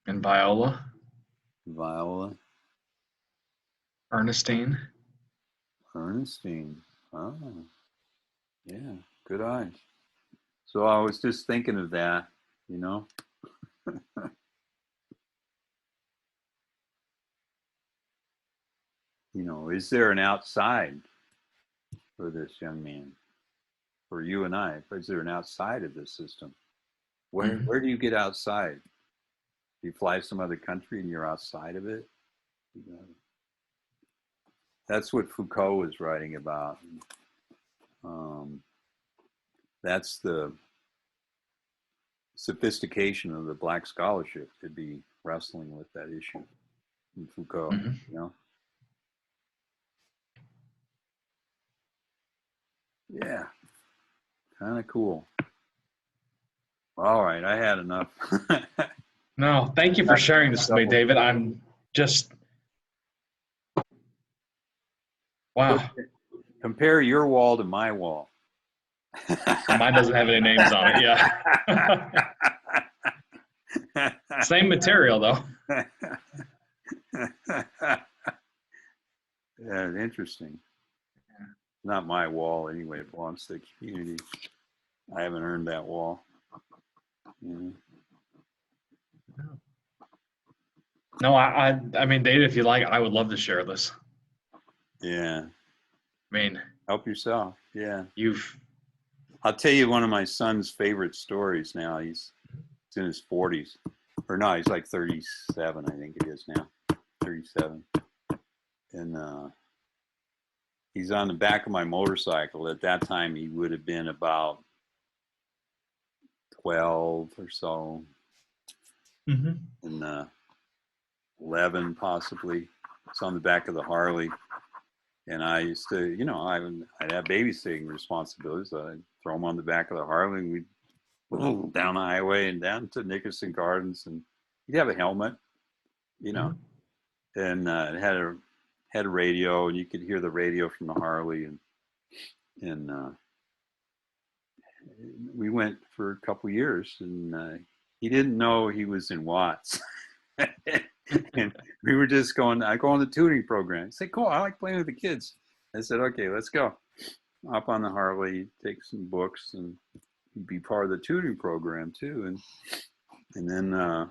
And Viola. Viola. Ernestine. Ernestine. Oh, yeah, good eyes. So I was just thinking of that, you know. You know, is there an outside for this young man? For you and I, is there an outside of this system? Where do you get outside? Do you fly to some other country and you're outside of it? You know, that's what Foucault was writing about. That's the sophistication of the Black scholarship to be wrestling with that issue. and Foucault, Mhm. you know? Yeah, kind of cool. All right, I had enough. No, thank you for sharing this with me, David. I'm just, wow. Compare your wall to my wall. Mine doesn't have any names on it. Yeah. Same material, though. Yeah, interesting. Not my wall anyway. It belongs to the community. I haven't earned that wall. Yeah. No, I mean, David, if you like, I would love to share this. Yeah. I mean, Help yourself. Yeah. you've, I'll tell you one of my son's favorite stories now. He's in his 40s. Or no, he's like 37, I think it is now. 37. And he's on the back of my motorcycle. At that time, he would have been about 12 or so. mm-hmm. And 11 possibly. It's on the back of the Harley. And I used to, you know, I'd have babysitting responsibilities. So I'd throw him on the back of the Harley and we'd down the highway and down to Nickerson Gardens. And he'd have a helmet, you know, and it had a radio, and you could hear the radio from the Harley. And we went for a couple years, and he didn't know he was in Watts. And we were just I go on the tutoring program. He said, cool, I like playing with the kids. I said, okay, let's go. Up on the Harley, take some books, and be part of the tutoring program too. And then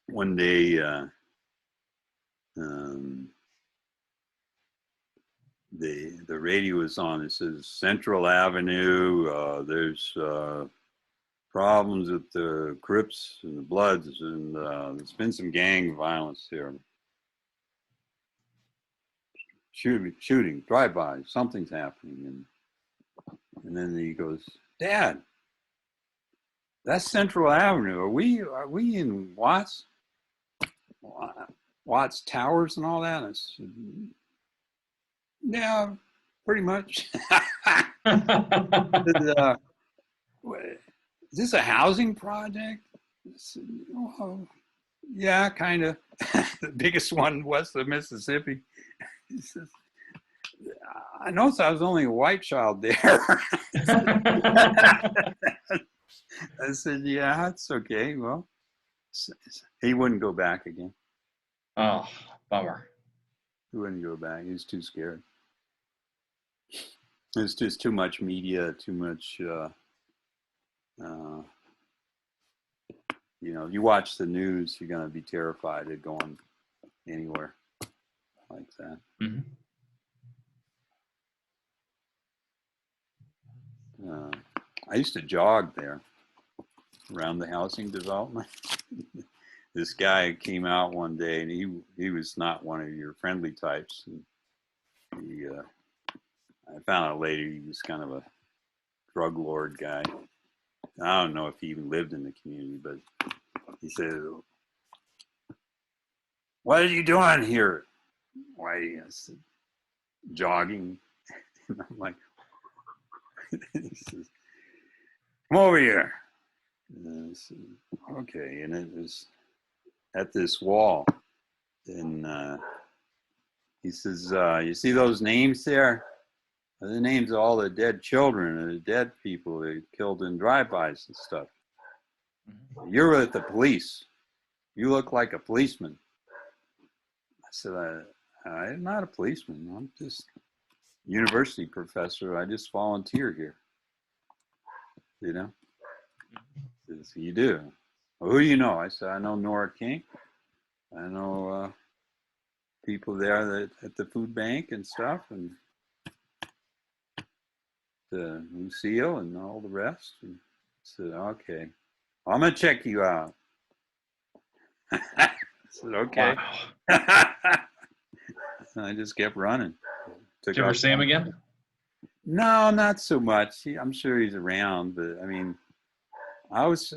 one day, the radio was on. It says Central Avenue. There's problems with the Crips and the Bloods, and there's been some gang violence here. Shooting, drive-by, something's happening. And then he goes, Dad, that's Central Avenue. Are we in Watts Towers and all that? I said, yeah, pretty much. Said, is this a housing project? I said, oh, yeah, kind of. The biggest one west of Mississippi. He says, I noticed I was only a white child there. I said, yeah, that's okay. Well, he wouldn't go back again. Oh, bummer. He wouldn't go back. He was too scared. It's just too much media, too much, you know, you watch the news, you're going to be terrified of going anywhere like that. Mm-hmm. I used to jog there around the housing development. This guy came out one day, and he was not one of your friendly types. And I found out later he was kind of a drug lord guy. I don't know if he even lived in the community, but he said, what are you doing here? Why? I said, jogging. And I'm like, he says, come over here. And I said, okay. And it was at this wall. And he says, you see those names there? The names of all the dead children and the dead people they killed in drive-bys and stuff. You're with the police. You look like a policeman. I said, I'm not a policeman. I'm just a university professor. I just volunteer here. You know? He says, you do? Well, who do you know? I said, I know Nora King. I know people there at the food bank and stuff, and Lucille and all the rest. And I said, okay, I'm going to check you out. I said, okay. Wow. I just kept running. Did you ever see him again? No, not so much. I'm sure he's around, but I mean, I was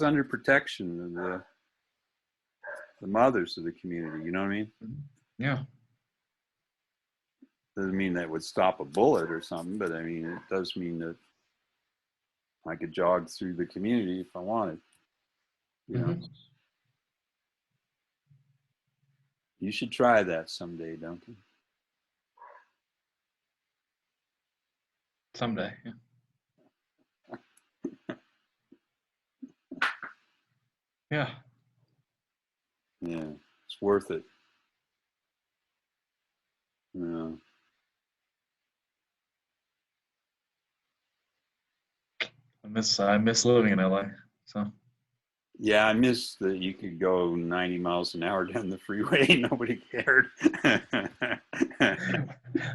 under protection of the mothers of the community. You know what I mean? Yeah. Doesn't mean that would stop a bullet or something, but I mean, it does mean that I could jog through the community if I wanted. You know, you should try that someday, Duncan. Someday. Yeah. Yeah, it's worth it. Yeah. I miss living in LA. So. Yeah, I miss that you could go 90 miles an hour down the freeway. Nobody cared.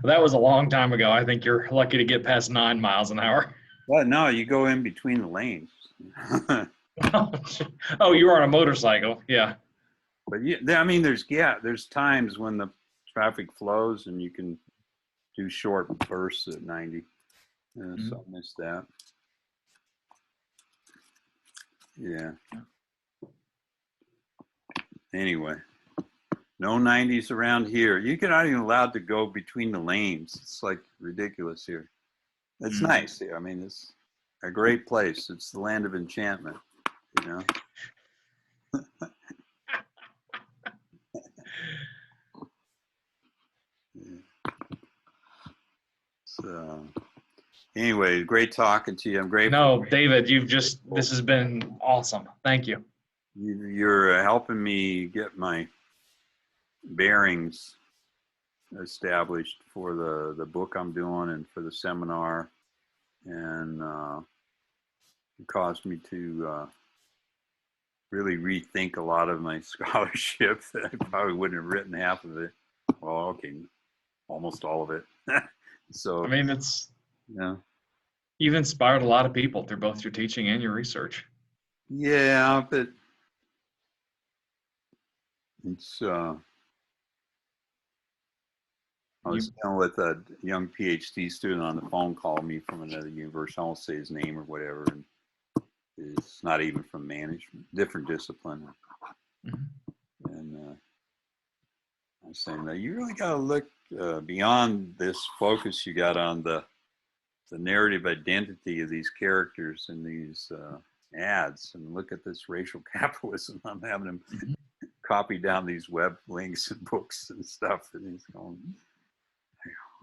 That was a long time ago. I think you're lucky to get past 9 miles an hour. Well, no, you go in between the lanes. Oh, you were on a motorcycle. Yeah. But I mean, there's times when the traffic flows and you can do short bursts at 90. So I missed that. Yeah. Anyway, no 90s around here. You're not even allowed to go between the lanes. It's like ridiculous here. It's nice here. I mean, it's a great place. It's the land of enchantment, you know. So anyway, great talking to you. I'm grateful. No, David, this has been awesome. Thank you. You're helping me get my bearings established for the book I'm doing and for the seminar, and it caused me to really rethink a lot of my scholarship. I probably wouldn't have written half of it. Well, okay, almost all of it. So I mean, you've inspired a lot of people through both your teaching and your research. Yeah, but it's I was dealing with a young PhD student on the phone, called me from another university. I won't say his name or whatever, and it's not even from management, different discipline. And I was saying that you really got to look beyond this focus you got on the narrative identity of these characters in these ads, and look at this racial capitalism. I'm having them copy down these web links and books and stuff, and he's going,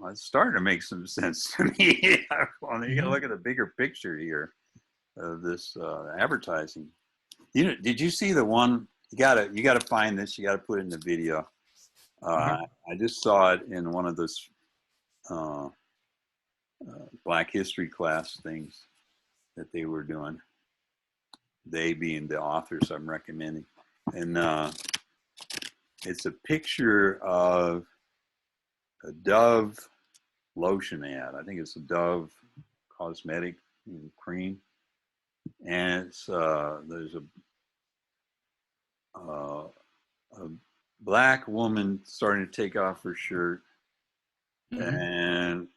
well, it's starting to make some sense to me. Well, you got to look at the bigger picture here of this advertising. Did you see the one? You gotta find this. You gotta put it in the video. I just saw it in one of those Black History class things that they were doing. They being the authors I'm recommending, and it's a picture of a Dove lotion ad. I think it's a Dove cosmetic cream, and it's there's a black woman starting to take off her shirt and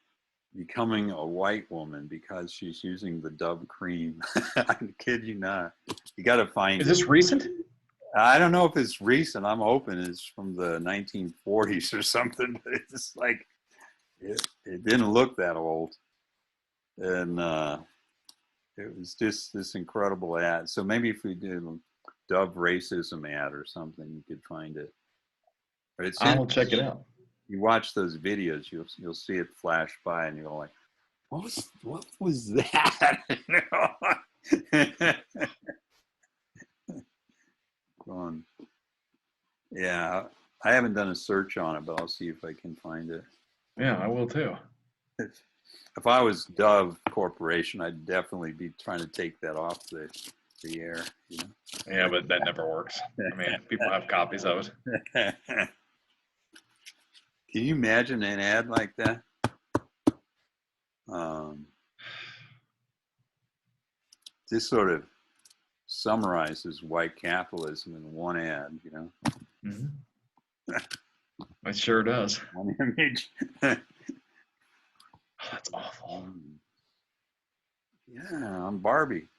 becoming a white woman because she's using the Dove cream. I kid you not. You got to find it. Is this recent? I don't know if it's recent. I'm hoping it's from the 1940s or something, but it's like it didn't look that old, and it was just this incredible ad. So maybe if we did a Dove racism ad or something, you could find it. I will check it out. You watch those videos, you'll see it flash by, and you're like, what was that? Yeah, I haven't done a search on it, but I'll see if I can find it. Yeah, I will too. If I was Dove Corporation, I'd definitely be trying to take that off the air. You know? Yeah, but that never works. I mean, people have copies of it. Can you imagine an ad like that? This sort of summarizes white capitalism in one ad, you know? It sure does. One image. Oh, that's awful. Yeah, I'm Barbie.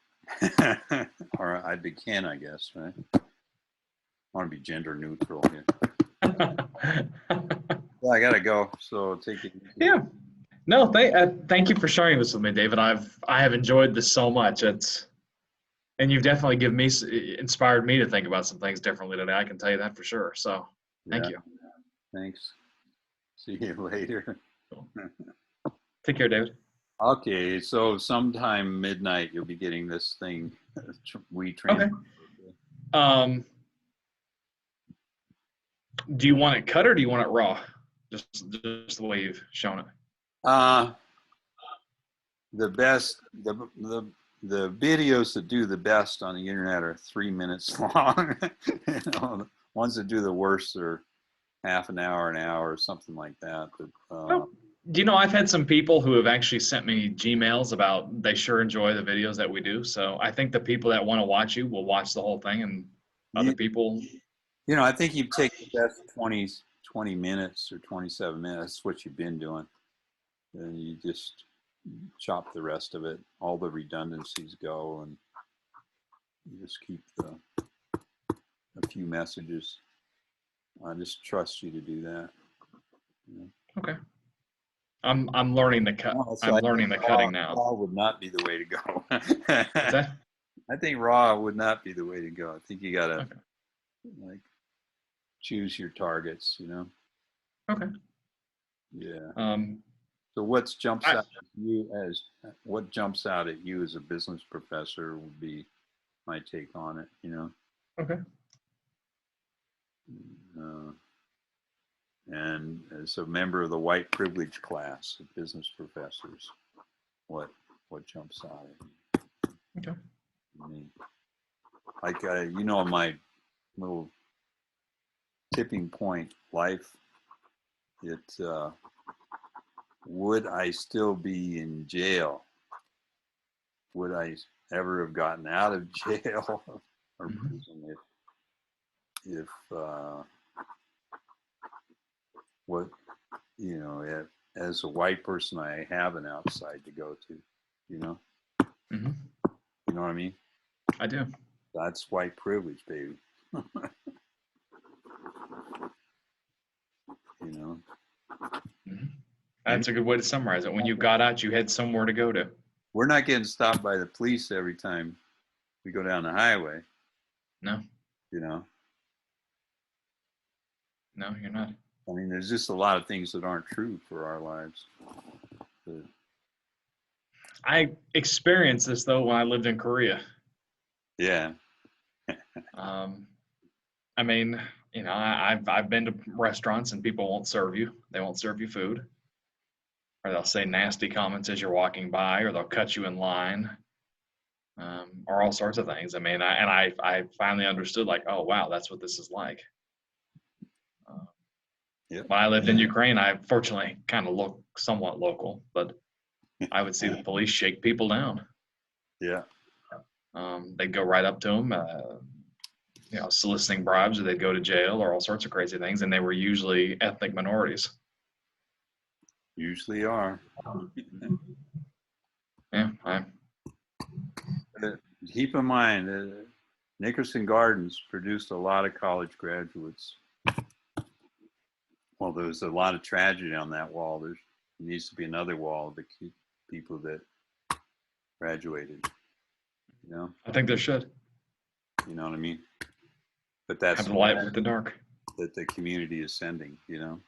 Or I'd be Ken, I guess, right? want to be gender neutral here. Well, I gotta go, so take it easy. Yeah. No, thank you for sharing this with me, David. I have enjoyed this so much. And you've definitely inspired me to think about some things differently today. I can tell you that for sure. So, thank Yeah, you. thanks. See you later. Take care, David. Okay, so sometime midnight you'll be getting this thing. Okay. Do you want it cut or do you want it raw? Just the way you've shown it. The best, the videos that do the best on the internet are 3 minutes long. You know, the ones that do the worst are half an hour, or something like that. But, do you know, I've had some people who have actually sent me Gmails about they sure enjoy the videos that we do. So I think the people that want to watch you will watch the whole thing, and other people. You know, I think you take the best 20 minutes or 27 minutes. That's what you've been doing. And you just chop the rest of it. All the redundancies go, and you just keep a few messages. I just trust you to do that. Yeah. Okay. I'm learning the cut. I'm learning the cutting now. Raw would not be the way to go. What's that? I think raw would not be the way to go. I think you gotta like choose your targets, you know. Okay. Yeah. So what jumps out at you as a business professor would be my take on it, you know. Okay. And as a member of the white privilege class of business professors, what jumps out at you? Okay. I mean, like you know, my little tipping point life, it would I still be in jail? Would I ever have gotten out of jail or prison if what, you know, as a white person, I have an outside to go to, you know? Mm-hmm. You know what I mean? I do. That's white privilege, baby. You know? Mm-hmm. That's a good way to summarize it. When you got out, you had somewhere to go to. We're not getting stopped by the police every time we go down the highway. No. You know? No, you're not. I mean, there's just a lot of things that aren't true for our lives. But, I experienced this though when I lived in Korea. yeah. I mean, you know, I've been to restaurants and people won't serve you. They won't serve you food, or they'll say nasty comments as you're walking by, or they'll cut you in line, or all sorts of things. I mean, I finally understood, like, oh wow, that's what this is like. Yep. When I lived in Ukraine, I fortunately kind of look somewhat local, but I would see the police shake people down. Yeah. They'd go right up to them, you know, soliciting bribes, or they'd go to jail, or all sorts of crazy things, and they were usually ethnic minorities. Usually are. Yeah, Keep in mind, Nickerson Gardens produced a lot of college graduates. Well, there's a lot of tragedy on that wall. There needs to be another wall to keep people that graduated. You know? I think there should. You know what I mean? But that's have the light with the dark. That the community is sending, you know?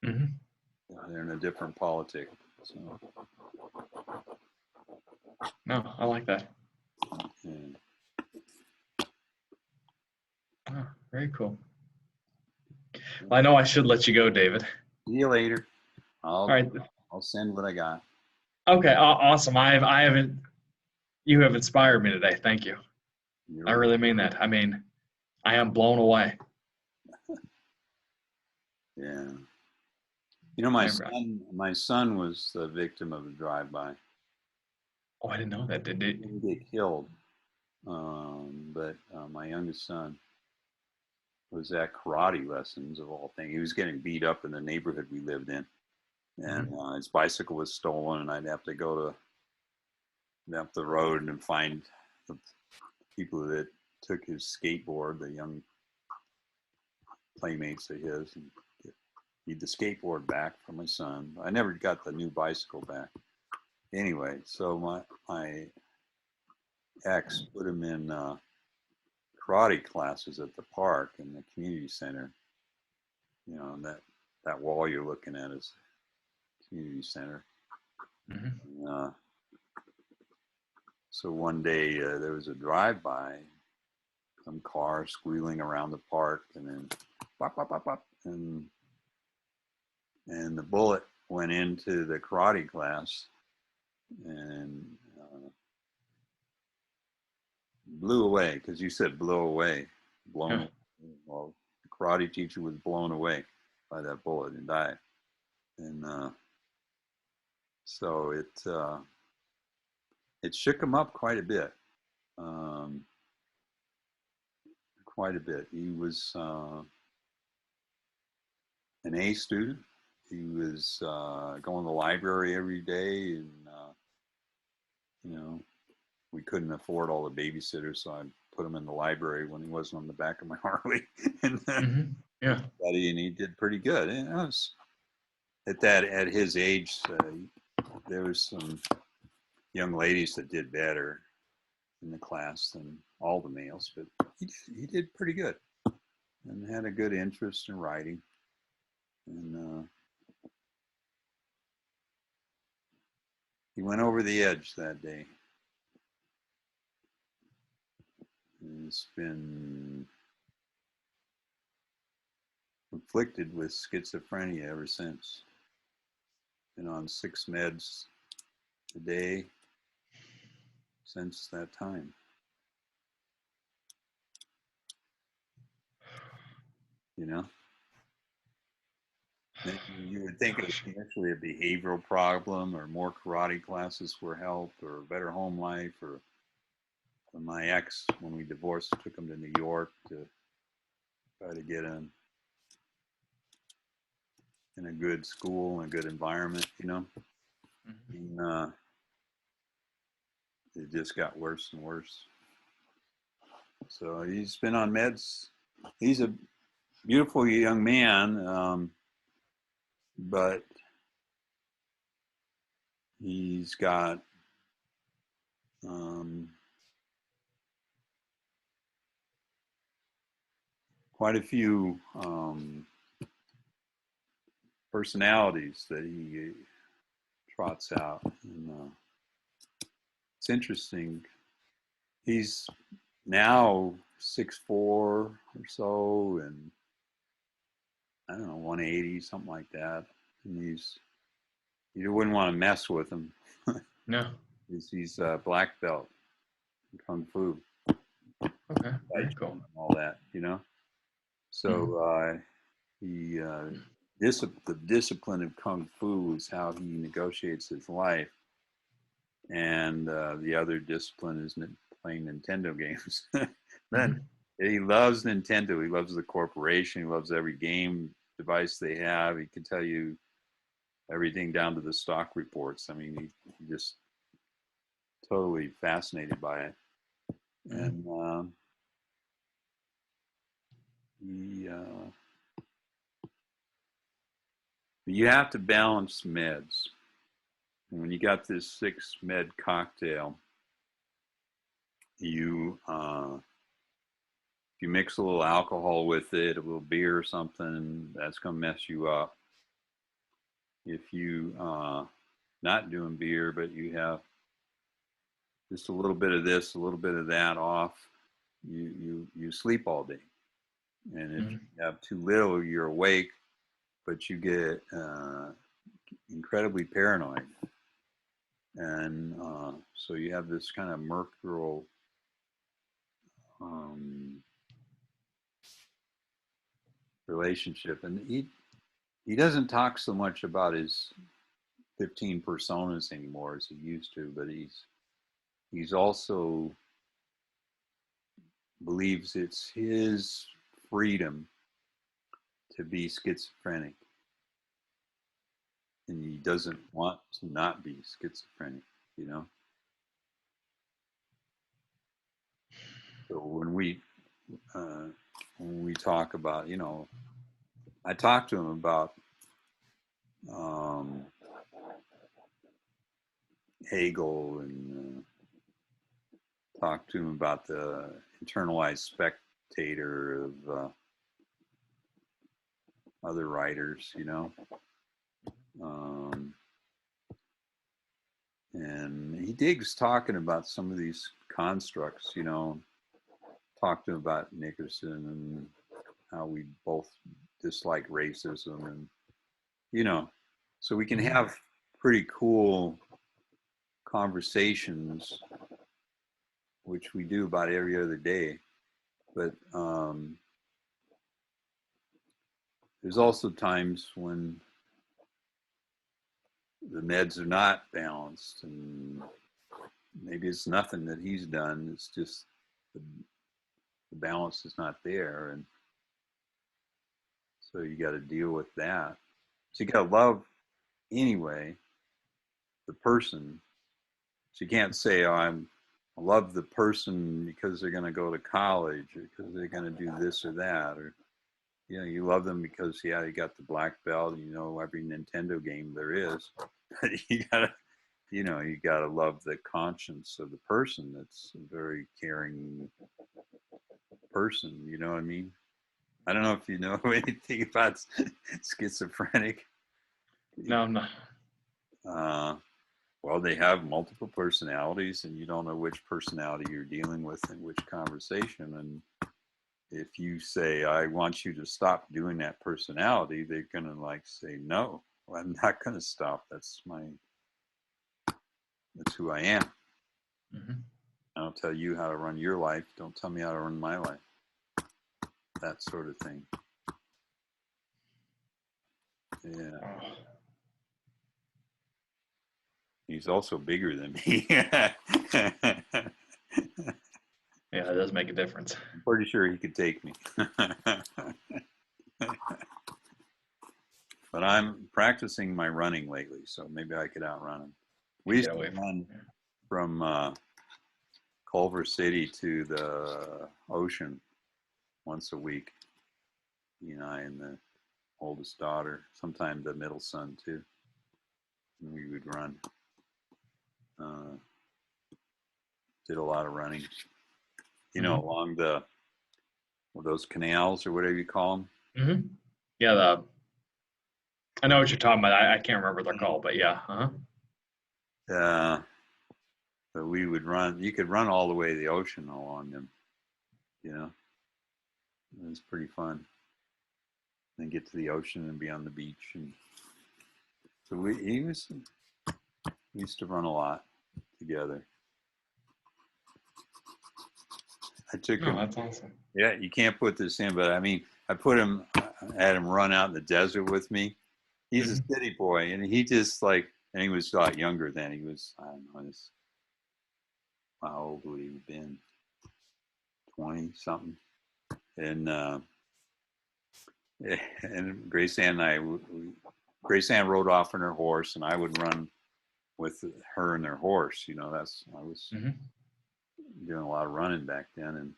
Mm-hmm. They're in a different politic. So. No, I like that. Yeah. Oh, very cool. Well, I know I should let you go, David. See you later. All right. I'll send what I got. Okay, awesome. I haven't. You have inspired me today. Thank you. I really mean that. I mean, I am blown away. Yeah. You know, my son was the victim of a drive-by. Oh, I didn't know that. Did He didn't get killed, but my youngest son was at karate lessons of all things. He was getting beat up in the neighborhood we lived in, and his bicycle was stolen, and I'd have to go up the road and find the people that took his skateboard, the young playmates of his. And he'd the skateboard back for my son. I never got the new bicycle back. Anyway, so my ex put him in karate classes at the park in the community center. You know, and that wall you're looking at is community center. Mm-hmm. So one day there was a drive-by, some car squealing around the park, and then pop, pop, pop, pop, and the bullet went into the karate class and blew away, because you said blow away, blown. Yeah. Well, the karate teacher was blown away by that bullet and died. And so it shook him up quite a bit. Quite a bit. He was an A student. He was going to the library every day, and you know, we couldn't afford all the babysitters, so I put him in the library when he wasn't on the back of my Harley, and Mm-hmm. Yeah. study, and he did pretty good. And I was at his age, there was some young ladies that did better in the class than all the males, but he did pretty good, and had a good interest in writing. And he went over the edge that day. He's been afflicted with schizophrenia ever since. Been on 6 meds a day since that time. You know? You would think it was initially a behavioral problem, or more karate classes for help, or a better home life, or my ex, when we divorced, took him to New York to try to get him in a good school and a good environment, you know? Mm-hmm. And it just got worse and worse. So he's been on meds. He's a beautiful young man, but he's got quite a few personalities that he trots out. And it's interesting. He's now 6'4" or so, and I don't know, 180, something like that. And you wouldn't want to mess with him. No. He's a black belt in Kung Fu. Okay. Very cool. And all that, you know. So the discipline of Kung Fu is how he negotiates his life, and the other discipline is playing Nintendo games. Then he loves Nintendo. He loves the corporation. He loves every game device they have. He can tell you everything down to the stock reports. I mean, he just totally fascinated by it. And you have to balance meds. And when you got this 6 med cocktail, you if you mix a little alcohol with it, a little beer or something, that's gonna mess you up. If you not doing beer, but you have just a little bit of this, a little bit of that off, you sleep all day. And if you have too little, you're awake, but you get incredibly paranoid. And so you have this kind of mercurial relationship. And he doesn't talk so much about his 15 personas anymore as he used to, but he's also believes it's his freedom to be schizophrenic, and he doesn't want to not be schizophrenic, you know. So when we talk about, you know, I talked to him about Hegel, and talked to him about the internalized spectator of other writers, you know. And he digs talking about some of these constructs, you know. Talked to him about Nickerson and how we both dislike racism, and, you know, so we can have pretty cool conversations, which we do about every other day. But there's also times when the meds are not balanced, and maybe it's nothing that he's done. It's just the balance is not there. And so you got to deal with that. So you got to love anyway the person. So you can't say, oh, I love the person because they're going to go to college, or because they're going to do this or that, or, you know, you love them because, yeah, you got the black belt, you know, every Nintendo game there is. But you gotta, you know, you gotta love the conscience of the person. That's a very caring person. You know what I mean? I don't know if you know anything about schizophrenic. No, I'm not. Well, they have multiple personalities, and you don't know which personality you're dealing with in which conversation. And if you say, I want you to stop doing that personality, they're going to like say, no, I'm not going to stop. That's who I am. Mm-hmm. I'll tell you how to run your life. Don't tell me how to run my life. That sort of thing. Yeah. Oh. He's also bigger than me. Yeah, it does make a difference. I'm pretty sure he could take me. But I'm practicing my running lately, so maybe I could outrun him. We used to run from Culver City to the ocean once a week. You know, I and the oldest daughter, sometimes the middle son too. And we would run. Did a lot of running. You know, along those canals or whatever you call them. Mm-hmm. Yeah, I know what you're talking about. I can't remember what they're called, but yeah. But we would run. You could run all the way to the ocean along them. You know, it was pretty fun. Then get to the ocean and be on the beach, and so we used to run a lot together. I took him. That's awesome. Yeah, you can't put this in, but I mean, I had him run out in the desert with me. He's a city boy, and he just like, and he was a lot younger then. He was, I don't know, how old would he have been? 20 something. And Grace Ann and Grace Ann rode off on her horse, and I would run with her and their horse. You know, I was doing a lot of running back then,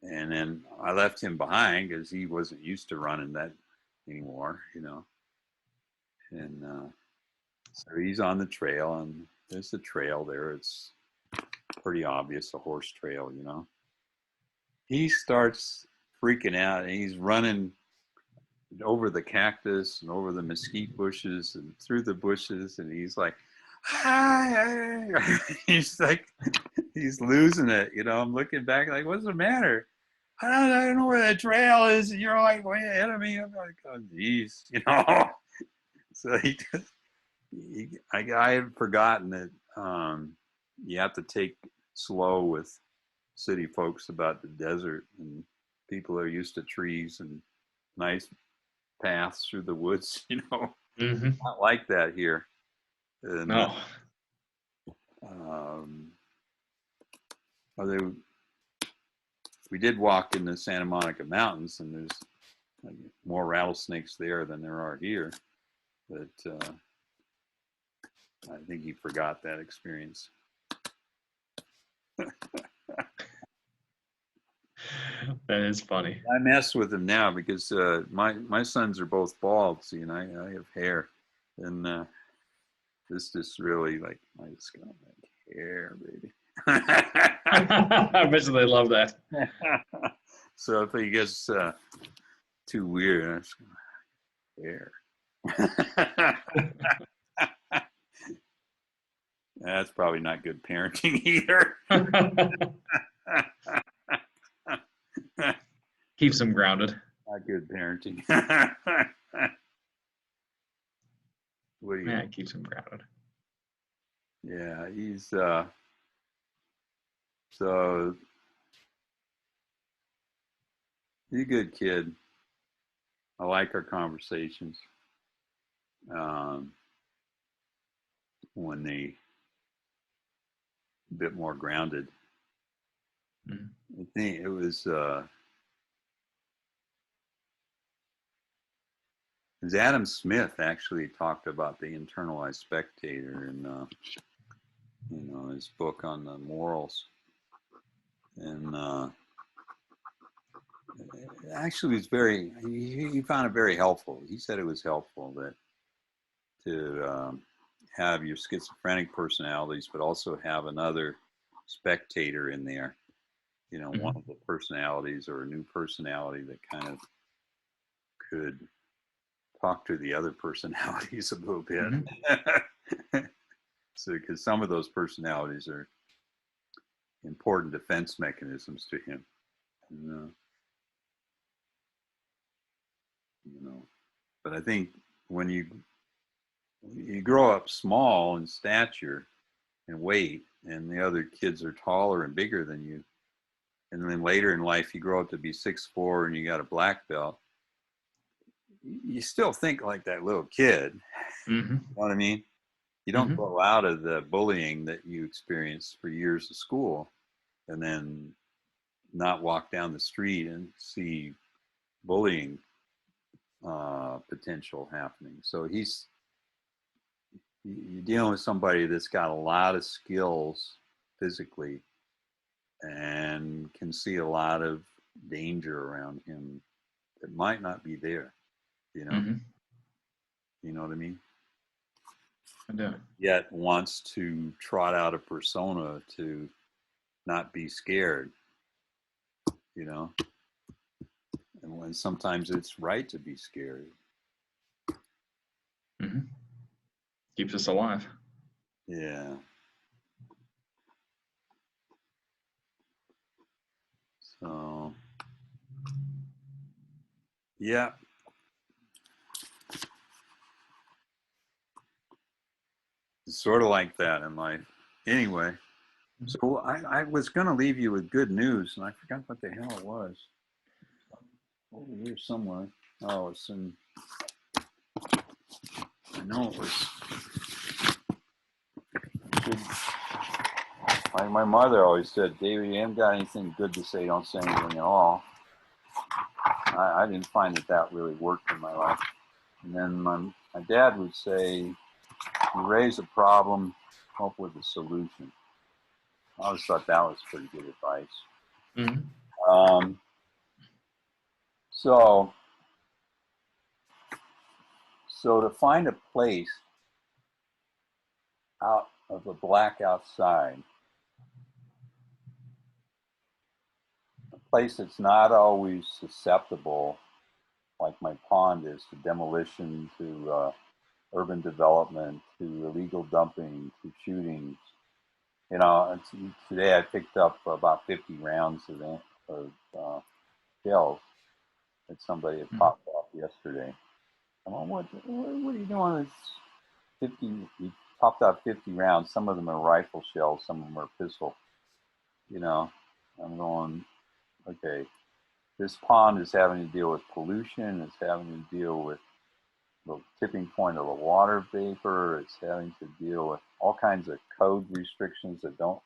and then I left him behind because he wasn't used to running that anymore. You know, and so he's on the trail, and there's the trail there. It's pretty obvious, a horse trail. You know, he starts freaking out, and he's running over the cactus and over the mesquite bushes and through the bushes, and he's like, hi. He's like, he's losing it. You know, I'm looking back like, what's the matter? I don't know where the trail is. And you're like way ahead of me. I'm like, oh geez, you know. So I had forgotten that you have to take slow with city folks about the desert, and people are used to trees and nice paths through the woods, you know. Not like that here. And, No. We did walk in the Santa Monica Mountains, and there's more rattlesnakes there than there are here. But I think he forgot that experience. That is funny. I mess with him now because my sons are both bald, see, and I have hair, and this just really like I just got like hair, baby. I bet you they love that. So if he gets too weird, I just go, hair. That's probably not good parenting either. Keeps them grounded. Not good parenting. What do you? Yeah, it keeps them grounded. Yeah, he's so he's a good kid. I like our conversations when they a bit more grounded. Mm. I think it was Adam Smith actually talked about the internalized spectator in his book on the morals, and actually it's very he found it very helpful. He said it was helpful that to have your schizophrenic personalities, but also have another spectator in there. Mm-hmm. One of the personalities or a new personality that kind of could talk to the other personalities a little bit. Mm-hmm. So, because some of those personalities are important defense mechanisms to him. And, but I think when you grow up small in stature and weight, and the other kids are taller and bigger than you, and then later in life you grow up to be 6'4" and you got a black belt, you still think like that little kid. Mm-hmm. You know what I mean? You don't mm-hmm. grow out of the bullying that you experienced for years of school and then not walk down the street and see bullying potential happening. So you're dealing with somebody that's got a lot of skills physically and can see a lot of danger around him that might not be there, Mm-hmm. You know what I mean? I do. Yet wants to trot out a persona to not be scared, and when sometimes it's right to be scared. Mm-hmm. Keeps us alive. Yeah. So, yeah. It's sort of like that in life. Anyway, so I was going to leave you with good news, and I forgot what the hell it was. Over here somewhere. Oh, it's in. I know it was. My mother always said, David, you haven't got anything good to say, don't say anything at all. I didn't find that really worked in my life. And then my dad would say, you raise a problem, come up with a solution. I always thought that was pretty good advice. Mm-hmm. So to find a place out of the black outside, a place that's not always susceptible, like my pond is, to demolition, to urban development, to illegal dumping, to shootings. Today I picked up about 50 rounds of shells that somebody had popped off yesterday. I'm like, what are you doing? It's 50. We popped out 50 rounds. Some of them are rifle shells. Some of them are pistol. I'm going, okay. This pond is having to deal with pollution. It's having to deal with the tipping point of the water vapor. It's having to deal with all kinds of code restrictions that don't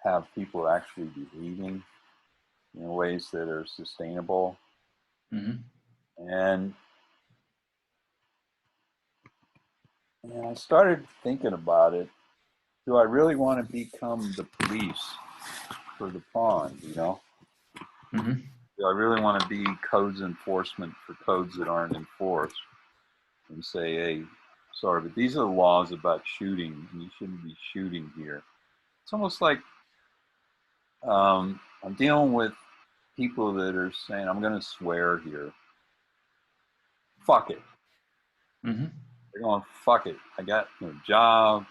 have people actually behaving in ways that are sustainable. Mm-hmm. And I started thinking about it. Do I really want to become the police for the pond, Do I really want to be codes enforcement for codes that aren't enforced and say, hey, sorry, but these are the laws about shooting, and you shouldn't be shooting here. It's almost like I'm dealing with people that are saying, I'm going to swear here. Fuck it. They're going, fuck it. I got no job.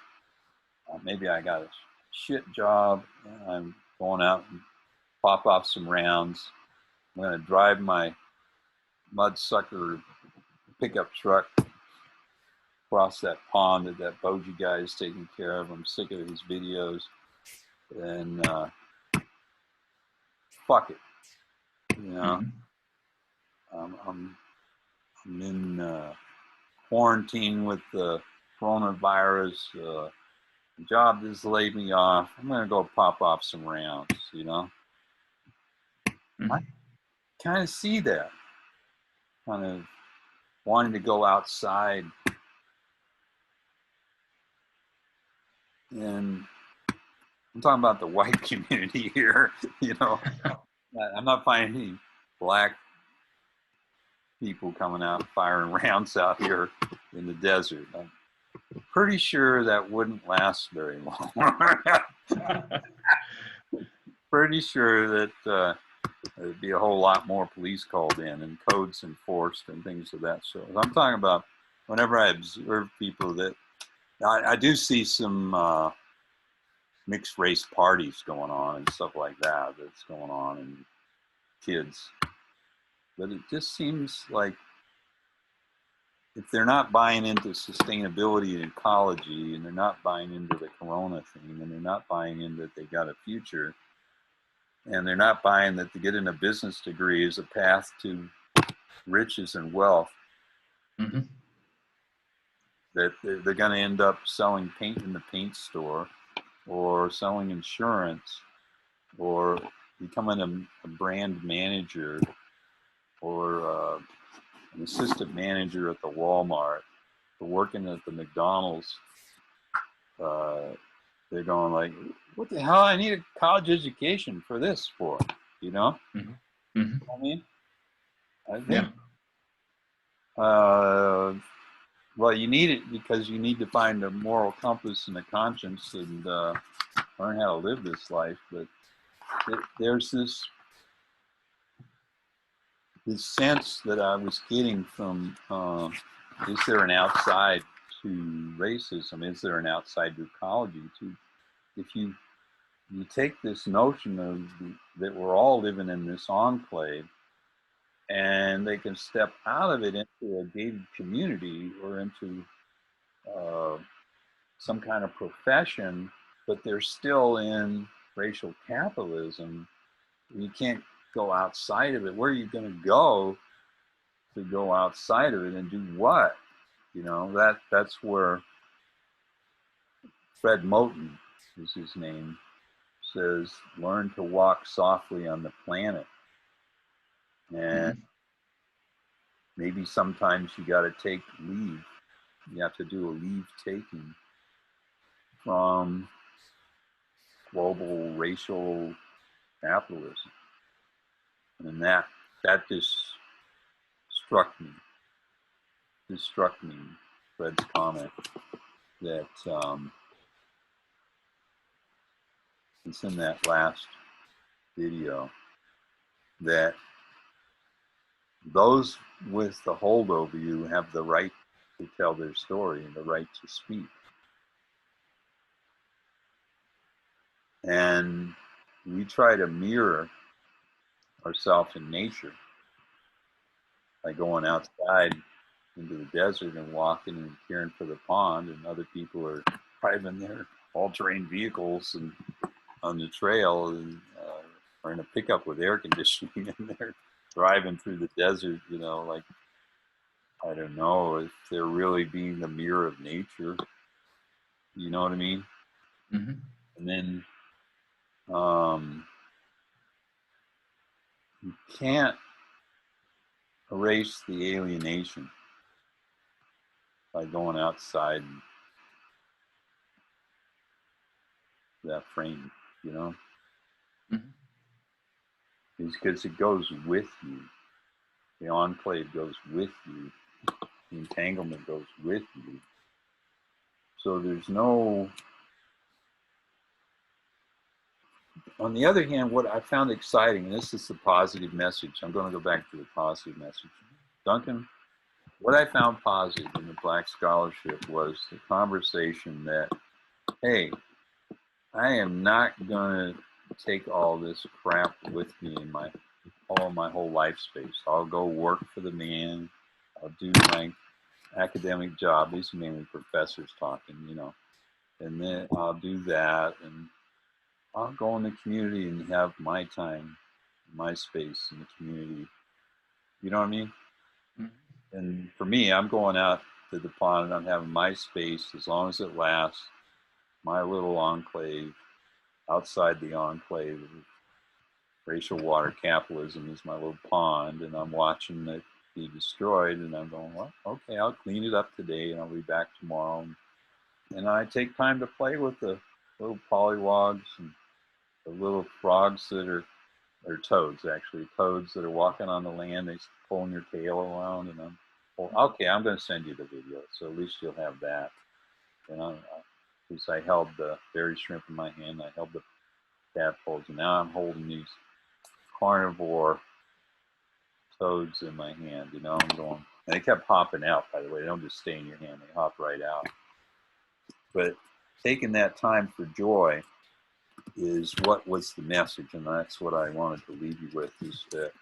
Maybe I got a shit job. I'm going out and pop off some rounds. I'm going to drive my mudsucker pickup truck across that pond that Boje guy is taking care of. I'm sick of his videos. And fuck it. You know, I'm in quarantine with the coronavirus. The job just laid me off. I'm going to go pop off some rounds, you know. I kind of see that. Kind of wanting to go outside. And I'm talking about the white community here, you know. I'm not finding any black people coming out firing rounds out here in the desert. I'm pretty sure that wouldn't last very long. Pretty sure that there'd be a whole lot more police called in and codes enforced and things of that sort. I'm talking about whenever I observe people that I do see some mixed race parties going on and stuff like that that's going on, and kids. But it just seems like if they're not buying into sustainability and ecology, and they're not buying into the corona thing, and they're not buying in that they got a future, and they're not buying that to get in a business degree is a path to riches and wealth, that they're going to end up selling paint in the paint store, or selling insurance, or becoming a brand manager, or an assistant manager at the Walmart, or working at the McDonald's. They're going like, what the hell? I need a college education for this for, you know? I mean, I think, well, you need it because you need to find a moral compass and a conscience and learn how to live this life. But there's this sense that I was getting from, is there an outside to racism? Is there an outside to ecology? If you take this notion of that we're all living in this enclave, and they can step out of it into a gated community or into some kind of profession, but they're still in racial capitalism. You can't go outside of it. Where are you going to go outside of it and do what? You know, that's where Fred Moten is his name, says, learn to walk softly on the planet. And maybe sometimes you got to take leave. You have to do a leave taking from global racial capitalism. And that just struck me. This struck me, Fred's comment, that it's in that last video, that those with the hold over you have the right to tell their story and the right to speak. And we try to mirror ourselves in nature by going outside into the desert and walking and caring for the pond, and other people are driving their all-terrain vehicles and on the trail, and are in a pickup with air conditioning, and they're driving through the desert, you know, like, I don't know if they're really being the mirror of nature. You know what I mean? And then you can't erase the alienation by going outside that frame, you know? is because it goes with you. The enclave goes with you. The entanglement goes with you. So there's no. On the other hand, what I found exciting, and this is the positive message. I'm going to go back to the positive message. Duncan, what I found positive in the Black scholarship was the conversation that, hey, I am not going to take all this crap with me in my whole life space. I'll go work for the man. I'll do my academic job. These are mainly professors talking, you know, and then I'll do that, and I'll go in the community and have my time, my space in the community. You know what I mean? Mm-hmm. And for me, I'm going out to the pond and I'm having my space as long as it lasts, my little enclave. Outside the enclave of racial water capitalism is my little pond, and I'm watching it be destroyed, and I'm going, well, okay, I'll clean it up today, and I'll be back tomorrow. And I take time to play with the little polywogs and the little frogs that are toads, actually, toads that are walking on the land, they pulling your tail around, and I'm, well, okay, I'm going to send you the video, so at least you'll have that. And I held the berry shrimp in my hand, I held the tadpoles, and now I'm holding these carnivore toads in my hand, you know, I'm going, and they kept hopping out, by the way, they don't just stay in your hand, they hop right out. But taking that time for joy is what was the message, and that's what I wanted to leave you with, is that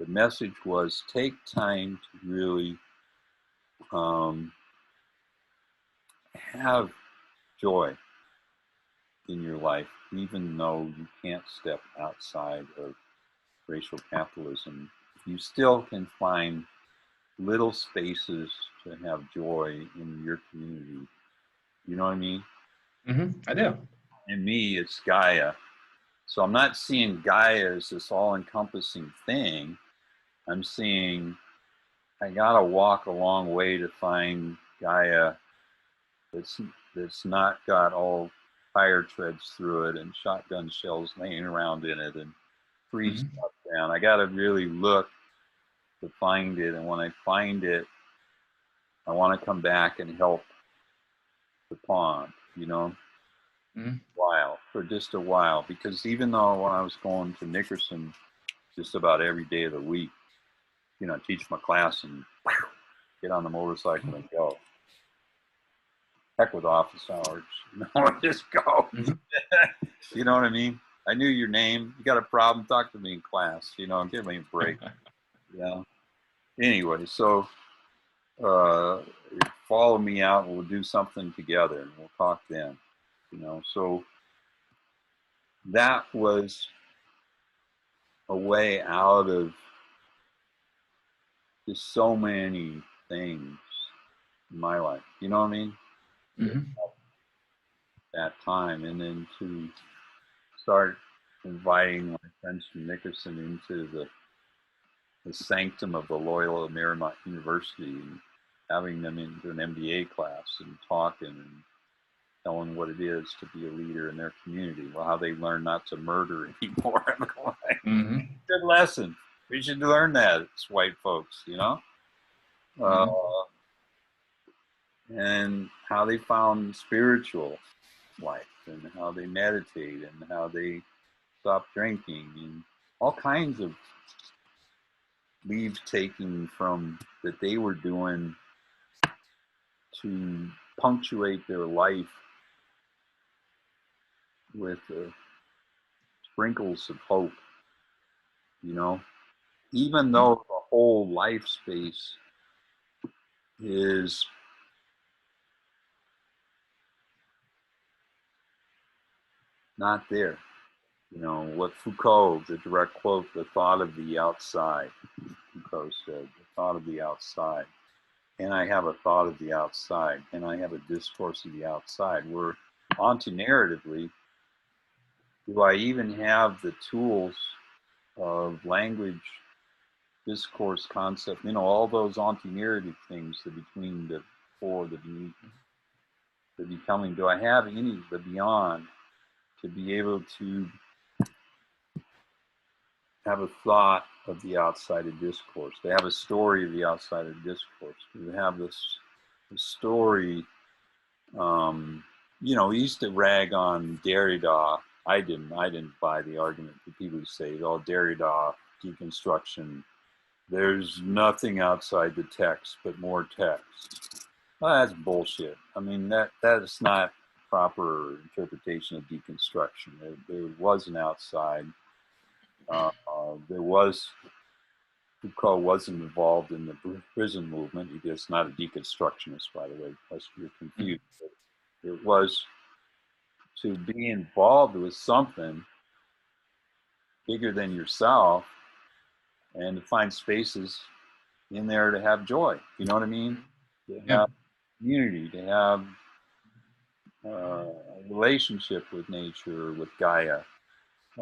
the message was take time to really have joy in your life, even though you can't step outside of racial capitalism. You still can find little spaces to have joy in your community. You know what I mean? Mm-hmm. I do. And me, it's Gaia. So I'm not seeing Gaia as this all-encompassing thing. I'm seeing I gotta walk a long way to find Gaia that's not got all tire treads through it and shotgun shells laying around in it and free stuff down. I gotta really look to find it, and when I find it, I want to come back and help the pond, you know, while for just a while. Because even though when I was going to Nickerson just about every day of the week, you know, teach my class and get on the motorcycle and go. Heck with office hours, you know, just go. You know what I mean? I knew your name. You got a problem? Talk to me in class. You know, give me a break. You know. Anyway, so follow me out, and we'll do something together, and we'll talk then. You know, so that was a way out of just so many things in my life. You know what I mean? That time, and then to start inviting my friends from Nickerson into the sanctum of the Loyola Marymount University, and having them into an MBA class and talking and telling what it is to be a leader in their community, well, how they learn not to murder anymore. I'm going, good lesson. We should learn that as white folks, you know? And how they found spiritual life, and how they meditate, and how they stop drinking, and all kinds of leave taking from that they were doing to punctuate their life with sprinkles of hope, you know, even though the whole life space is not there. You know, what Foucault, the direct quote, the thought of the outside, Foucault said, the thought of the outside. And I have a thought of the outside, and I have a discourse of the outside. Where onto-narratively, do I even have the tools of language, discourse, concept, you know, all those onto-narrative things, the between, the before, the beneath, the becoming, do I have any of the beyond to be able to have a thought of the outside of discourse. They have a story of the outside of discourse. They have this story. You know, we used to rag on Derrida. I didn't buy the argument that people who say, "Oh, Derrida, deconstruction. There's nothing outside the text but more text." Well, that's bullshit. I mean, that's not proper interpretation of deconstruction. There was an outside. There was Foucault wasn't involved in the prison movement. He is not a deconstructionist, by the way, lest you're confused. But it was to be involved with something bigger than yourself and to find spaces in there to have joy. You know what I mean? To have community, to have a relationship with nature, with Gaia.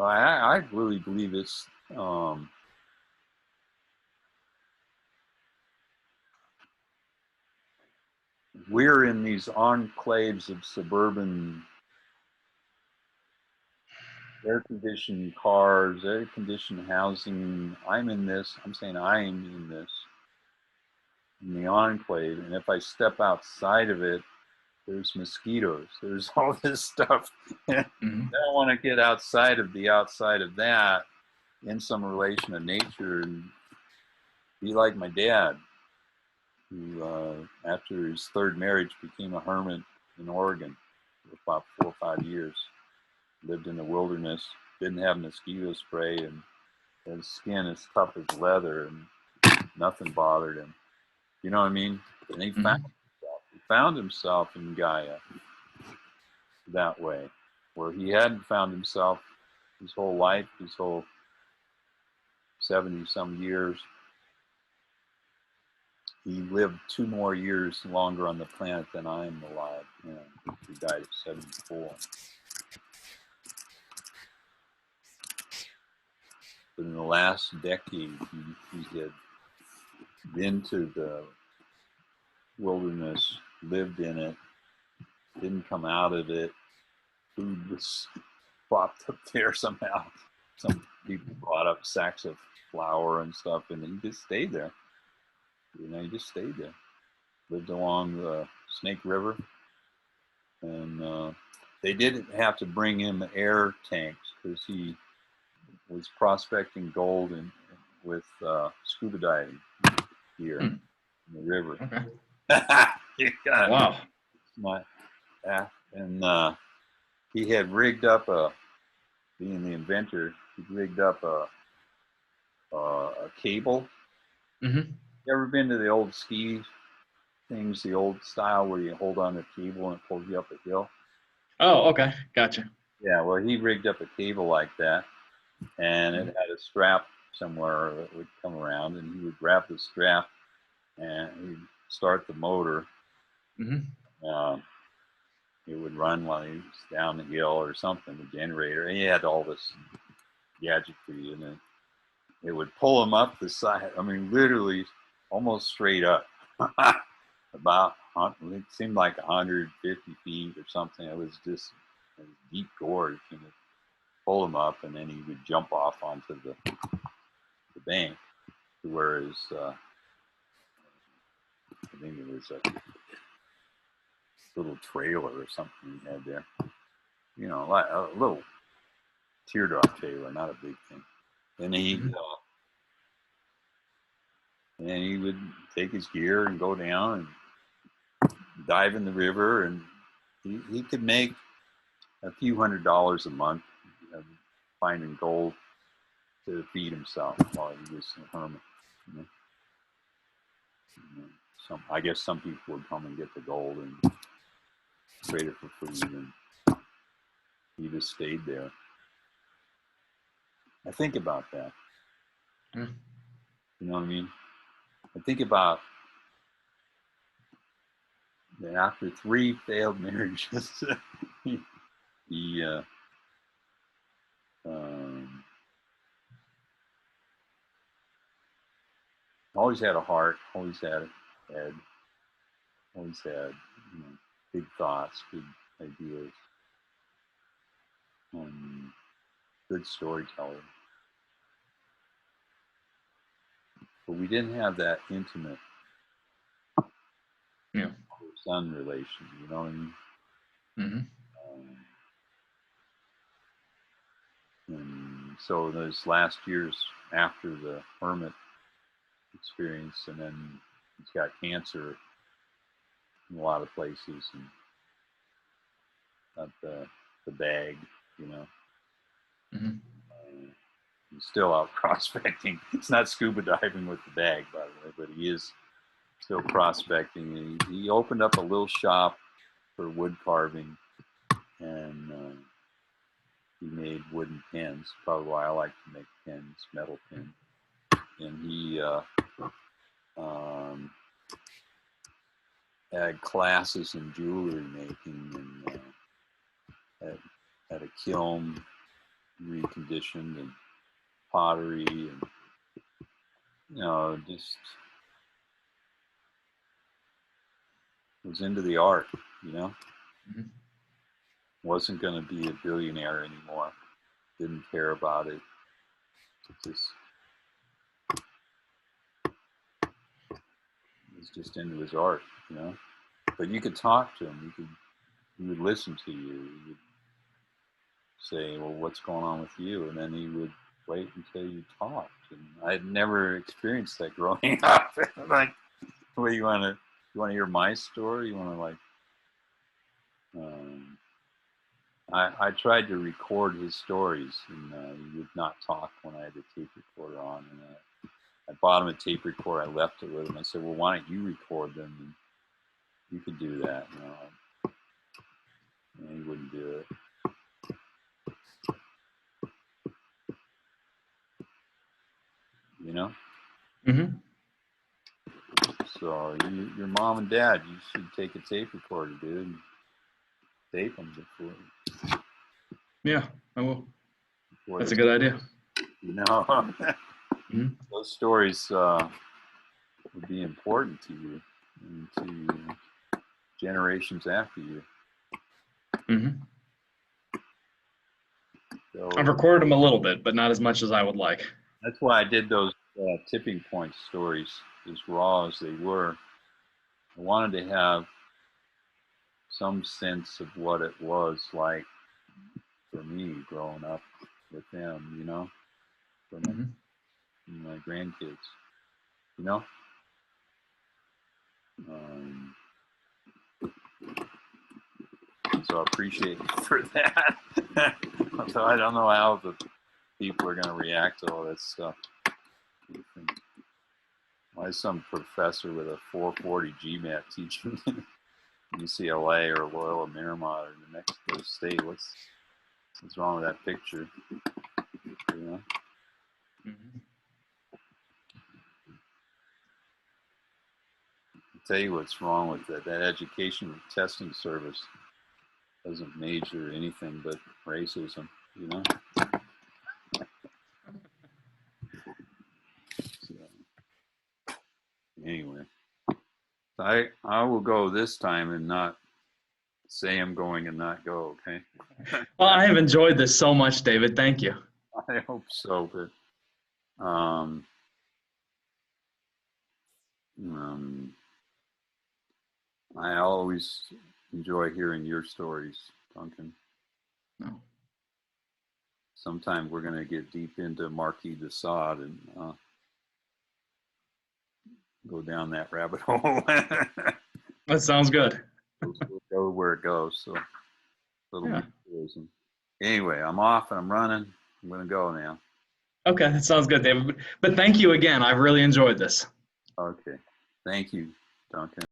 I really believe it's we're in these enclaves of suburban air-conditioned cars, air-conditioned housing. I'm saying I am in this, in the enclave. And if I step outside of it, there's mosquitoes, there's all this stuff. I don't want to get outside of that in some relation to nature and be like my dad, who after his third marriage became a hermit in Oregon for about 4 or 5 years. Lived in the wilderness, didn't have mosquito spray, and his skin is tough as leather, and nothing bothered him. You know what I mean? And he found himself in Gaia that way, where he hadn't found himself his whole life, his whole 70-some years. He lived 2 more years longer on the planet than I am alive. You know, he died at 74. But in the last decade, he had been to the wilderness, lived in it, didn't come out of it. Food was popped up there somehow. Some people brought up sacks of flour and stuff, and he just stayed there. You know, he just stayed there. Lived along the Snake River, and they didn't have to bring him air tanks because he was prospecting gold with scuba diving here in the river. Okay. Wow. And he had rigged up being the inventor, he rigged up a cable. You ever been to the old ski things, the old style where you hold on the cable and it pulls you up a hill? Oh, okay. Gotcha. Yeah, well, he rigged up a cable like that, and it had a strap somewhere that would come around, and he would grab the strap and he'd start the motor. It would run while he was down the hill or something, the generator. And he had all this gadgetry, and it would pull him up the side. I mean, literally almost straight up. About, it seemed like 150 feet or something. It was just a deep gorge, and it pull him up, and then he would jump off onto the bank to where his, I think it was a little trailer or something he had there. You know, like a little teardrop trailer, not a big thing. And he would take his gear and go down and dive in the river, and he could make a few $100s a month finding gold to feed himself while he was a hermit. You know? I guess some people would come and get the gold and trade it for food, and he just stayed there. I think about that. You know what I mean? I think about that after 3 failed marriages, he always had a heart, always had a head, always had, you know, big thoughts, big ideas, good storyteller. but we didn't have that intimate son relation, you know what I mean? And so those last years after the hermit experience, and then he's got cancer in a lot of places, and got the bag, you know. He's still out prospecting. It's not scuba diving with the bag, by the way, but he is still prospecting. And he opened up a little shop for wood carving, and he made wooden pens. Probably why I like to make pens, metal pens. And he had classes in jewelry making, and had a kiln reconditioned, and pottery, and just was into the art, Wasn't going to be a billionaire anymore. Didn't care about it. Just was just into his art, But you could talk to him. He would listen to you. He would say, "Well, what's going on with you?" And then he would wait until you talked. And I'd never experienced that growing up. Like, well, you want to hear my story? You want to I tried to record his stories, and he would not talk when I had the tape recorder on. And I bought him a tape recorder. I left it with him. I said, "Well, why don't you record them? And you could do that." And he wouldn't do it. So your mom and dad, you should take a tape recorder, dude, and tape them before. Yeah, I will. That's a good idea. Those stories would be important to you and to generations after you. So, I've recorded them a little bit, but not as much as I would like. That's why I did those tipping point stories, as raw as they were. I wanted to have some sense of what it was like for me growing up with them, for my grandkids, So I appreciate you for that. So I don't know how the people are going to react to all that stuff. Why is some professor with a 440 GMAT teaching UCLA or Loyola Marymount or New Mexico State? What's wrong with that picture? I'll tell you what's wrong with that. That education testing service doesn't major anything but racism, So, anyway, I will go this time and not say I'm going and not go, okay? Well, I have enjoyed this so much, David. Thank you. I hope so, but I always enjoy hearing your stories, Duncan. No. Sometime we're going to get deep into Marquis de Sade and go down that rabbit hole. That sounds good. We'll go where it goes. So, tourism. Anyway, I'm off and I'm running. I'm going to go now. Okay, that sounds good, David. But thank you again. I've really enjoyed this. Okay. Thank you, Duncan.